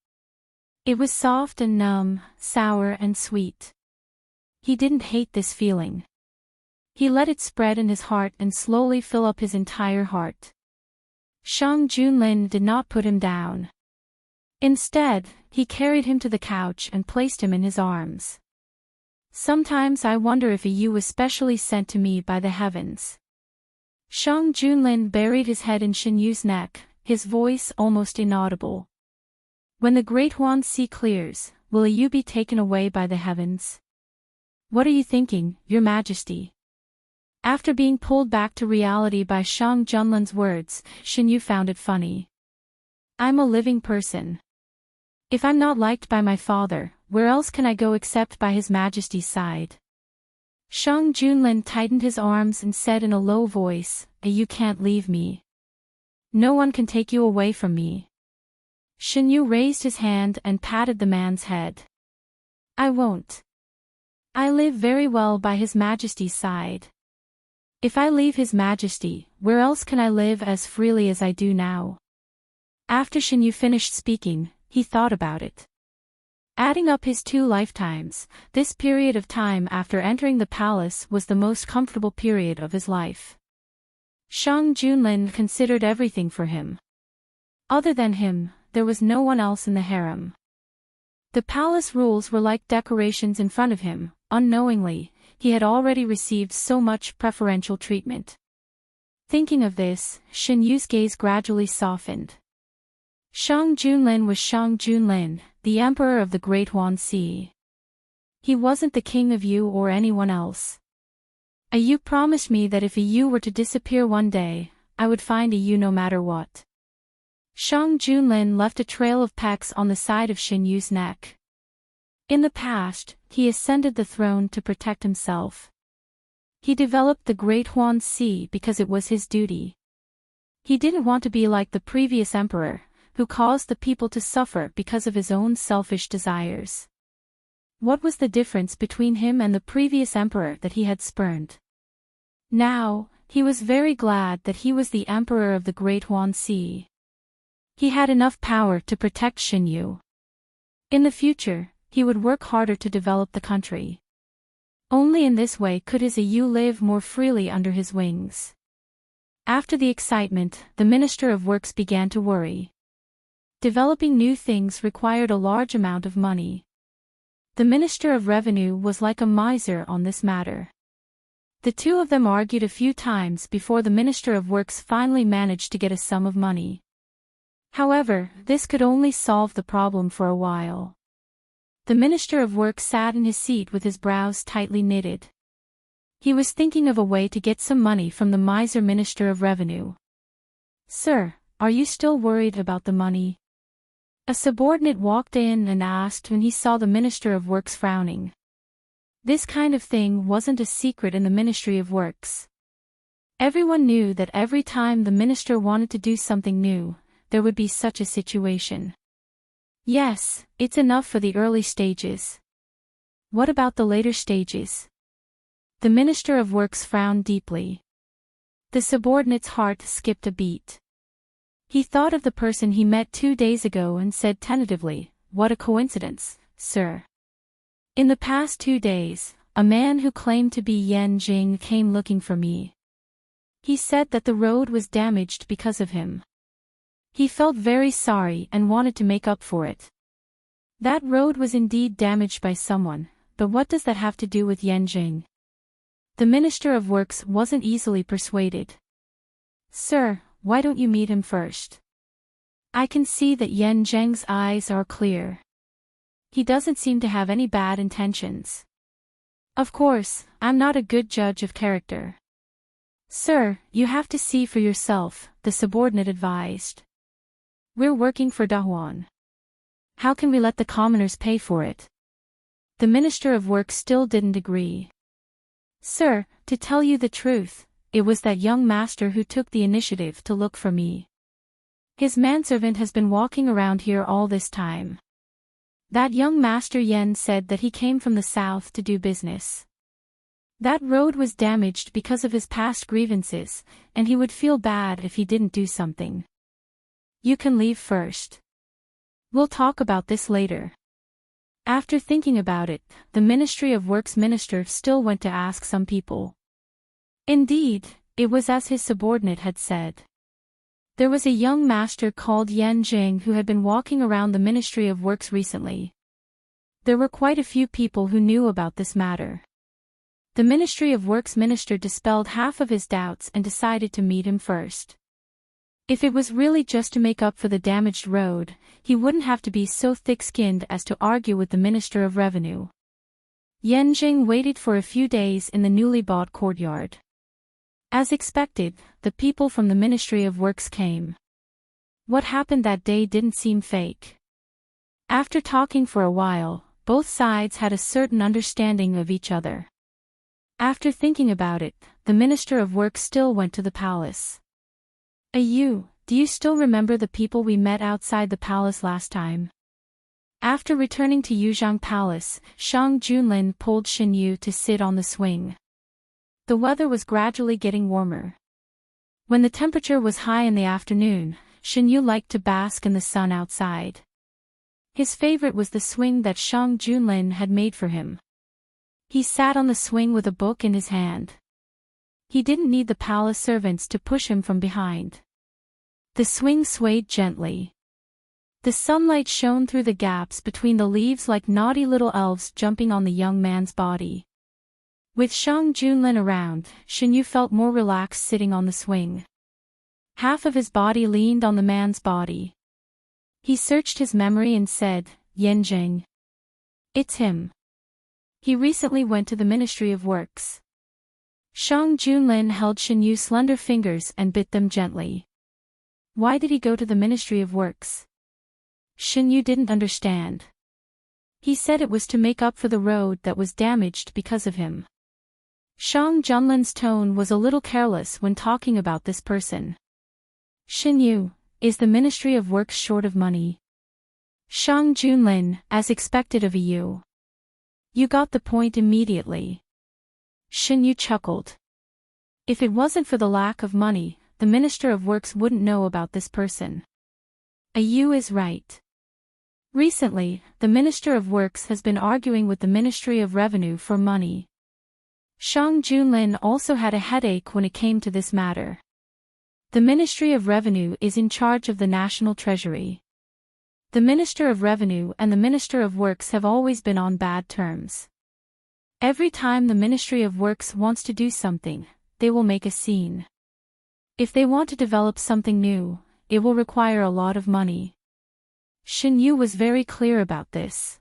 It was soft and numb, sour and sweet. He didn't hate this feeling. He let it spread in his heart and slowly fill up his entire heart. Shang Junlin did not put him down. Instead, he carried him to the couch and placed him in his arms. Sometimes I wonder if you was specially sent to me by the heavens. Shang Junlin buried his head in Shin Yu's neck, his voice almost inaudible. When the great Huan Sea clears, will you be taken away by the heavens? What are you thinking, Your Majesty? After being pulled back to reality by Shang Junlin's words, Shin Yu found it funny. I'm a living person. If I'm not liked by my father, where else can I go except by His Majesty's side? Shang Junlin tightened his arms and said in a low voice, You can't leave me. No one can take you away from me. Shin Yu raised his hand and patted the man's head. I won't. I live very well by His Majesty's side. If I leave His Majesty, where else can I live as freely as I do now? After Shin Yu finished speaking, he thought about it. Adding up his 2 lifetimes, this period of time after entering the palace was the most comfortable period of his life. Shang Junlin considered everything for him. Other than him, there was no one else in the harem. The palace rules were like decorations in front of him. Unknowingly, he had already received so much preferential treatment. Thinking of this, Shin Yu's gaze gradually softened. Shang Junlin was Shang Junlin, the emperor of the Great Huanxi. He wasn't the king of Yu or anyone else. A Yu promised me that if a Yu were to disappear one day, I would find a Yu no matter what. Shang Junlin left a trail of pecks on the side of Shin Yu's neck. In the past, he ascended the throne to protect himself. He developed the Great Huanxi because it was his duty. He didn't want to be like the previous emperor, who caused the people to suffer because of his own selfish desires. What was the difference between him and the previous emperor that he had spurned? Now, he was very glad that he was the emperor of the Great Huanxi. He had enough power to protect Shin Yu. In the future, he would work harder to develop the country. Only in this way could his Yu live more freely under his wings. After the excitement, the Minister of Works began to worry. Developing new things required a large amount of money. The Minister of Revenue was like a miser on this matter. The two of them argued a few times before the Minister of Works finally managed to get a sum of money. However, this could only solve the problem for a while. The Minister of Works sat in his seat with his brows tightly knitted. He was thinking of a way to get some money from the miser Minister of Revenue. "Sir, are you still worried about the money?" A subordinate walked in and asked when he saw the Minister of Works frowning. This kind of thing wasn't a secret in the Ministry of Works. Everyone knew that every time the minister wanted to do something new, there would be such a situation. Yes, it's enough for the early stages. What about the later stages? The Minister of Works frowned deeply. The subordinate's heart skipped a beat. He thought of the person he met 2 days ago and said tentatively, "What a coincidence, sir." In the past 2 days, a man who claimed to be Yan Jing came looking for me. He said that the road was damaged because of him. He felt very sorry and wanted to make up for it. That road was indeed damaged by someone, but what does that have to do with Yan Jing? The Minister of Works wasn't easily persuaded. "Sir, why don't you meet him first? I can see that Yan Zheng's eyes are clear. He doesn't seem to have any bad intentions." "Of course, I'm not a good judge of character." "Sir, you have to see for yourself," the subordinate advised. "We're working for Dahuan. How can we let the commoners pay for it?" The Minister of Work still didn't agree. "Sir, to tell you the truth, it was that young master who took the initiative to look for me. His manservant has been walking around here all this time. That young master Yen said that he came from the south to do business. That road was damaged because of his past grievances, and he would feel bad if he didn't do something. You can leave first. We'll talk about this later." After thinking about it, the Ministry of Works minister still went to ask some people. Indeed, it was as his subordinate had said. There was a young master called Yan Jing who had been walking around the Ministry of Works recently. There were quite a few people who knew about this matter. The Ministry of Works minister dispelled half of his doubts and decided to meet him first. If it was really just to make up for the damaged road, he wouldn't have to be so thick-skinned as to argue with the Minister of Revenue. Yan Jing waited for a few days in the newly bought courtyard. As expected, the people from the Ministry of Works came. What happened that day didn't seem fake. After talking for a while, both sides had a certain understanding of each other. After thinking about it, the Minister of Works still went to the palace. "Ayu, do you still remember the people we met outside the palace last time?" After returning to Yuzhang Palace, Shang Junlin pulled Shin Yu to sit on the swing. The weather was gradually getting warmer. When the temperature was high in the afternoon, Shin Yu liked to bask in the sun outside. His favorite was the swing that Shang Junlin had made for him. He sat on the swing with a book in his hand. He didn't need the palace servants to push him from behind. The swing swayed gently. The sunlight shone through the gaps between the leaves like naughty little elves jumping on the young man's body. With Shang Junlin around, Shinyu felt more relaxed sitting on the swing. Half of his body leaned on the man's body. He searched his memory and said, Yanjing. It's him. He recently went to the Ministry of Works. Shang Junlin held Shinyu's slender fingers and bit them gently. Why did he go to the Ministry of Works? Shinyu didn't understand. He said it was to make up for the road that was damaged because of him. Shang Junlin's tone was a little careless when talking about this person. Shinyu, is the Ministry of Works short of money? Shang Junlin, as expected of you. You got the point immediately. Shinyu chuckled. If it wasn't for the lack of money, the Minister of Works wouldn't know about this person. Ayu is right. Recently, the Minister of Works has been arguing with the Ministry of Revenue for money. Shang Junlin also had a headache when it came to this matter. The Ministry of Revenue is in charge of the National Treasury. The Minister of Revenue and the Minister of Works have always been on bad terms. Every time the Ministry of Works wants to do something, they will make a scene. If they want to develop something new, it will require a lot of money. Shinyu was very clear about this.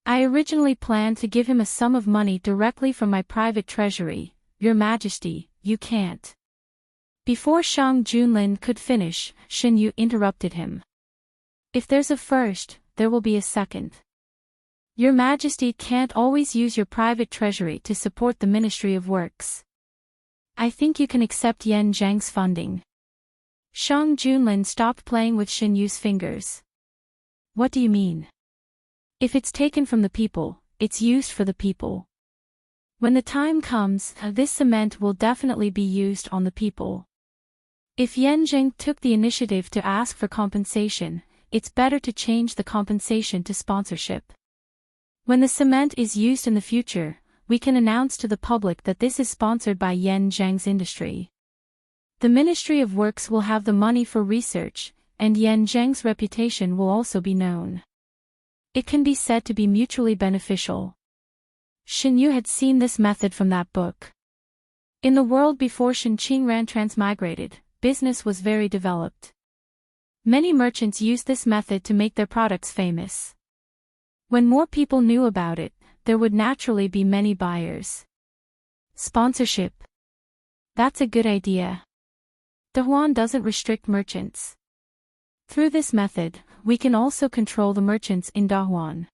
I originally planned to give him a sum of money directly from my private treasury. Your Majesty, you can't. Before Shang Junlin could finish, Shinyu interrupted him. If there's a first, there will be a second. Your Majesty can't always use your private treasury to support the Ministry of Works. I think you can accept Yan Zhang's funding. Shang Junlin stopped playing with Shinyu's fingers. What do you mean? If it's taken from the people, it's used for the people. When the time comes, this cement will definitely be used on the people. If Yanjing took the initiative to ask for compensation, it's better to change the compensation to sponsorship. When the cement is used in the future, we can announce to the public that this is sponsored by Yan Zhang's industry. The Ministry of Works will have the money for research, and Yan Zhang's reputation will also be known. It can be said to be mutually beneficial. Shinyu had seen this method from that book. In the world before Shinqingran transmigrated, business was very developed. Many merchants used this method to make their products famous. When more people knew about it, there would naturally be many buyers. Sponsorship. That's a good idea. Dahuan doesn't restrict merchants. Through this method, we can also control the merchants in Dahuan.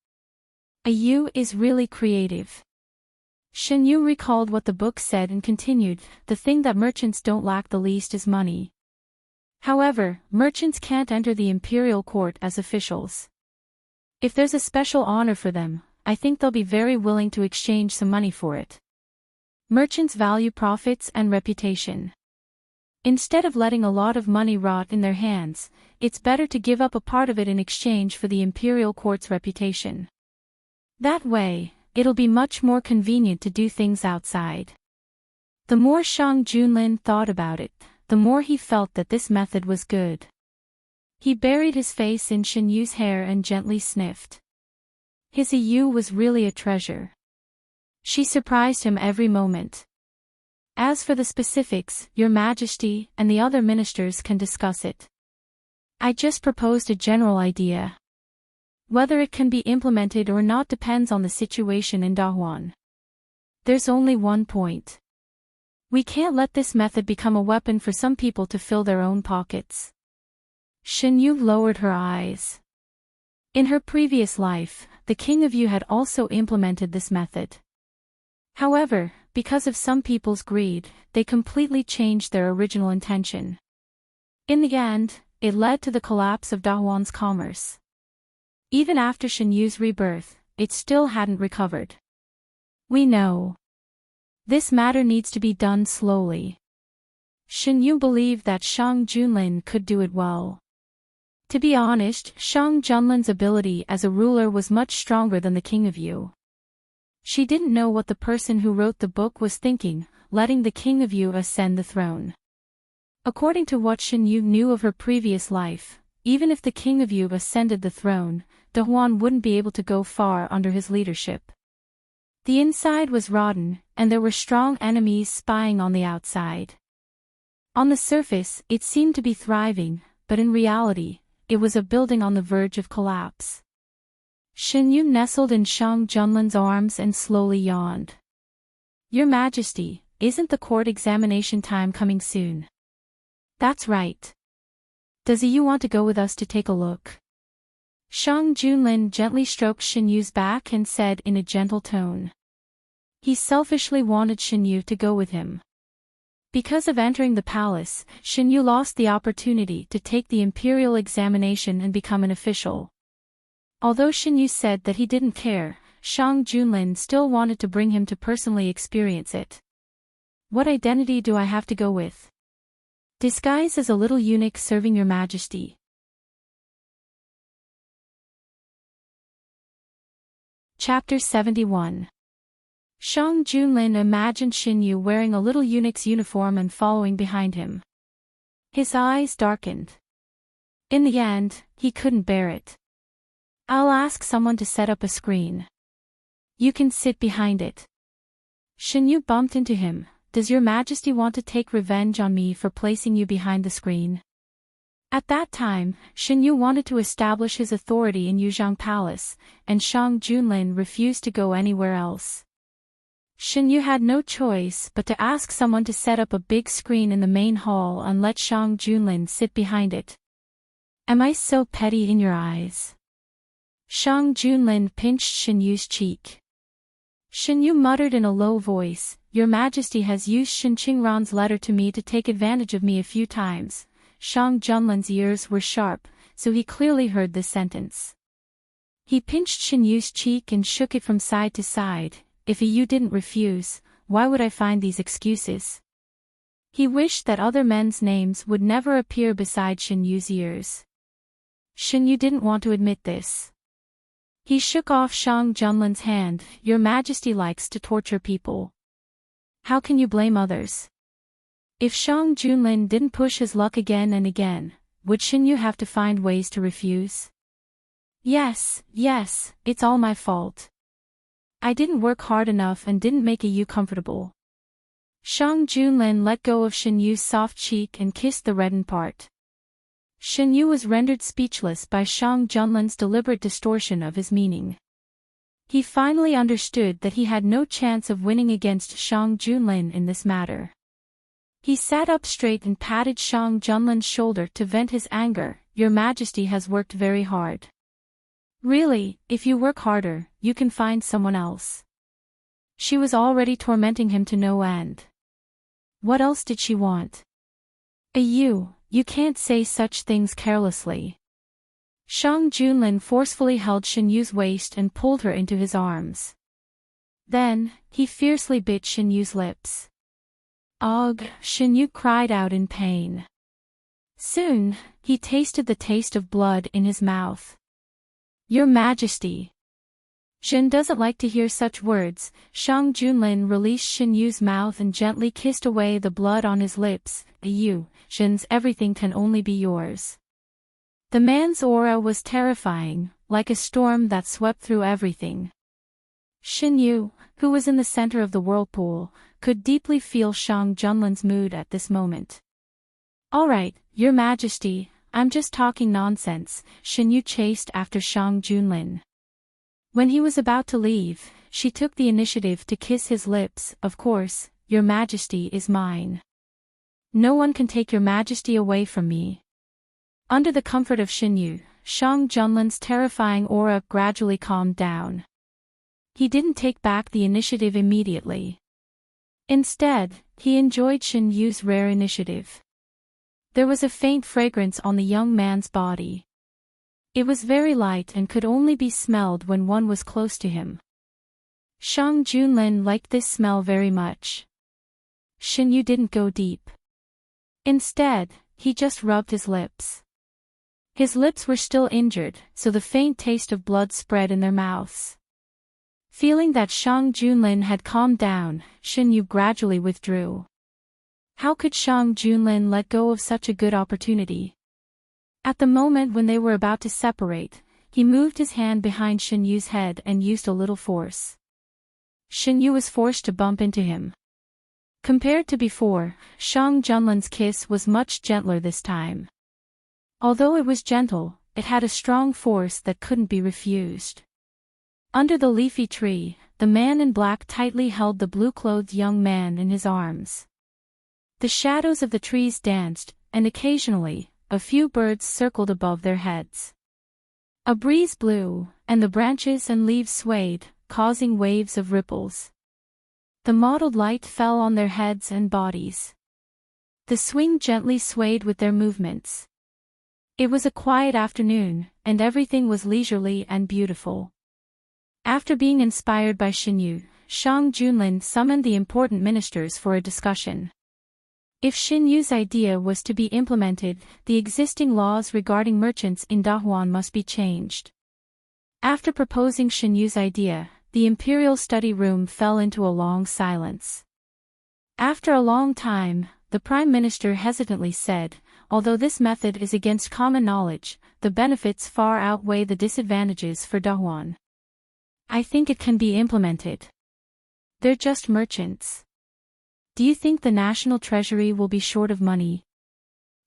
Ayu is really creative. Shinyu recalled what the book said and continued, the thing that merchants don't lack the least is money. However, merchants can't enter the imperial court as officials. If there's a special honor for them, I think they'll be very willing to exchange some money for it. Merchants value profits and reputation. Instead of letting a lot of money rot in their hands, it's better to give up a part of it in exchange for the imperial court's reputation. That way, it'll be much more convenient to do things outside. The more Shang Junlin thought about it, the more he felt that this method was good. He buried his face in Shinyu's hair and gently sniffed. His Ayu was really a treasure. She surprised him every moment. As for the specifics, Your Majesty and the other ministers can discuss it. I just proposed a general idea. Whether it can be implemented or not depends on the situation in Dahuan. There's only one point. We can't let this method become a weapon for some people to fill their own pockets. Shinyu lowered her eyes. In her previous life, the King of Yu had also implemented this method. However, because of some people's greed, they completely changed their original intention. In the end, it led to the collapse of Dahuan's commerce. Even after Shinyu's rebirth, it still hadn't recovered. We know. This matter needs to be done slowly. Shinyu believed that Shang Junlin could do it well. To be honest, Shang Junlin's ability as a ruler was much stronger than the king of Yu. She didn't know what the person who wrote the book was thinking, letting the king of Yu ascend the throne. According to what Shen Yu knew of her previous life, even if the king of Yu ascended the throne, De Huan wouldn't be able to go far under his leadership. The inside was rotten, and there were strong enemies spying on the outside. On the surface, it seemed to be thriving, but in reality, it was a building on the verge of collapse. Shen Yu nestled in Shang Junlin's arms and slowly yawned. "Your Majesty, isn't the court examination time coming soon?" "That's right. Does you want to go with us to take a look?" Shang Junlin gently stroked Shen Yu's back and said in a gentle tone. He selfishly wanted Shen Yu to go with him. Because of entering the palace, Shen Yu lost the opportunity to take the imperial examination and become an official. Although Shen Yu said that he didn't care, Shang Junlin still wanted to bring him to personally experience it. "What identity do I have to go with?" "Disguise as a little eunuch serving your Majesty." Chapter 71. Shang Junlin imagined Shen Yu wearing a little eunuch's uniform and following behind him. His eyes darkened. In the end, he couldn't bear it. "I'll ask someone to set up a screen. You can sit behind it." Shen Yu bumped into him. "Does your Majesty want to take revenge on me for placing you behind the screen?" At that time, Shen Yu wanted to establish his authority in Yuzhang Palace, and Shang Junlin refused to go anywhere else. Shen Yu had no choice but to ask someone to set up a big screen in the main hall and let Shang Junlin sit behind it. "Am I so petty in your eyes?" Shang Junlin pinched Shen Yu's cheek. Shen Yu muttered in a low voice, "Your Majesty has used Shen Qingran's letter to me to take advantage of me a few times." Shang Junlin's ears were sharp, so he clearly heard this sentence. He pinched Shen Yu's cheek and shook it from side to side. "If you didn't refuse, why would I find these excuses?" He wished that other men's names would never appear beside Shen Yu's ears. Shen Yu didn't want to admit this. He shook off Shang Junlin's hand. "Your Majesty likes to torture people. How can you blame others?" If Shang Junlin didn't push his luck again and again, would Shen Yu have to find ways to refuse? Yes, it's all my fault. I didn't work hard enough and didn't make you comfortable." Shang Junlin let go of Shen Yu's soft cheek and kissed the reddened part. Shen Yu was rendered speechless by Shang Junlin's deliberate distortion of his meaning. He finally understood that he had no chance of winning against Shang Junlin in this matter. He sat up straight and patted Shang Junlin's shoulder to vent his anger. "Your Majesty has worked very hard. Really, if you work harder, you can find someone else." She was already tormenting him to no end. What else did she want? You can't say such things carelessly." Shang Junlin forcefully held Shen Yu's waist and pulled her into his arms. Then, he fiercely bit Shen Yu's lips. "Ugh!" Shen Yu cried out in pain. Soon, he tasted the taste of blood in his mouth. "Your Majesty." Shen doesn't like to hear such words. Shang Junlin released Shen Yu's mouth and gently kissed away the blood on his lips. Shen's everything can only be yours." The man's aura was terrifying, like a storm that swept through everything. Shen Yu, who was in the center of the whirlpool, could deeply feel Shang Junlin's mood at this moment. "All right, Your Majesty, I'm just talking nonsense." Shen Yu chased after Shang Junlin. When he was about to leave, she took the initiative to kiss his lips. "Of course, Your Majesty is mine. No one can take Your Majesty away from me." Under the comfort of Shen Yu, Shang Junlin's terrifying aura gradually calmed down. He didn't take back the initiative immediately. Instead, he enjoyed Shen Yu's rare initiative. There was a faint fragrance on the young man's body. It was very light and could only be smelled when one was close to him. Shang Junlin liked this smell very much. Shen Yu didn't go deep. Instead, he just rubbed his lips. His lips were still injured, so the faint taste of blood spread in their mouths. Feeling that Shang Junlin had calmed down, Shen Yu gradually withdrew. How could Shang Junlin let go of such a good opportunity? At the moment when they were about to separate, he moved his hand behind Shen Yu's head and used a little force. Shen Yu was forced to bump into him. Compared to before, Shang Junlin's kiss was much gentler this time. Although it was gentle, it had a strong force that couldn't be refused. Under the leafy tree, the man in black tightly held the blue-clothed young man in his arms. The shadows of the trees danced, and occasionally, a few birds circled above their heads. A breeze blew, and the branches and leaves swayed, causing waves of ripples. The mottled light fell on their heads and bodies. The swing gently swayed with their movements. It was a quiet afternoon, and everything was leisurely and beautiful. After being inspired by Shen Yu, Shang Junlin summoned the important ministers for a discussion. If Shen Yu's idea was to be implemented, the existing laws regarding merchants in Dahuan must be changed. After proposing Shen Yu's idea, the imperial study room fell into a long silence. After a long time, the prime minister hesitantly said, "Although this method is against common knowledge, the benefits far outweigh the disadvantages for Dahuan. I think it can be implemented. They're just merchants. Do you think the national treasury will be short of money?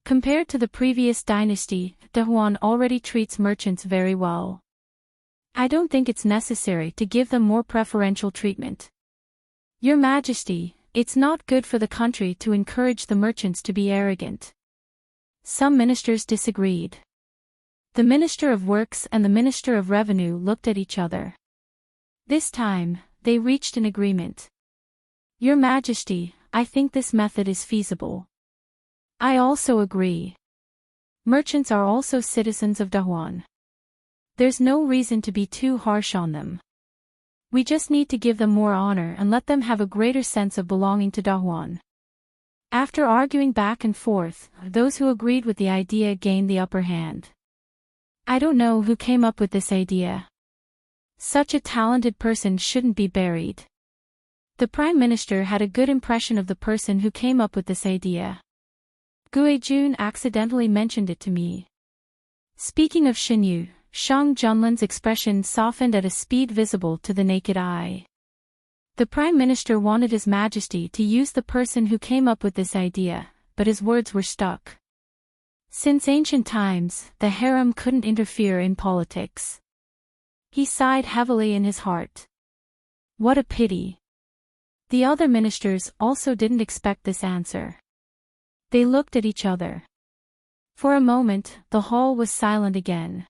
Compared to the previous dynasty, Dahuan already treats merchants very well. I don't think it's necessary to give them more preferential treatment. Your Majesty, it's not good for the country to encourage the merchants to be arrogant." Some ministers disagreed. The Minister of Works and the Minister of Revenue looked at each other. This time, they reached an agreement. "Your Majesty, I think this method is feasible." "I also agree. Merchants are also citizens of Dahuan. There's no reason to be too harsh on them. We just need to give them more honor and let them have a greater sense of belonging to Dahuan." After arguing back and forth, those who agreed with the idea gained the upper hand. "I don't know who came up with this idea. Such a talented person shouldn't be buried. The Prime Minister had a good impression of the person who came up with this idea. Guijun accidentally mentioned it to me." Speaking of Shen Yu, Shang Junlin's expression softened at a speed visible to the naked eye. The Prime Minister wanted His Majesty to use the person who came up with this idea, but his words were stuck. Since ancient times, the harem couldn't interfere in politics. He sighed heavily in his heart. What a pity. The other ministers also didn't expect this answer. They looked at each other. For a moment, the hall was silent again.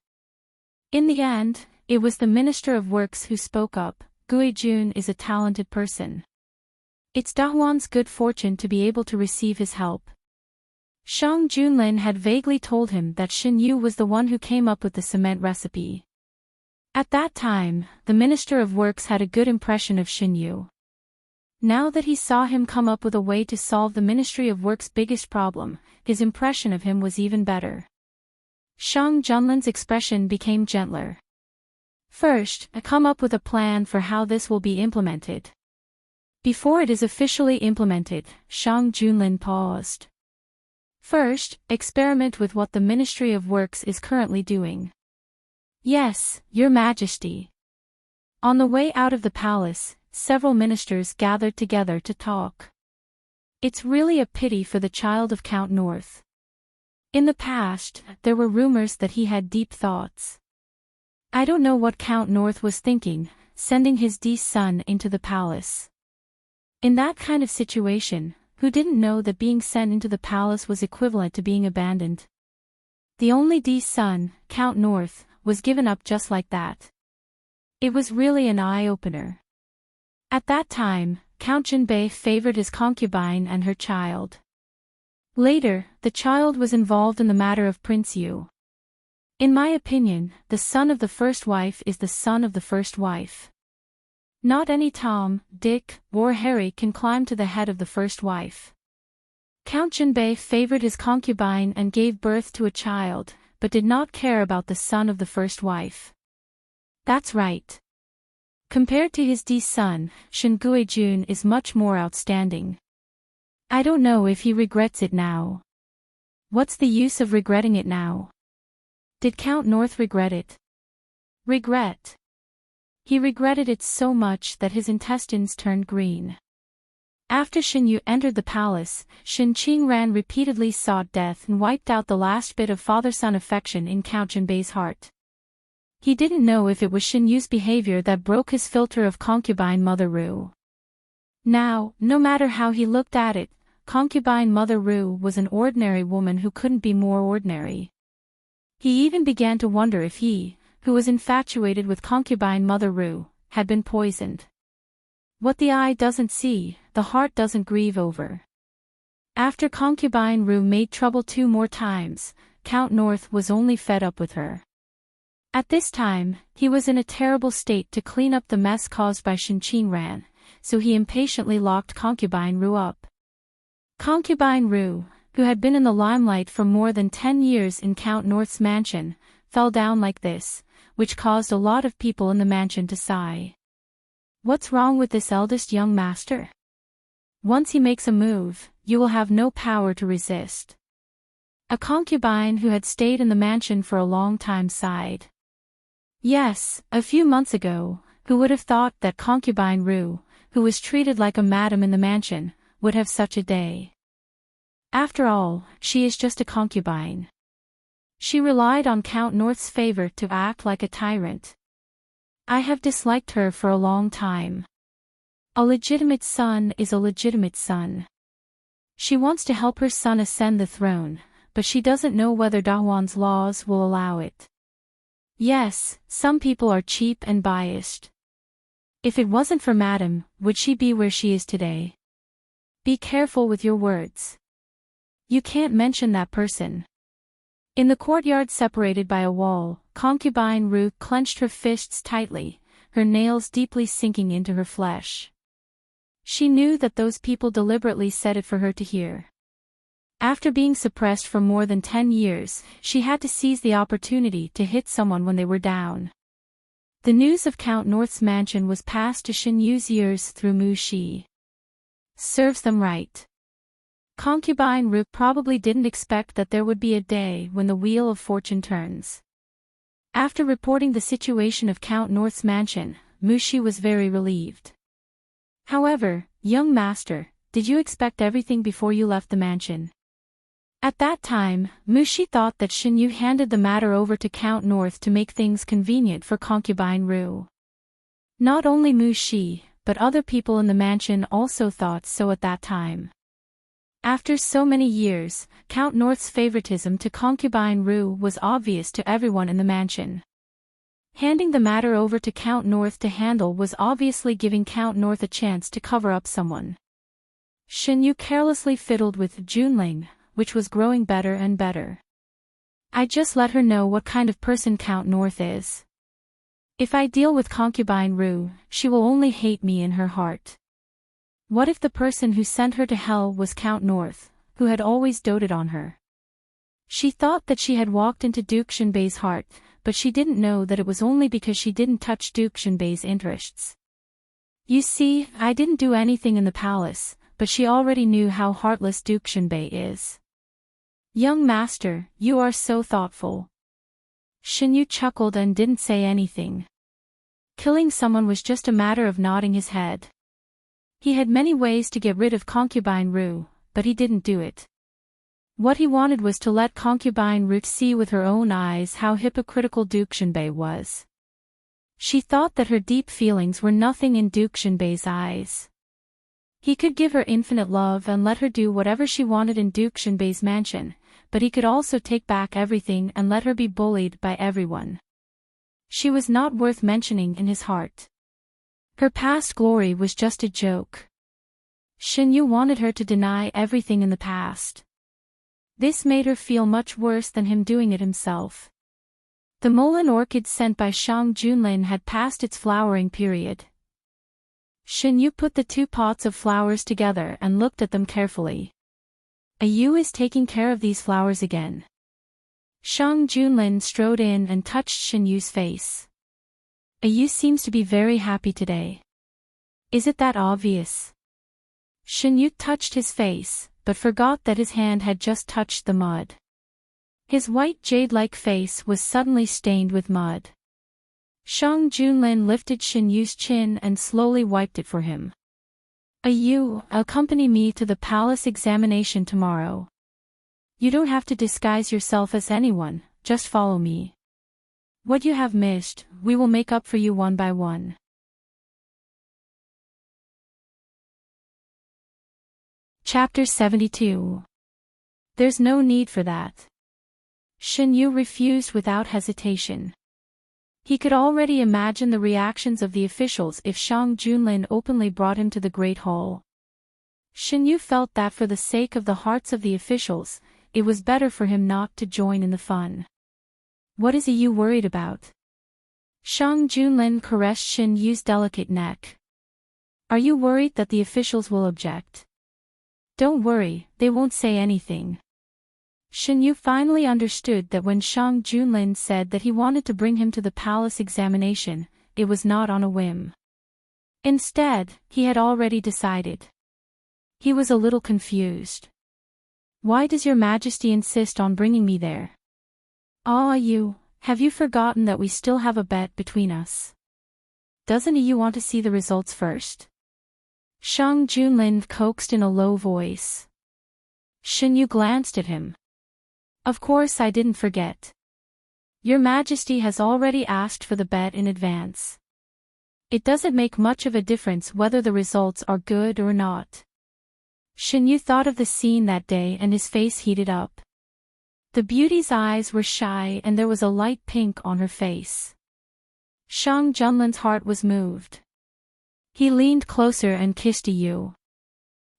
In the end, it was the Minister of Works who spoke up. Guijun is a talented person. It's Dahuan's good fortune to be able to receive his help. Shang Junlin had vaguely told him that Shen Yu was the one who came up with the cement recipe. At that time, the Minister of Works had a good impression of Shen Yu. Now that he saw him come up with a way to solve the Ministry of Work's biggest problem, his impression of him was even better. Shang Junlin's expression became gentler. First, come up with a plan for how this will be implemented. Before it is officially implemented, Shang Junlin paused. First, experiment with what the Ministry of Works is currently doing. Yes, Your Majesty. On the way out of the palace, several ministers gathered together to talk. It's really a pity for the child of Count North. In the past, there were rumors that he had deep thoughts. I don't know what Count North was thinking, sending his son into the palace. In that kind of situation, who didn't know that being sent into the palace was equivalent to being abandoned? The only son, Count North, was given up just like that. It was really an eye-opener. At that time, Count Jinbei favored his concubine and her child. Later, the child was involved in the matter of Prince Yu. In my opinion, the son of the first wife is the son of the first wife. Not any Tom, Dick, or Harry can climb to the head of the first wife. Count Jinbei favored his concubine and gave birth to a child, but did not care about the son of the first wife. That's right. Compared to his son, Shin Guijun is much more outstanding. I don't know if he regrets it now. What's the use of regretting it now? Did Count North regret it? Regret? He regretted it so much that his intestines turned green. After Shin Yu entered the palace, Shin Qingran repeatedly sought death and wiped out the last bit of father-son affection in Count Jinbei's heart. He didn't know if it was Shin Yu's behavior that broke his filter of concubine Mother Ru. Now, no matter how he looked at it, concubine Mother Ru was an ordinary woman who couldn't be more ordinary. He even began to wonder if he, who was infatuated with concubine Mother Ru, had been poisoned. What the eye doesn't see, the heart doesn't grieve over. After concubine Ru made trouble 2 more times, Count North was only fed up with her. At this time, he was in a terrible state to clean up the mess caused by Shin Qingran, so he impatiently locked concubine Ru up. Concubine Ru, who had been in the limelight for more than 10 years in Count North's mansion, fell down like this, which caused a lot of people in the mansion to sigh. What's wrong with this eldest young master? Once he makes a move, you will have no power to resist. A concubine who had stayed in the mansion for a long time sighed. Yes, a few months ago, who would have thought that concubine Ru, who was treated like a madam in the mansion, would have such a day. After all, she is just a concubine. She relied on Count North's favor to act like a tyrant. I have disliked her for a long time. A legitimate son is a legitimate son. She wants to help her son ascend the throne, but she doesn't know whether Dahuan's laws will allow it. Yes, some people are cheap and biased. If it wasn't for Madam, would she be where she is today? Be careful with your words. You can't mention that person. In the courtyard separated by a wall, concubine Ru clenched her fists tightly, her nails deeply sinking into her flesh. She knew that those people deliberately said it for her to hear. After being suppressed for more than 10 years, she had to seize the opportunity to hit someone when they were down. The news of Count North's mansion was passed to Shin Yu's ears through Mu Shi. Serves them right. Concubine Ru probably didn't expect that there would be a day when the wheel of fortune turns. After reporting the situation of Count North's mansion, Mu Shi was very relieved. However, young master, did you expect everything before you left the mansion? At that time, Mu Shi thought that Shin Yu handed the matter over to Count North to make things convenient for concubine Ru. Not only Mu Shi, but other people in the mansion also thought so at that time. After so many years, Count North's favoritism to concubine Ru was obvious to everyone in the mansion. Handing the matter over to Count North to handle was obviously giving Count North a chance to cover up someone. Shin Yu carelessly fiddled with Junling, which was growing better and better. I just let her know what kind of person Count North is. If I deal with concubine Ru, she will only hate me in her heart. What if the person who sent her to hell was Count North, who had always doted on her? She thought that she had walked into Duke Shinbei's heart, but she didn't know that it was only because she didn't touch Duke Shinbei's interests. You see, I didn't do anything in the palace, but she already knew how heartless Duke Shinbei is. Young master, you are so thoughtful. Shin Yu chuckled and didn't say anything. Killing someone was just a matter of nodding his head. He had many ways to get rid of concubine Ru, but he didn't do it. What he wanted was to let concubine Ru see with her own eyes how hypocritical Duke Shinbei was. She thought that her deep feelings were nothing in Duke Shinbei's eyes. He could give her infinite love and let her do whatever she wanted in Duke Shinbei's mansion, but he could also take back everything and let her be bullied by everyone. She was not worth mentioning in his heart. Her past glory was just a joke. Shin Yu wanted her to deny everything in the past. This made her feel much worse than him doing it himself. The mullein orchid sent by Shang Junlin had passed its flowering period. Shin Yu put the 2 pots of flowers together and looked at them carefully. A Yu is taking care of these flowers again. Shang Junlin strode in and touched Shen Yu's face. You seems to be very happy today. Is it that obvious? Shen Yu touched his face, but forgot that his hand had just touched the mud. His white jade-like face was suddenly stained with mud. Shang Junlin lifted Shen Yu's chin and slowly wiped it for him. You accompany me to the palace examination tomorrow. You don't have to disguise yourself as anyone, just follow me. What you have missed, we will make up for you one by one. Chapter 72. There's no need for that. Shen Yu refused without hesitation. He could already imagine the reactions of the officials if Shang Junlin openly brought him to the Great Hall. Shen Yu felt that for the sake of the hearts of the officials, it was better for him not to join in the fun. What is you worried about? Shang Junlin caressed Shen Yu's delicate neck. Are you worried that the officials will object? Don't worry, they won't say anything. Shen Yu finally understood that when Shang Junlin said that he wanted to bring him to the palace examination, it was not on a whim. Instead, he had already decided. He was a little confused. Why does your majesty insist on bringing me there? You, have you forgotten that we still have a bet between us? Doesn't you want to see the results first? Shang Junlin coaxed in a low voice. Shen Yu glanced at him. Of course I didn't forget. Your Majesty has already asked for the bet in advance. It doesn't make much of a difference whether the results are good or not. Shen Yu thought of the scene that day and his face heated up. The beauty's eyes were shy and there was a light pink on her face. Shang Junlin's heart was moved. He leaned closer and kissed Yu.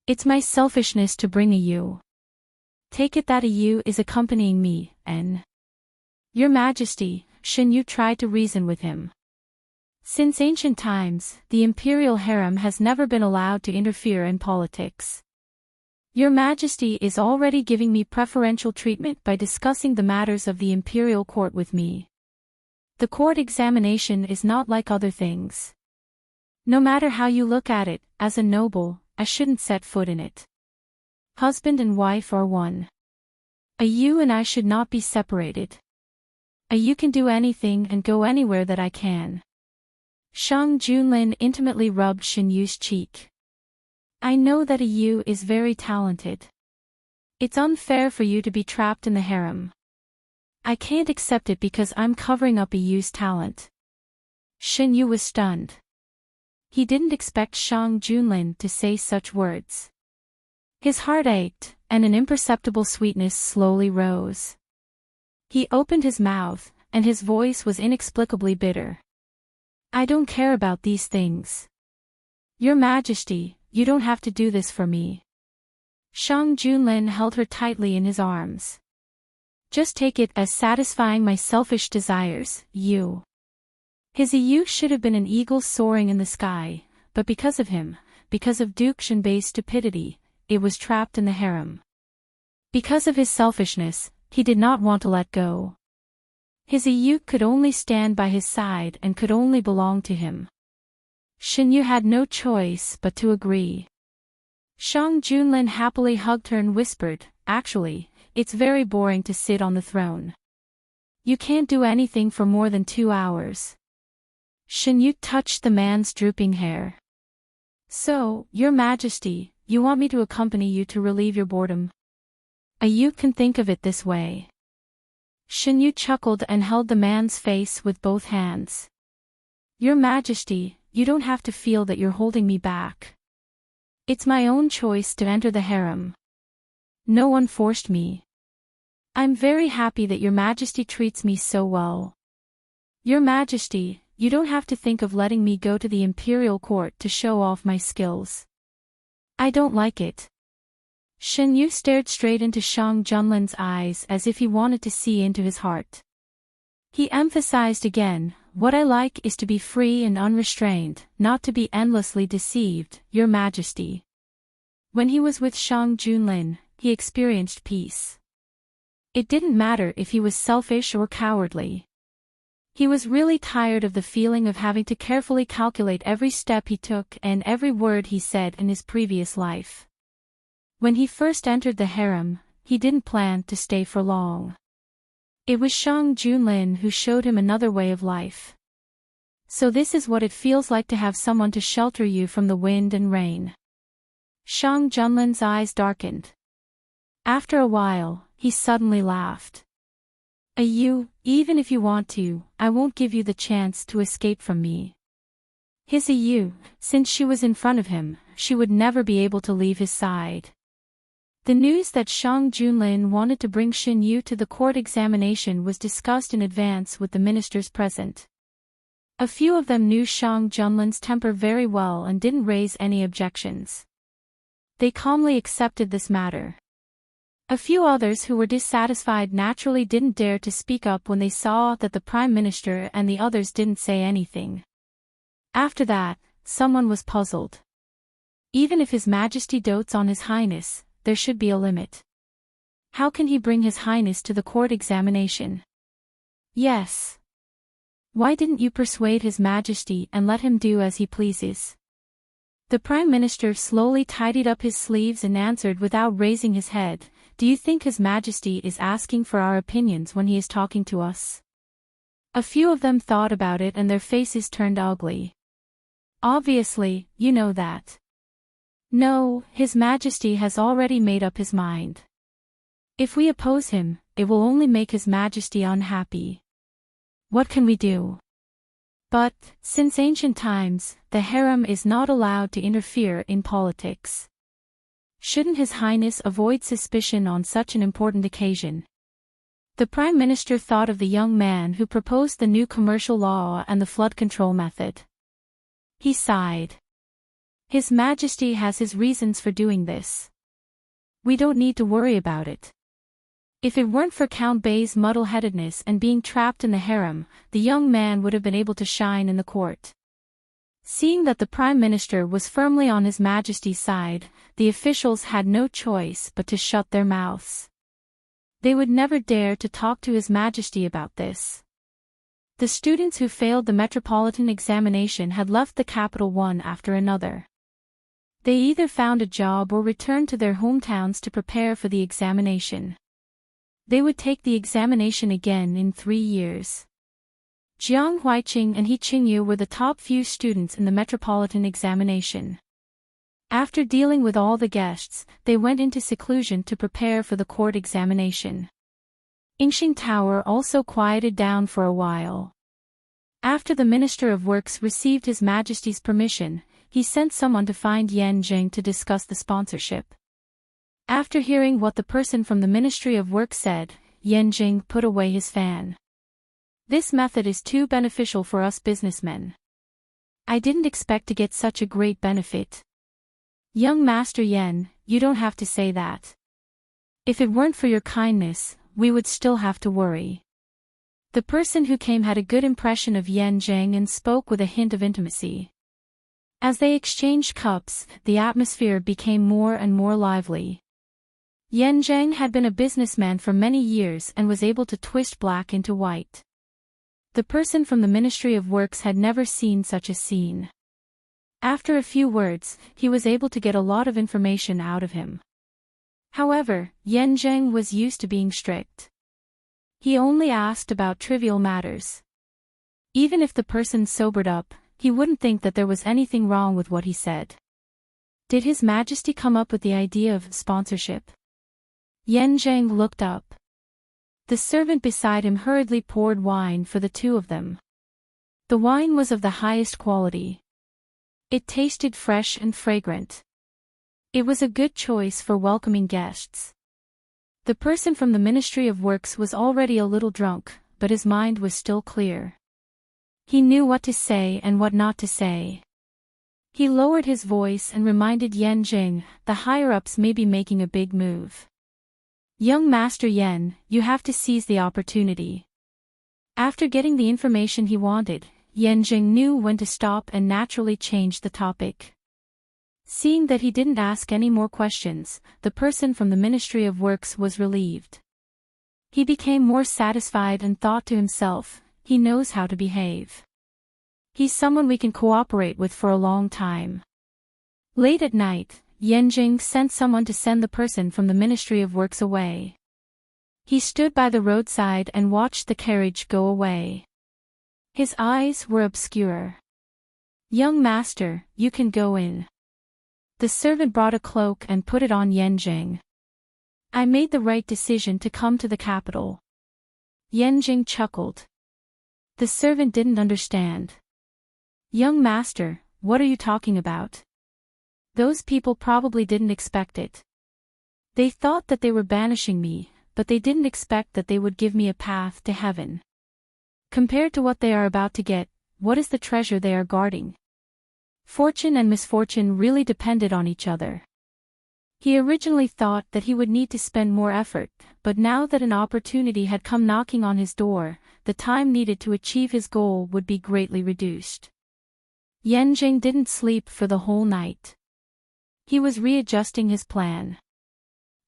It's my selfishness to bring Yu. Take it that Yu is accompanying me, and... Your Majesty, Shen Yu tried to reason with him. Since ancient times, the imperial harem has never been allowed to interfere in politics. Your Majesty is already giving me preferential treatment by discussing the matters of the imperial court with me. The court examination is not like other things. No matter how you look at it, as a noble, I shouldn't set foot in it. Husband and wife are one. You and I should not be separated. You can do anything and go anywhere that I can. Shang Junlin intimately rubbed Shen Yu's cheek. I know that Yu is very talented. It's unfair for you to be trapped in the harem. I can't accept it because I'm covering up Yu's talent. Shen Yu was stunned. He didn't expect Shang Junlin to say such words. His heart ached, and an imperceptible sweetness slowly rose. He opened his mouth, and his voice was inexplicably bitter. I don't care about these things. Your Majesty, you don't have to do this for me. Shang Junlin held her tightly in his arms. Just take it as satisfying my selfish desires, Yu. His Yu should have been an eagle soaring in the sky, but because of him, because of Duke Shenbei's stupidity, it was trapped in the harem. Because of his selfishness, he did not want to let go. His Yu could only stand by his side and could only belong to him. Shen Yu had no choice but to agree. Shang Junlin happily hugged her and whispered, actually, it's very boring to sit on the throne. You can't do anything for more than 2 hours. Shen Yu touched the man's drooping hair. So, Your Majesty, you want me to accompany you to relieve your boredom? You can think of it this way. Shen Yu chuckled and held the man's face with both hands. Your Majesty, you don't have to feel that you're holding me back. It's my own choice to enter the harem. No one forced me. I'm very happy that Your Majesty treats me so well. Your Majesty, you don't have to think of letting me go to the imperial court to show off my skills. I don't like it. Shen Yu stared straight into Shang Junlin's eyes as if he wanted to see into his heart. He emphasized again, what I like is to be free and unrestrained, not to be endlessly deceived, Your Majesty. When he was with Shang Junlin, he experienced peace. It didn't matter if he was selfish or cowardly. He was really tired of the feeling of having to carefully calculate every step he took and every word he said in his previous life. When he first entered the harem, he didn't plan to stay for long. It was Shang Junlin who showed him another way of life. So this is what it feels like to have someone to shelter you from the wind and rain. Shang Junlin's eyes darkened. After a while, he suddenly laughed. Even if you want to, I won't give you the chance to escape from me. His since she was in front of him, she would never be able to leave his side. The news that Shang Junlin wanted to bring Xin Yu to the court examination was discussed in advance with the ministers present. A few of them knew Shang Junlin's temper very well and didn't raise any objections. They calmly accepted this matter. A few others who were dissatisfied naturally didn't dare to speak up when they saw that the Prime Minister and the others didn't say anything. After that, someone was puzzled. Even if His Majesty dotes on His Highness, there should be a limit. How can he bring His Highness to the court examination? Yes. Why didn't you persuade His Majesty and let him do as he pleases? The Prime Minister slowly tidied up his sleeves and answered without raising his head, "Do you think His Majesty is asking for our opinions when he is talking to us?" A few of them thought about it and their faces turned ugly. Obviously, you know that. No, His Majesty has already made up his mind. If we oppose him, it will only make His Majesty unhappy. What can we do? But, since ancient times, the harem is not allowed to interfere in politics. Shouldn't His Highness avoid suspicion on such an important occasion? The Prime Minister thought of the young man who proposed the new commercial law and the flood control method. He sighed. His Majesty has his reasons for doing this. We don't need to worry about it. If it weren't for Count Bey's muddle-headedness and being trapped in the harem, the young man would have been able to shine in the court. Seeing that the Prime Minister was firmly on His Majesty's side, the officials had no choice but to shut their mouths. They would never dare to talk to His Majesty about this. The students who failed the metropolitan examination had left the capital one after another. They either found a job or returned to their hometowns to prepare for the examination. They would take the examination again in 3 years. Jiang Huiqing and He Qingyu were the top few students in the metropolitan examination. After dealing with all the guests, they went into seclusion to prepare for the court examination. Yingxing Tower also quieted down for a while. After the Minister of Works received His Majesty's permission, he sent someone to find Yan Jing to discuss the sponsorship. After hearing what the person from the Ministry of Work said, Yan Jing put away his fan. This method is too beneficial for us businessmen. I didn't expect to get such a great benefit. Young Master Yan, you don't have to say that. If it weren't for your kindness, we would still have to worry. The person who came had a good impression of Yan Jing and spoke with a hint of intimacy. As they exchanged cups, the atmosphere became more and more lively. Yan Zheng had been a businessman for many years and was able to twist black into white. The person from the Ministry of Works had never seen such a scene. After a few words, he was able to get a lot of information out of him. However, Yan Zheng was used to being strict. He only asked about trivial matters. Even if the person sobered up, he wouldn't think that there was anything wrong with what he said. Did His Majesty come up with the idea of sponsorship? Yan Zheng looked up. The servant beside him hurriedly poured wine for the two of them. The wine was of the highest quality. It tasted fresh and fragrant. It was a good choice for welcoming guests. The person from the Ministry of Works was already a little drunk, but his mind was still clear. He knew what to say and what not to say. He lowered his voice and reminded Yan Jing, the higher-ups may be making a big move. Young Master Yan, you have to seize the opportunity. After getting the information he wanted, Yan Jing knew when to stop and naturally changed the topic. Seeing that he didn't ask any more questions, the person from the Ministry of Works was relieved. He became more satisfied and thought to himself, he knows how to behave. He's someone we can cooperate with for a long time. Late at night, Yanjing sent someone to send the person from the Ministry of Works away. He stood by the roadside and watched the carriage go away. His eyes were obscure. "Young master, you can go in." The servant brought a cloak and put it on Yanjing. "I made the right decision to come to the capital." Yanjing chuckled. The servant didn't understand. "Young master, what are you talking about? Those people probably didn't expect it. They thought that they were banishing me, but they didn't expect that they would give me a path to heaven. Compared to what they are about to get, what is the treasure they are guarding?" Fortune and misfortune really depended on each other. He originally thought that he would need to spend more effort, but now that an opportunity had come knocking on his door, the time needed to achieve his goal would be greatly reduced. Yanjing didn't sleep for the whole night. He was readjusting his plan.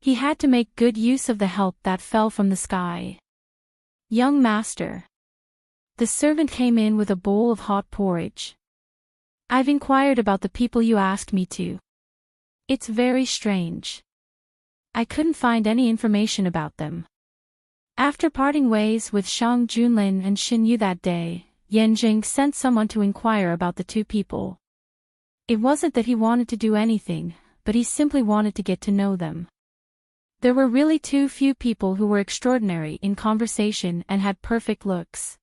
He had to make good use of the help that fell from the sky. "Young master." The servant came in with a bowl of hot porridge. "I've inquired about the people you asked me to. It's very strange. I couldn't find any information about them." After parting ways with Shang Junlin and Xin Yu that day, Yanjing sent someone to inquire about the two people. It wasn't that he wanted to do anything, but he simply wanted to get to know them. There were really too few people who were extraordinary in conversation and had perfect looks.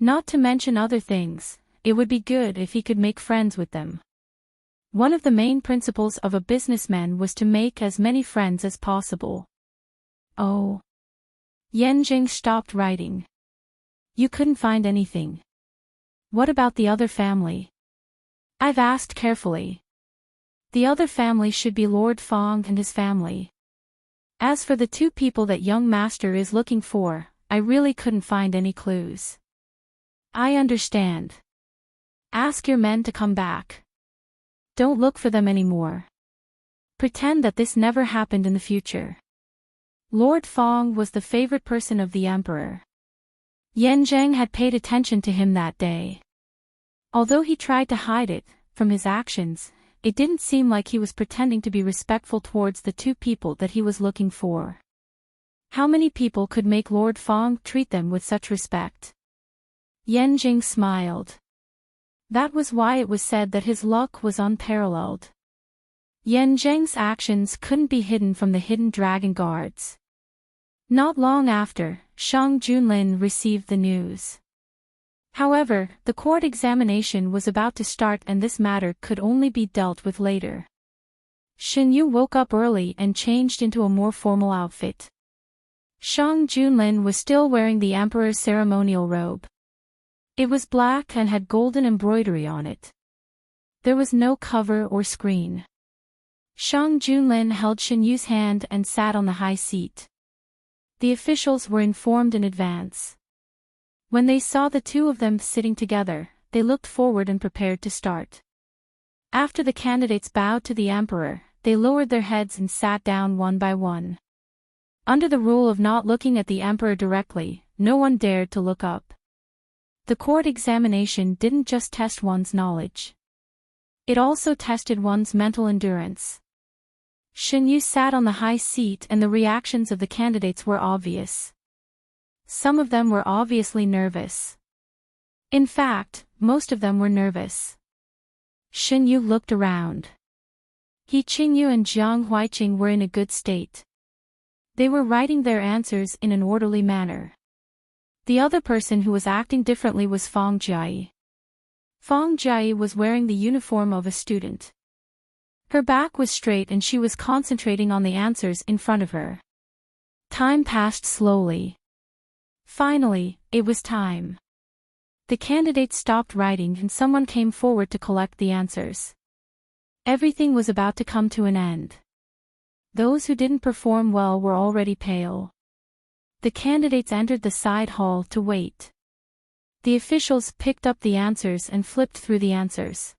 Not to mention other things, it would be good if he could make friends with them. One of the main principles of a businessman was to make as many friends as possible. "Oh." Yanjing stopped writing. "You couldn't find anything. What about the other family?" "I've asked carefully. The other family should be Lord Fong and his family. As for the two people that young master is looking for, I really couldn't find any clues." "I understand. Ask your men to come back. Don't look for them anymore. Pretend that this never happened in the future." Lord Fong was the favorite person of the emperor. Yanjing had paid attention to him that day. Although he tried to hide it, from his actions, it didn't seem like he was pretending to be respectful towards the two people that he was looking for. How many people could make Lord Fong treat them with such respect? Yanjing smiled. That was why it was said that his luck was unparalleled. Yanjing's actions couldn't be hidden from the hidden dragon guards. Not long after, Shang Junlin received the news. However, the court examination was about to start and this matter could only be dealt with later. Xin Yu woke up early and changed into a more formal outfit. Shang Junlin was still wearing the emperor's ceremonial robe. It was black and had golden embroidery on it. There was no cover or screen. Shang Junlin held Xin Yu's hand and sat on the high seat. The officials were informed in advance. When they saw the two of them sitting together, they looked forward and prepared to start. After the candidates bowed to the emperor, they lowered their heads and sat down one by one. Under the rule of not looking at the emperor directly, no one dared to look up. The court examination didn't just test one's knowledge. It also tested one's mental endurance. Xin Yu sat on the high seat and the reactions of the candidates were obvious. Some of them were obviously nervous. In fact, most of them were nervous. Xin Yu looked around. He Qingyu and Jiang Huiqing were in a good state. They were writing their answers in an orderly manner. The other person who was acting differently was Fong Jiayi. Fong Jiayi was wearing the uniform of a student. Her back was straight and she was concentrating on the answers in front of her. Time passed slowly. Finally, it was time. The candidates stopped writing and someone came forward to collect the answers. Everything was about to come to an end. Those who didn't perform well were already pale. The candidates entered the side hall to wait. The officials picked up the answers and flipped through the answers.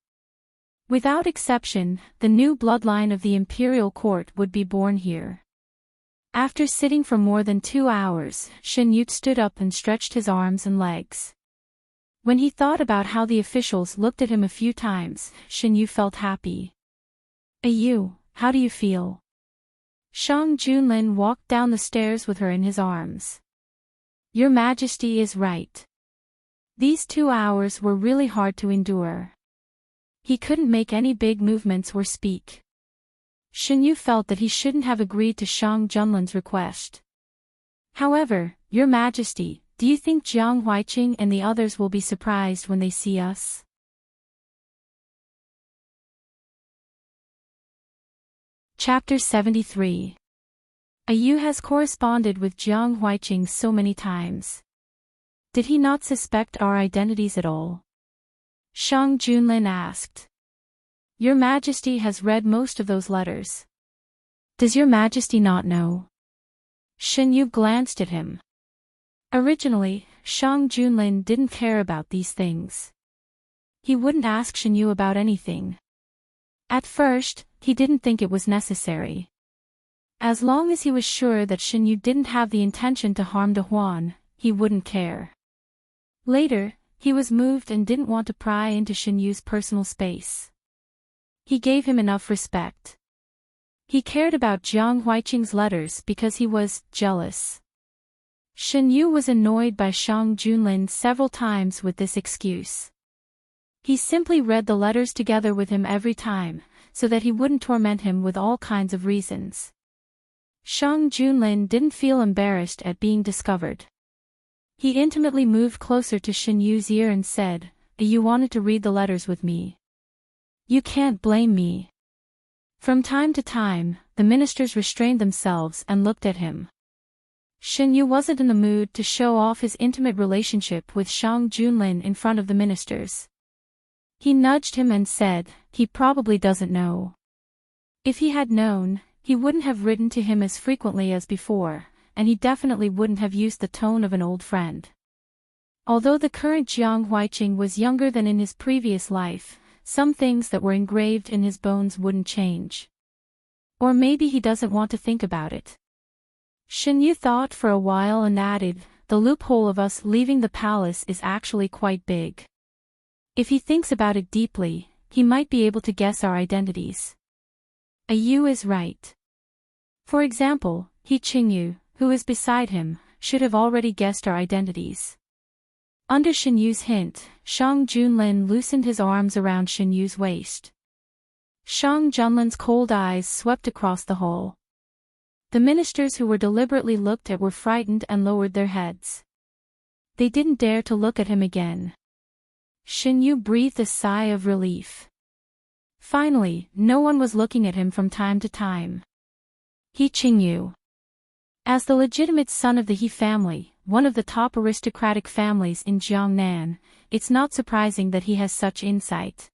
Without exception, the new bloodline of the imperial court would be born here. After sitting for more than 2 hours, Shen Yu stood up and stretched his arms and legs. When he thought about how the officials looked at him a few times, Shen Yu felt happy. "Yu, how do you feel?" Shang Junlin walked down the stairs with her in his arms. "Your Majesty is right. These 2 hours were really hard to endure." He couldn't make any big movements or speak. Shen Yu felt that he shouldn't have agreed to Shang Junlin's request. "However, Your Majesty, do you think Jiang Huiqing and the others will be surprised when they see us?" Chapter 73. Yu has corresponded with Jiang Huiqing so many times. Did he not suspect our identities at all? Shang Junlin asked. "Your Majesty has read most of those letters. Does Your Majesty not know?" Shen Yu glanced at him. Originally, Shang Junlin didn't care about these things. He wouldn't ask Shen Yu about anything. At first, he didn't think it was necessary. As long as he was sure that Shen Yu didn't have the intention to harm De Huan, he wouldn't care. Later, he was moved and didn't want to pry into Shen Yu's personal space. He gave him enough respect. He cared about Jiang Huiqing's letters because he was jealous. Shen Yu was annoyed by Shang Junlin several times with this excuse. He simply read the letters together with him every time, so that he wouldn't torment him with all kinds of reasons. Shang Junlin didn't feel embarrassed at being discovered. He intimately moved closer to Shen Yu's ear and said, "You wanted to read the letters with me. You can't blame me." From time to time, the ministers restrained themselves and looked at him. Shen Yu wasn't in the mood to show off his intimate relationship with Shang Junlin in front of the ministers. He nudged him and said, "He probably doesn't know." If he had known, he wouldn't have written to him as frequently as before, and he definitely wouldn't have used the tone of an old friend. Although the current Jiang Huiqing was younger than in his previous life, some things that were engraved in his bones wouldn't change. Or maybe he doesn't want to think about it. Shen Yu thought for a while and added, "The loophole of us leaving the palace is actually quite big. If he thinks about it deeply, he might be able to guess our identities." Yu is right. For example, Qingyu, who is beside him, should have already guessed our identities. Under Shen Yu's hint, Shang Junlin loosened his arms around Shen Yu's waist. Shang Junlin's cold eyes swept across the hall. The ministers who were deliberately looked at were frightened and lowered their heads. They didn't dare to look at him again. Shen Yu breathed a sigh of relief. Finally, no one was looking at him from time to time. Qingyu. As the legitimate son of the He family, one of the top aristocratic families in Jiangnan, it's not surprising that he has such insight.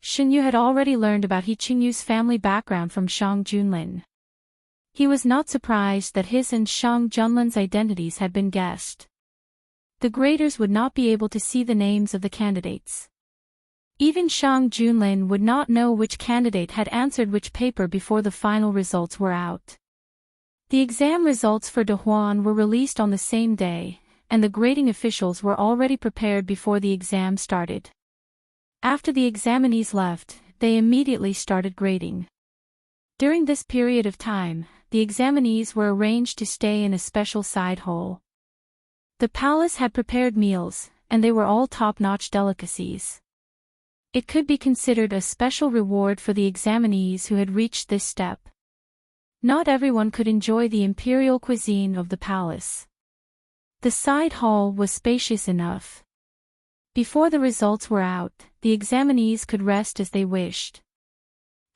Shen Yu had already learned about Qingyu's family background from Shang Junlin. He was not surprised that his and Shang Junlin's identities had been guessed. The graders would not be able to see the names of the candidates. Even Shang Junlin would not know which candidate had answered which paper before the final results were out. The exam results for De Huan were released on the same day, and the grading officials were already prepared before the exam started. After the examinees left, they immediately started grading. During this period of time, the examinees were arranged to stay in a special side hall. The palace had prepared meals, and they were all top-notch delicacies. It could be considered a special reward for the examinees who had reached this step. Not everyone could enjoy the imperial cuisine of the palace. The side hall was spacious enough. Before the results were out, the examinees could rest as they wished.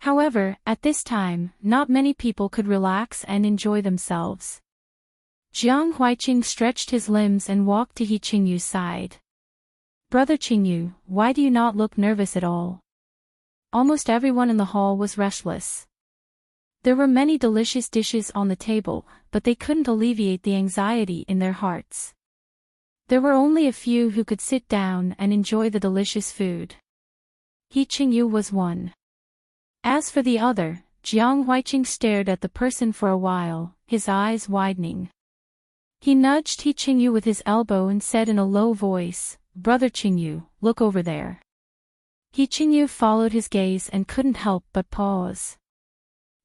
However, at this time, not many people could relax and enjoy themselves. Jiang Huiqing stretched his limbs and walked to Qingyu's side. "Brother Qingyu, why do you not look nervous at all?" Almost everyone in the hall was restless. There were many delicious dishes on the table, but they couldn't alleviate the anxiety in their hearts. There were only a few who could sit down and enjoy the delicious food. Qingyu was one. As for the other, Jiang Huiqing stared at the person for a while, his eyes widening. He nudged He Qingyu with his elbow and said in a low voice, "Brother Qingyu, look over there." He Qingyu followed his gaze and couldn't help but pause.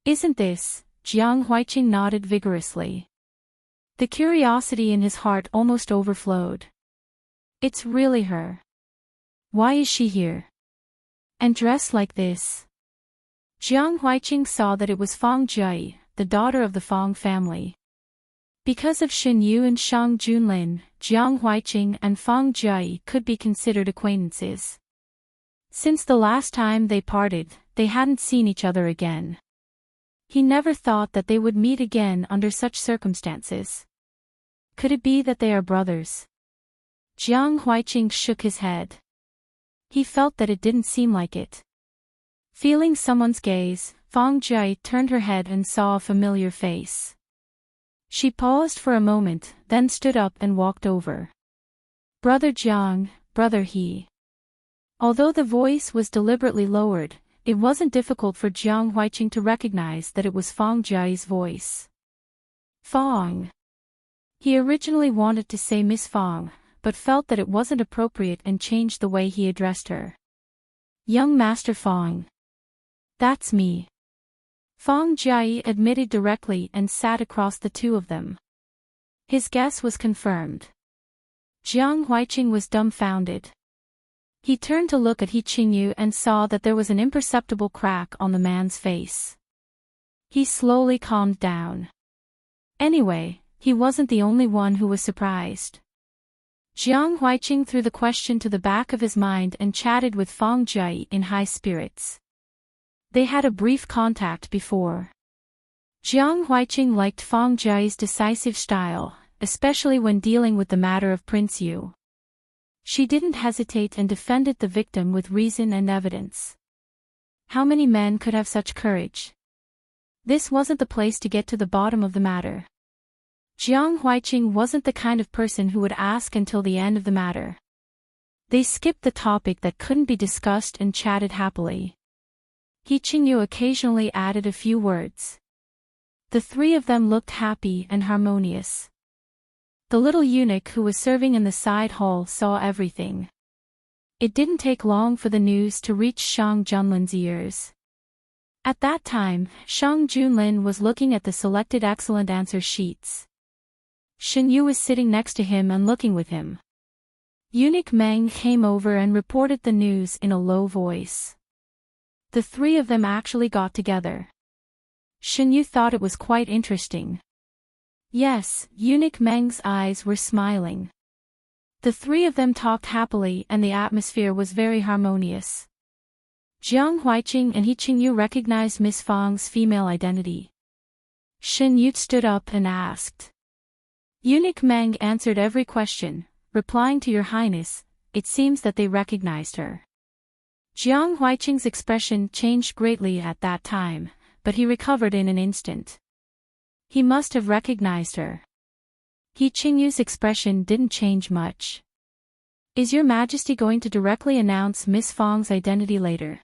"Isn't this?" Jiang Huiqing nodded vigorously. The curiosity in his heart almost overflowed. "It's really her. Why is she here? And dressed like this?" Jiang Huiqing saw that it was Fang Jie, the daughter of the Fang family. Because of Xin Yu and Shang Junlin, Jiang Huiqing and Fang Jie could be considered acquaintances. Since the last time they parted, they hadn't seen each other again. He never thought that they would meet again under such circumstances. Could it be that they are brothers? Jiang Huiqing shook his head. He felt that it didn't seem like it. Feeling someone's gaze, Fang Jie turned her head and saw a familiar face. She paused for a moment, then stood up and walked over. "Brother Jiang, Brother He." Although the voice was deliberately lowered, it wasn't difficult for Jiang Huiqing to recognize that it was Fang Jie's voice. "Fang." He originally wanted to say Miss Fang, but felt that it wasn't appropriate and changed the way he addressed her. "Young Master Fang." "That's me." Fang Jie admitted directly and sat across the two of them. His guess was confirmed. Jiang Huiqing was dumbfounded. He turned to look at He Qingyu and saw that there was an imperceptible crack on the man's face. He slowly calmed down. Anyway, he wasn't the only one who was surprised. Jiang Huiqing threw the question to the back of his mind and chatted with Fang Jie in high spirits. They had a brief contact before. Jiang Huiqing liked Fang Jie's decisive style, especially when dealing with the matter of Prince Yu. She didn't hesitate and defended the victim with reason and evidence. How many men could have such courage? This wasn't the place to get to the bottom of the matter. Jiang Huiqing wasn't the kind of person who would ask until the end of the matter. They skipped the topic that couldn't be discussed and chatted happily. He Qingyu occasionally added a few words. The three of them looked happy and harmonious. The little eunuch who was serving in the side hall saw everything. It didn't take long for the news to reach Shang Junlin's ears. At that time, Shang Junlin was looking at the selected excellent answer sheets. Xin Yu was sitting next to him and looking with him. Eunuch Meng came over and reported the news in a low voice. The three of them actually got together. Xin Yu thought it was quite interesting. Yes, Eunuch Meng's eyes were smiling. The three of them talked happily and the atmosphere was very harmonious. Jiang Huiqing and He Qingyu recognized Miss Fang's female identity. Xin Yu stood up and asked. Eunuch Meng answered every question, replying to Your Highness, it seems that they recognized her. Jiang Huiqing's expression changed greatly at that time, but he recovered in an instant. He must have recognized her. He Qingyu's expression didn't change much. Is Your Majesty going to directly announce Miss Fang's identity later?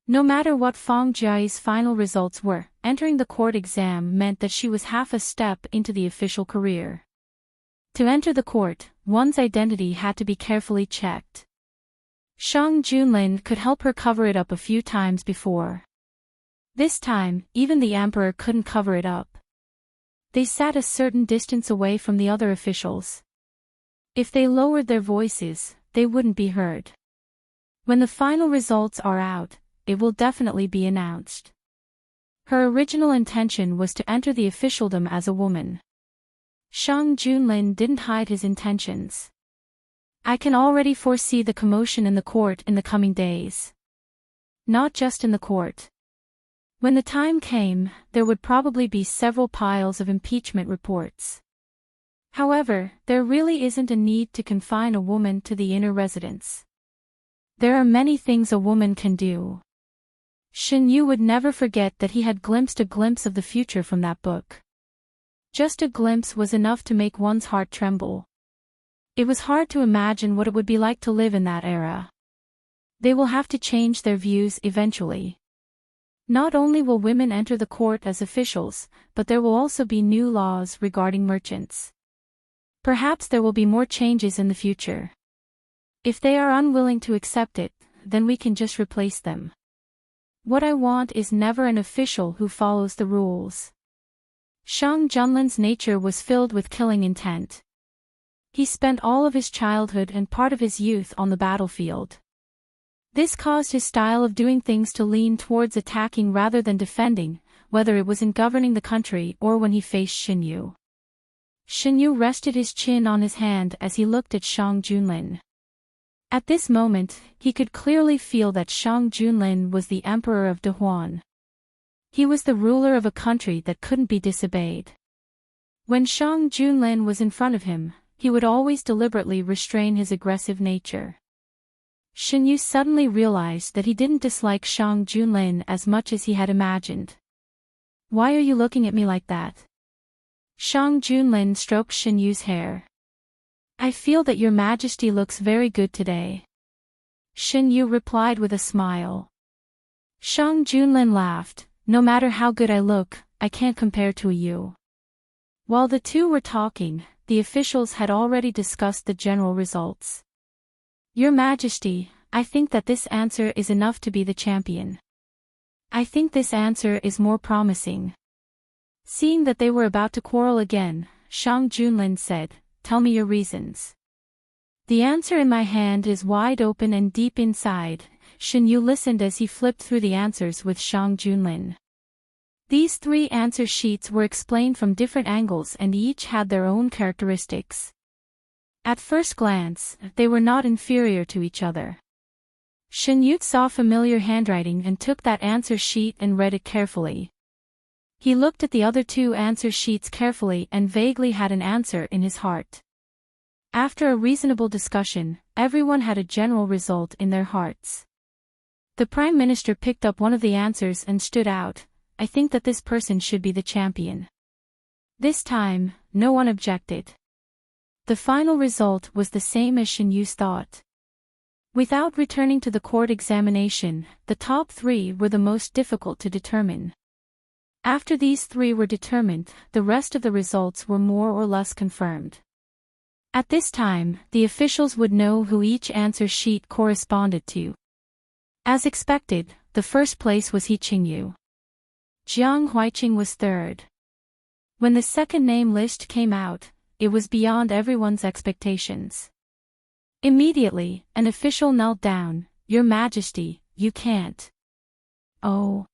No matter what Fang Jie's final results were, entering the court exam meant that she was half a step into the official career. To enter the court, one's identity had to be carefully checked. Shang Junlin could help her cover it up a few times before. This time, even the emperor couldn't cover it up. They sat a certain distance away from the other officials. If they lowered their voices, they wouldn't be heard. When the final results are out, it will definitely be announced. Her original intention was to enter the officialdom as a woman. Shang Junlin didn't hide his intentions. I can already foresee the commotion in the court in the coming days. Not just in the court. When the time came, there would probably be several piles of impeachment reports. However, there really isn't a need to confine a woman to the inner residence. There are many things a woman can do. Xin Yu would never forget that he had glimpsed a glimpse of the future from that book. Just a glimpse was enough to make one's heart tremble. It was hard to imagine what it would be like to live in that era. They will have to change their views eventually. Not only will women enter the court as officials, but there will also be new laws regarding merchants. Perhaps there will be more changes in the future. If they are unwilling to accept it, then we can just replace them. What I want is never an official who follows the rules. Shang Junlin's nature was filled with killing intent. He spent all of his childhood and part of his youth on the battlefield. This caused his style of doing things to lean towards attacking rather than defending, whether it was in governing the country or when he faced Xinyu. Xinyu rested his chin on his hand as he looked at Shang Junlin. At this moment, he could clearly feel that Shang Junlin was the emperor of Dehuan. He was the ruler of a country that couldn't be disobeyed. When Shang Junlin was in front of him, he would always deliberately restrain his aggressive nature. Xinyu suddenly realized that he didn't dislike Shang Junlin as much as he had imagined. "Why are you looking at me like that?" Shang Junlin stroked Xinyu's hair. "I feel that your majesty looks very good today." Xinyu replied with a smile. Shang Junlin laughed. "No matter how good I look, I can't compare to you." While the two were talking, the officials had already discussed the general results. "Your Majesty, I think that this answer is enough to be the champion. I think this answer is more promising." Seeing that they were about to quarrel again, Shang Junlin said, "Tell me your reasons." "The answer in my hand is wide open and deep inside." Xinyu listened as he flipped through the answers with Shang Junlin. These 3 answer sheets were explained from different angles and each had their own characteristics. At first glance, they were not inferior to each other. Xinyu saw familiar handwriting and took that answer sheet and read it carefully. He looked at the other 2 answer sheets carefully and vaguely had an answer in his heart. After a reasonable discussion, everyone had a general result in their hearts. The Prime Minister picked up one of the answers and stood out. "I think that this person should be the champion." This time, no one objected. The final result was the same as Xinyu's thought. Without returning to the court examination, the top 3 were the most difficult to determine. After these 3 were determined, the rest of the results were more or less confirmed. At this time, the officials would know who each answer sheet corresponded to. As expected, the first place was He Qingyu. Jiang Huiqing was third. When the second name list came out, it was beyond everyone's expectations. Immediately, an official knelt down. "Your Majesty, you can't." "Oh.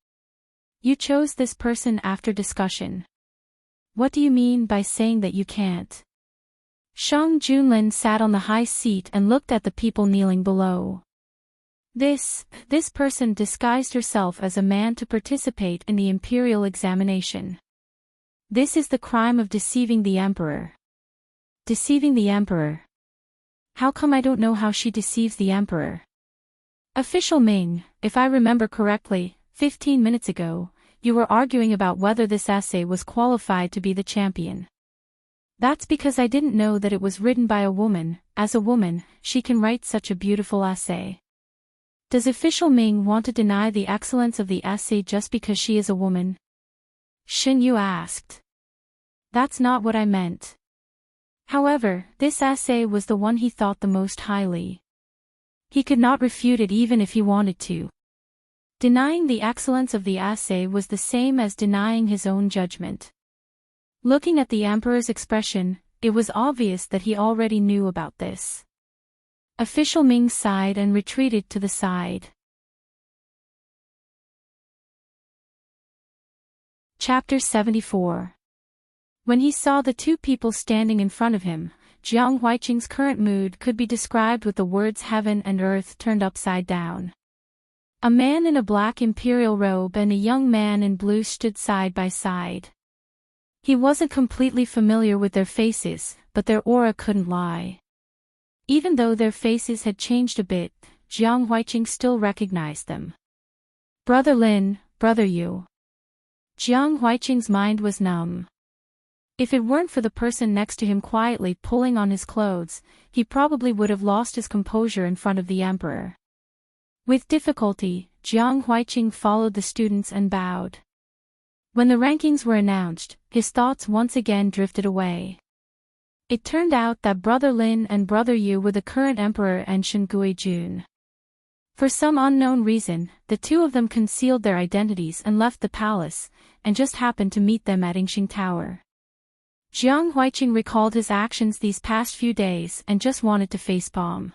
You chose this person after discussion. What do you mean by saying that you can't?" Shang Junlin sat on the high seat and looked at the people kneeling below. This person disguised herself as a man to participate in the imperial examination. This is the crime of deceiving the emperor. Deceiving the emperor. How come I don't know how she deceives the emperor? Official Ming, if I remember correctly, 15 minutes ago, you were arguing about whether this essay was qualified to be the champion. That's because I didn't know that it was written by a woman. As a woman, she can write such a beautiful essay. Does Official Ming want to deny the excellence of the essay just because she is a woman? Xinyu asked. That's not what I meant. However, this essay was the one he thought the most highly. He could not refute it even if he wanted to. Denying the excellence of the essay was the same as denying his own judgment. Looking at the emperor's expression, it was obvious that he already knew about this. Official Ming sighed and retreated to the side. Chapter 74. When he saw the 2 people standing in front of him, Jiang Huiqing's current mood could be described with the words heaven and earth turned upside down. A man in a black imperial robe and a young man in blue stood side by side. He wasn't completely familiar with their faces, but their aura couldn't lie. Even though their faces had changed a bit, Jiang Huiqing still recognized them. Brother Lin, Brother Yu. Jiang Huiqing's mind was numb. If it weren't for the person next to him quietly pulling on his clothes, he probably would have lost his composure in front of the emperor. With difficulty, Jiang Huiqing followed the students and bowed. When the rankings were announced, his thoughts once again drifted away. It turned out that Brother Lin and Brother Yu were the current emperor and Shen Guijun. For some unknown reason, the two of them concealed their identities and left the palace, and just happened to meet them at Yingxing Tower. Jiang Huiqing recalled his actions these past few days and just wanted to facepalm.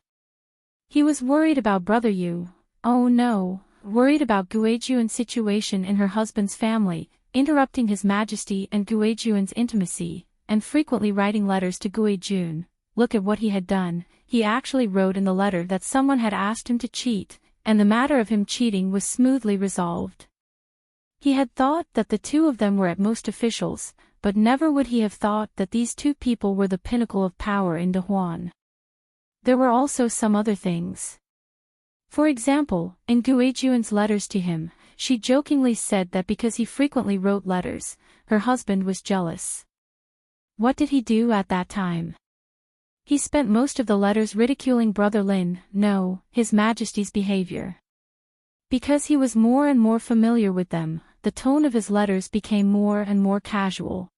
He was worried about Brother Yu. Oh no, worried about Guijun's situation in her husband's family, interrupting His Majesty and Guijun's intimacy, and frequently writing letters to Guijun. Look at what he had done. He actually wrote in the letter that someone had asked him to cheat, and the matter of him cheating was smoothly resolved. He had thought that the two of them were at most officials, but never would he have thought that these two people were the pinnacle of power in Dahuan. There were also some other things. For example, in Guijun's letters to him, she jokingly said that because he frequently wrote letters, her husband was jealous. What did he do at that time? He spent most of the letters ridiculing Brother Lin, no, His Majesty's behavior. Because he was more and more familiar with them, the tone of his letters became more and more casual.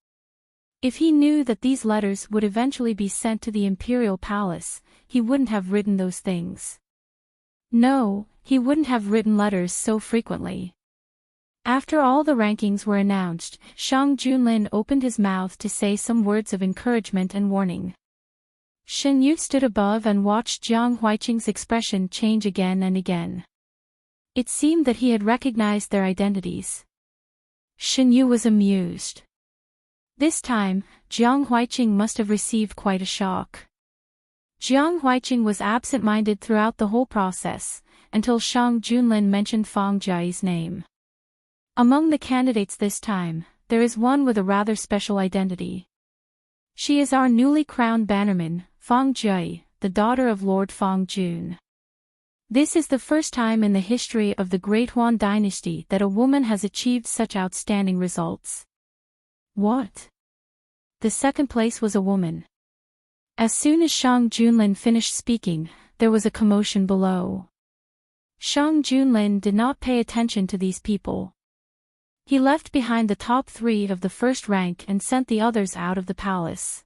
If he knew that these letters would eventually be sent to the imperial palace, he wouldn't have written those things. No, he wouldn't have written letters so frequently. After all the rankings were announced, Shang Junlin opened his mouth to say some words of encouragement and warning. Shen Yu stood above and watched Jiang Huiqing's expression change again and again. It seemed that he had recognized their identities. Shen Yu was amused. This time, Jiang Huiqing must have received quite a shock. Jiang Huiqing was absent-minded throughout the whole process, until Shang Junlin mentioned Fang Jiayi's name. Among the candidates this time, there is one with a rather special identity. She is our newly crowned bannerman, Fang Jiayi, the daughter of Lord Fang Jun. This is the first time in the history of the Great Huan dynasty that a woman has achieved such outstanding results. What? The second place was a woman. As soon as Shang Junlin finished speaking, there was a commotion below. Shang Junlin did not pay attention to these people. He left behind the top three of the first rank and sent the others out of the palace.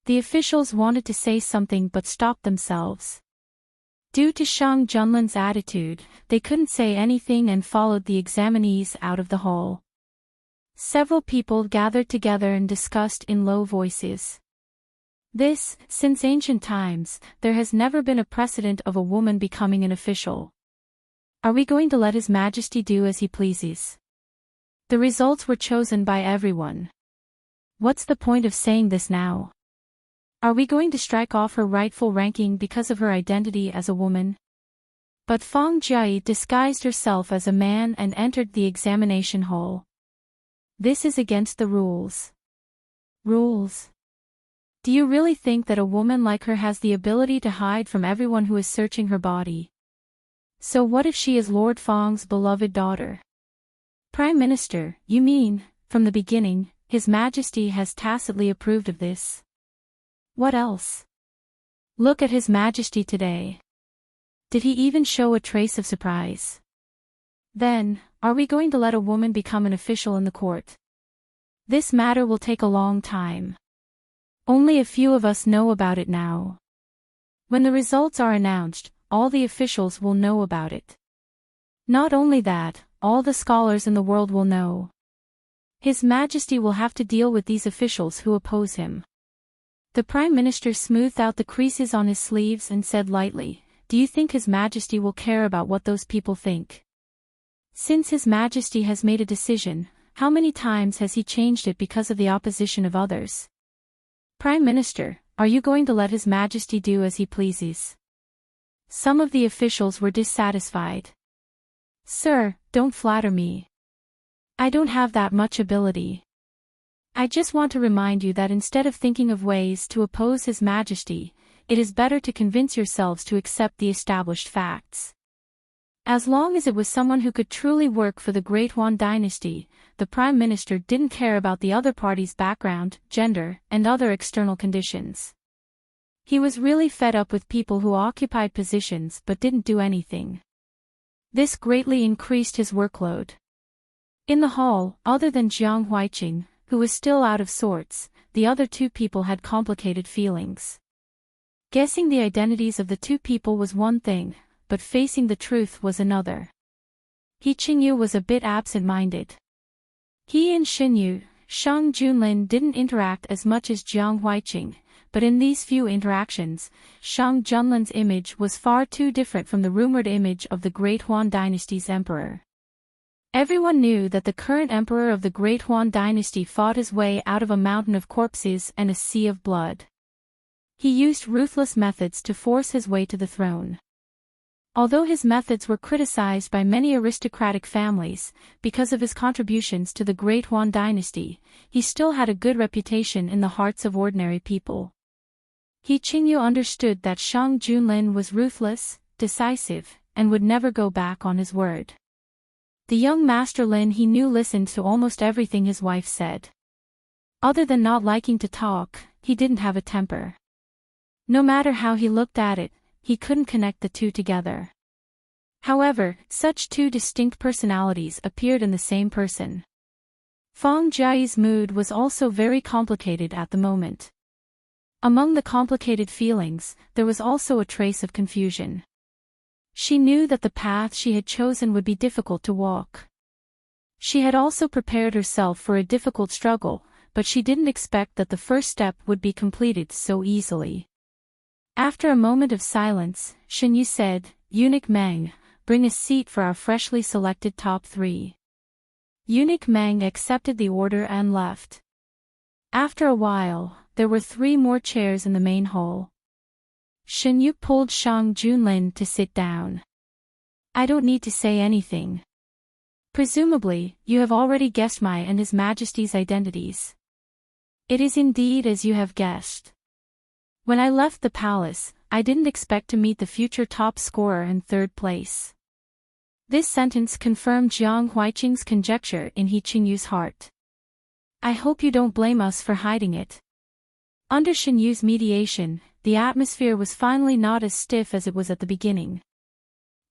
The officials wanted to say something but stopped themselves. Due to Shang Junlin's attitude, they couldn't say anything and followed the examinees out of the hall. Several people gathered together and discussed in low voices. Since ancient times, there has never been a precedent of a woman becoming an official. Are we going to let His Majesty do as he pleases? The results were chosen by everyone. What's the point of saying this now? Are we going to strike off her rightful ranking because of her identity as a woman? But Fang Jiayi disguised herself as a man and entered the examination hall. This is against the rules. Rules? Do you really think that a woman like her has the ability to hide from everyone who is searching her body? So what if she is Lord Fang's beloved daughter? Prime Minister, you mean, from the beginning, His Majesty has tacitly approved of this? What else? Look at His Majesty today. Did he even show a trace of surprise? Then, are we going to let a woman become an official in the court? This matter will take a long time. Only a few of us know about it now. When the results are announced, all the officials will know about it. Not only that, all the scholars in the world will know. His Majesty will have to deal with these officials who oppose him. The Prime Minister smoothed out the creases on his sleeves and said lightly, "Do you think His Majesty will care about what those people think? Since His Majesty has made a decision, how many times has he changed it because of the opposition of others? Prime Minister, are you going to let His Majesty do as he pleases?" Some of the officials were dissatisfied. "Sir, don't flatter me. I don't have that much ability. I just want to remind you that instead of thinking of ways to oppose His Majesty, it is better to convince yourselves to accept the established facts." As long as it was someone who could truly work for the Great Huan dynasty, the Prime Minister didn't care about the other party's background, gender, and other external conditions. He was really fed up with people who occupied positions but didn't do anything. This greatly increased his workload. In the hall, other than Jiang Huiqing, who was still out of sorts, the other two people had complicated feelings. Guessing the identities of the two people was one thing, but facing the truth was another. He Qingyu was a bit absent-minded. He and Xinyu, Shang Junlin didn't interact as much as Jiang Huiqing, but in these few interactions, Shang Junlin's image was far too different from the rumored image of the Great Huan Dynasty's emperor. Everyone knew that the current emperor of the Great Huan Dynasty fought his way out of a mountain of corpses and a sea of blood. He used ruthless methods to force his way to the throne. Although his methods were criticized by many aristocratic families, because of his contributions to the Great Huan Dynasty, he still had a good reputation in the hearts of ordinary people. He Qingyu understood that Shang Junlin was ruthless, decisive, and would never go back on his word. The young Master Lin he knew listened to almost everything his wife said. Other than not liking to talk, he didn't have a temper. No matter how he looked at it, he couldn't connect the two together. However, such two distinct personalities appeared in the same person. Feng Jiayi's mood was also very complicated at the moment. Among the complicated feelings, there was also a trace of confusion. She knew that the path she had chosen would be difficult to walk. She had also prepared herself for a difficult struggle, but she didn't expect that the first step would be completed so easily. After a moment of silence, Xinyu said, "Eunuch Meng, bring a seat for our freshly selected top 3. Eunuch Meng accepted the order and left. After a while, there were 3 more chairs in the main hall. Xinyu pulled Shang Junlin to sit down. "I don't need to say anything. Presumably, you have already guessed my and His Majesty's identities. It is indeed as you have guessed. When I left the palace, I didn't expect to meet the future top scorer in 3rd place." This sentence confirmed Jiang Huiqing's conjecture in He Qingyu's heart. "I hope you don't blame us for hiding it." Under Xinyu's mediation, the atmosphere was finally not as stiff as it was at the beginning.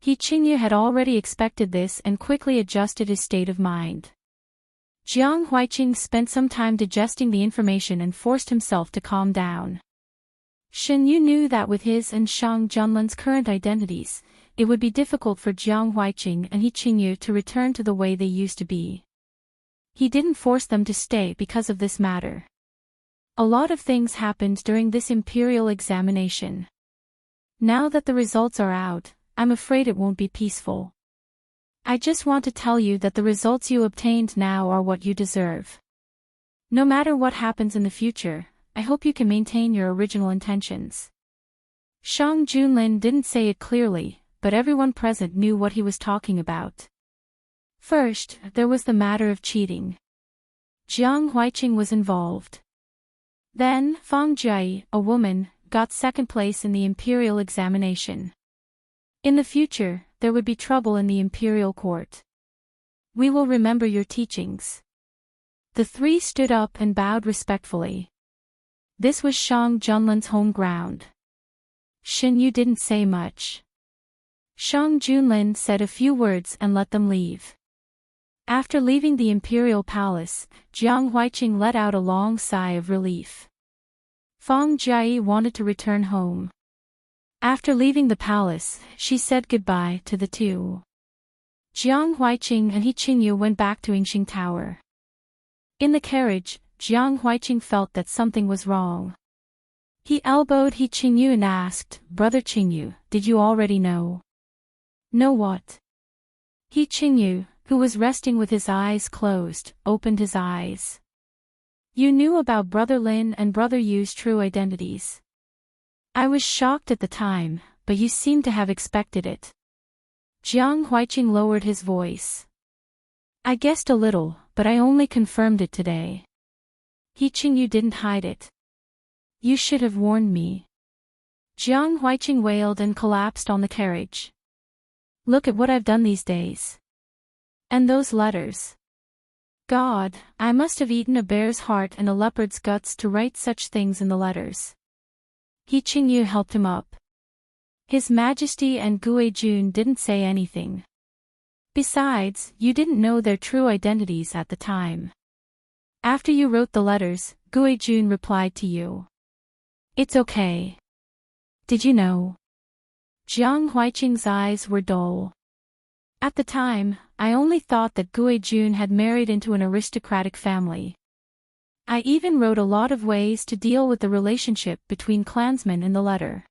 He Qingyu had already expected this and quickly adjusted his state of mind. Jiang Huiqing spent some time digesting the information and forced himself to calm down. Xinyu knew that with his and Shang Junlin's current identities, it would be difficult for Jiang Huiqing and He Qingyu to return to the way they used to be. He didn't force them to stay because of this matter. A lot of things happened during this imperial examination. Now that the results are out, I'm afraid it won't be peaceful. I just want to tell you that the results you obtained now are what you deserve. No matter what happens in the future, I hope you can maintain your original intentions." Shang Junlin didn't say it clearly, but everyone present knew what he was talking about. First, there was the matter of cheating. Jiang Huiqing was involved. Then, Feng Jiayi, a woman, got 2nd place in the imperial examination. In the future, there would be trouble in the imperial court. "We will remember your teachings." The 3 stood up and bowed respectfully. This was Shang Junlin's home ground. Xinyu didn't say much. Shang Junlin said a few words and let them leave. After leaving the imperial palace, Jiang Huiqing let out a long sigh of relief. Feng Jiayi wanted to return home. After leaving the palace, she said goodbye to the 2. Jiang Huiqing and He Qingyu went back to Yingxing Tower. In the carriage, Jiang Huiqing felt that something was wrong. He elbowed He Qingyu and asked, "Brother Qingyu, did you already know?" "Know what?" He Qingyu, who was resting with his eyes closed, opened his eyes. "You knew about Brother Lin and Brother Yu's true identities. I was shocked at the time, but you seem to have expected it." Jiang Huiqing lowered his voice. "I guessed a little, but I only confirmed it today." He Qingyu didn't hide it. "You should have warned me." Jiang Huiqing wailed and collapsed on the carriage. "Look at what I've done these days. And those letters. God, I must have eaten a bear's heart and a leopard's guts to write such things in the letters." He Qingyu helped him up. His Majesty and Guijun didn't say anything. Besides, you didn't know their true identities at the time. After you wrote the letters, Guijun replied to you. It's okay. Did you know? Jiang Huiqing's eyes were dull. At the time, I only thought that Guijun had married into an aristocratic family. I even wrote a lot of ways to deal with the relationship between clansmen in the letter.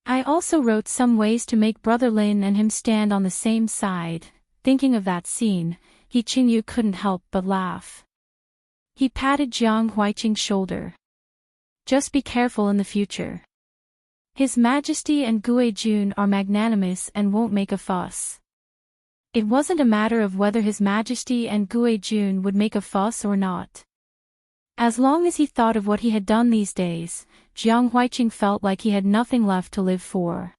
I also wrote some ways to make Brother Lin and him stand on the same side. Thinking of that scene, Qingyu couldn't help but laugh. He patted Jiang Huiqing's shoulder. Just be careful in the future. His Majesty and Guijun are magnanimous and won't make a fuss. It wasn't a matter of whether His Majesty and Guijun would make a fuss or not. As long as he thought of what he had done these days, Jiang Huiqing felt like he had nothing left to live for.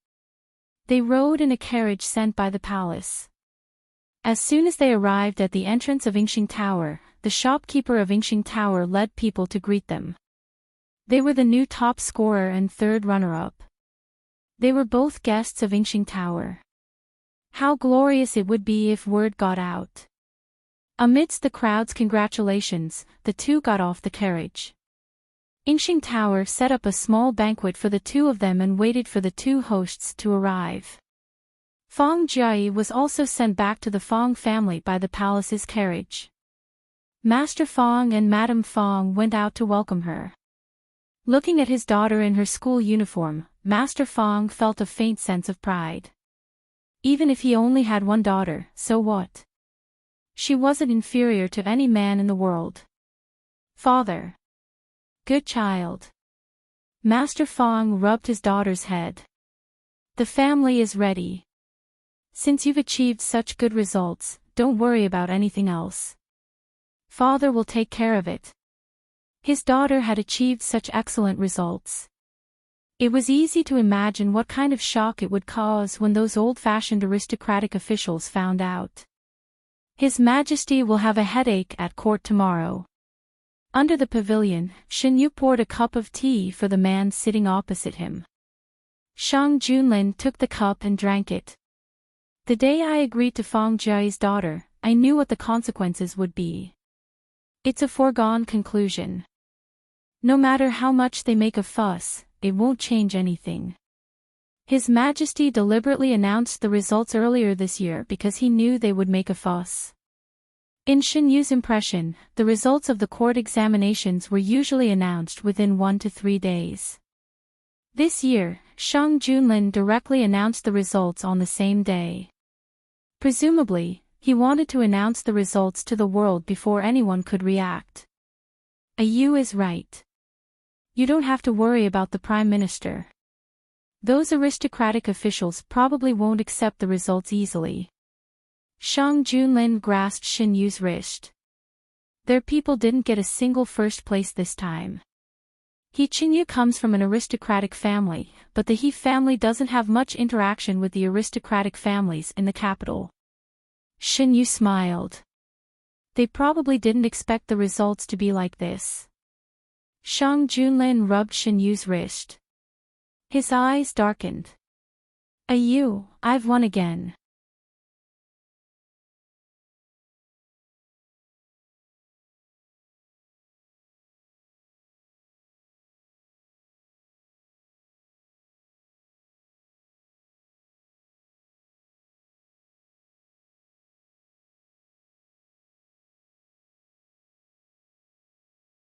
They rode in a carriage sent by the palace. As soon as they arrived at the entrance of Yingxing Tower, the shopkeeper of Yingxing Tower led people to greet them. They were the new top scorer and third runner-up. They were both guests of Yingxing Tower. How glorious it would be if word got out. Amidst the crowd's congratulations, the two got off the carriage. Yingxing Tower set up a small banquet for the two of them and waited for the two hosts to arrive. Feng Jie was also sent back to the Feng family by the palace's carriage. Master Feng and Madame Feng went out to welcome her. Looking at his daughter in her school uniform, Master Feng felt a faint sense of pride. Even if he only had one daughter, so what? She wasn't inferior to any man in the world. Father. Good child. Master Feng rubbed his daughter's head. The family is ready. Since you've achieved such good results, don't worry about anything else. Father will take care of it. His daughter had achieved such excellent results. It was easy to imagine what kind of shock it would cause when those old-fashioned aristocratic officials found out. His Majesty will have a headache at court tomorrow. Under the pavilion, Shen Yu poured a cup of tea for the man sitting opposite him. Shang Junlin took the cup and drank it. The day I agreed to Feng Jie's daughter, I knew what the consequences would be. It's a foregone conclusion. No matter how much they make a fuss, it won't change anything. His Majesty deliberately announced the results earlier this year because he knew they would make a fuss. In Shen Yu's impression, the results of the court examinations were usually announced within 1 to 3 days. This year, Shang Junlin directly announced the results on the same day. Presumably, he wanted to announce the results to the world before anyone could react. Yu is right. You don't have to worry about the Prime Minister. Those aristocratic officials probably won't accept the results easily. Shang Junlin grasped Shen Yu's wrist. Their people didn't get a single first place this time. Qingyu comes from an aristocratic family, but the He family doesn't have much interaction with the aristocratic families in the capital. Shen Yu smiled. They probably didn't expect the results to be like this. Shang Junlin rubbed Shen Yu's wrist. His eyes darkened. Yu, I've won again.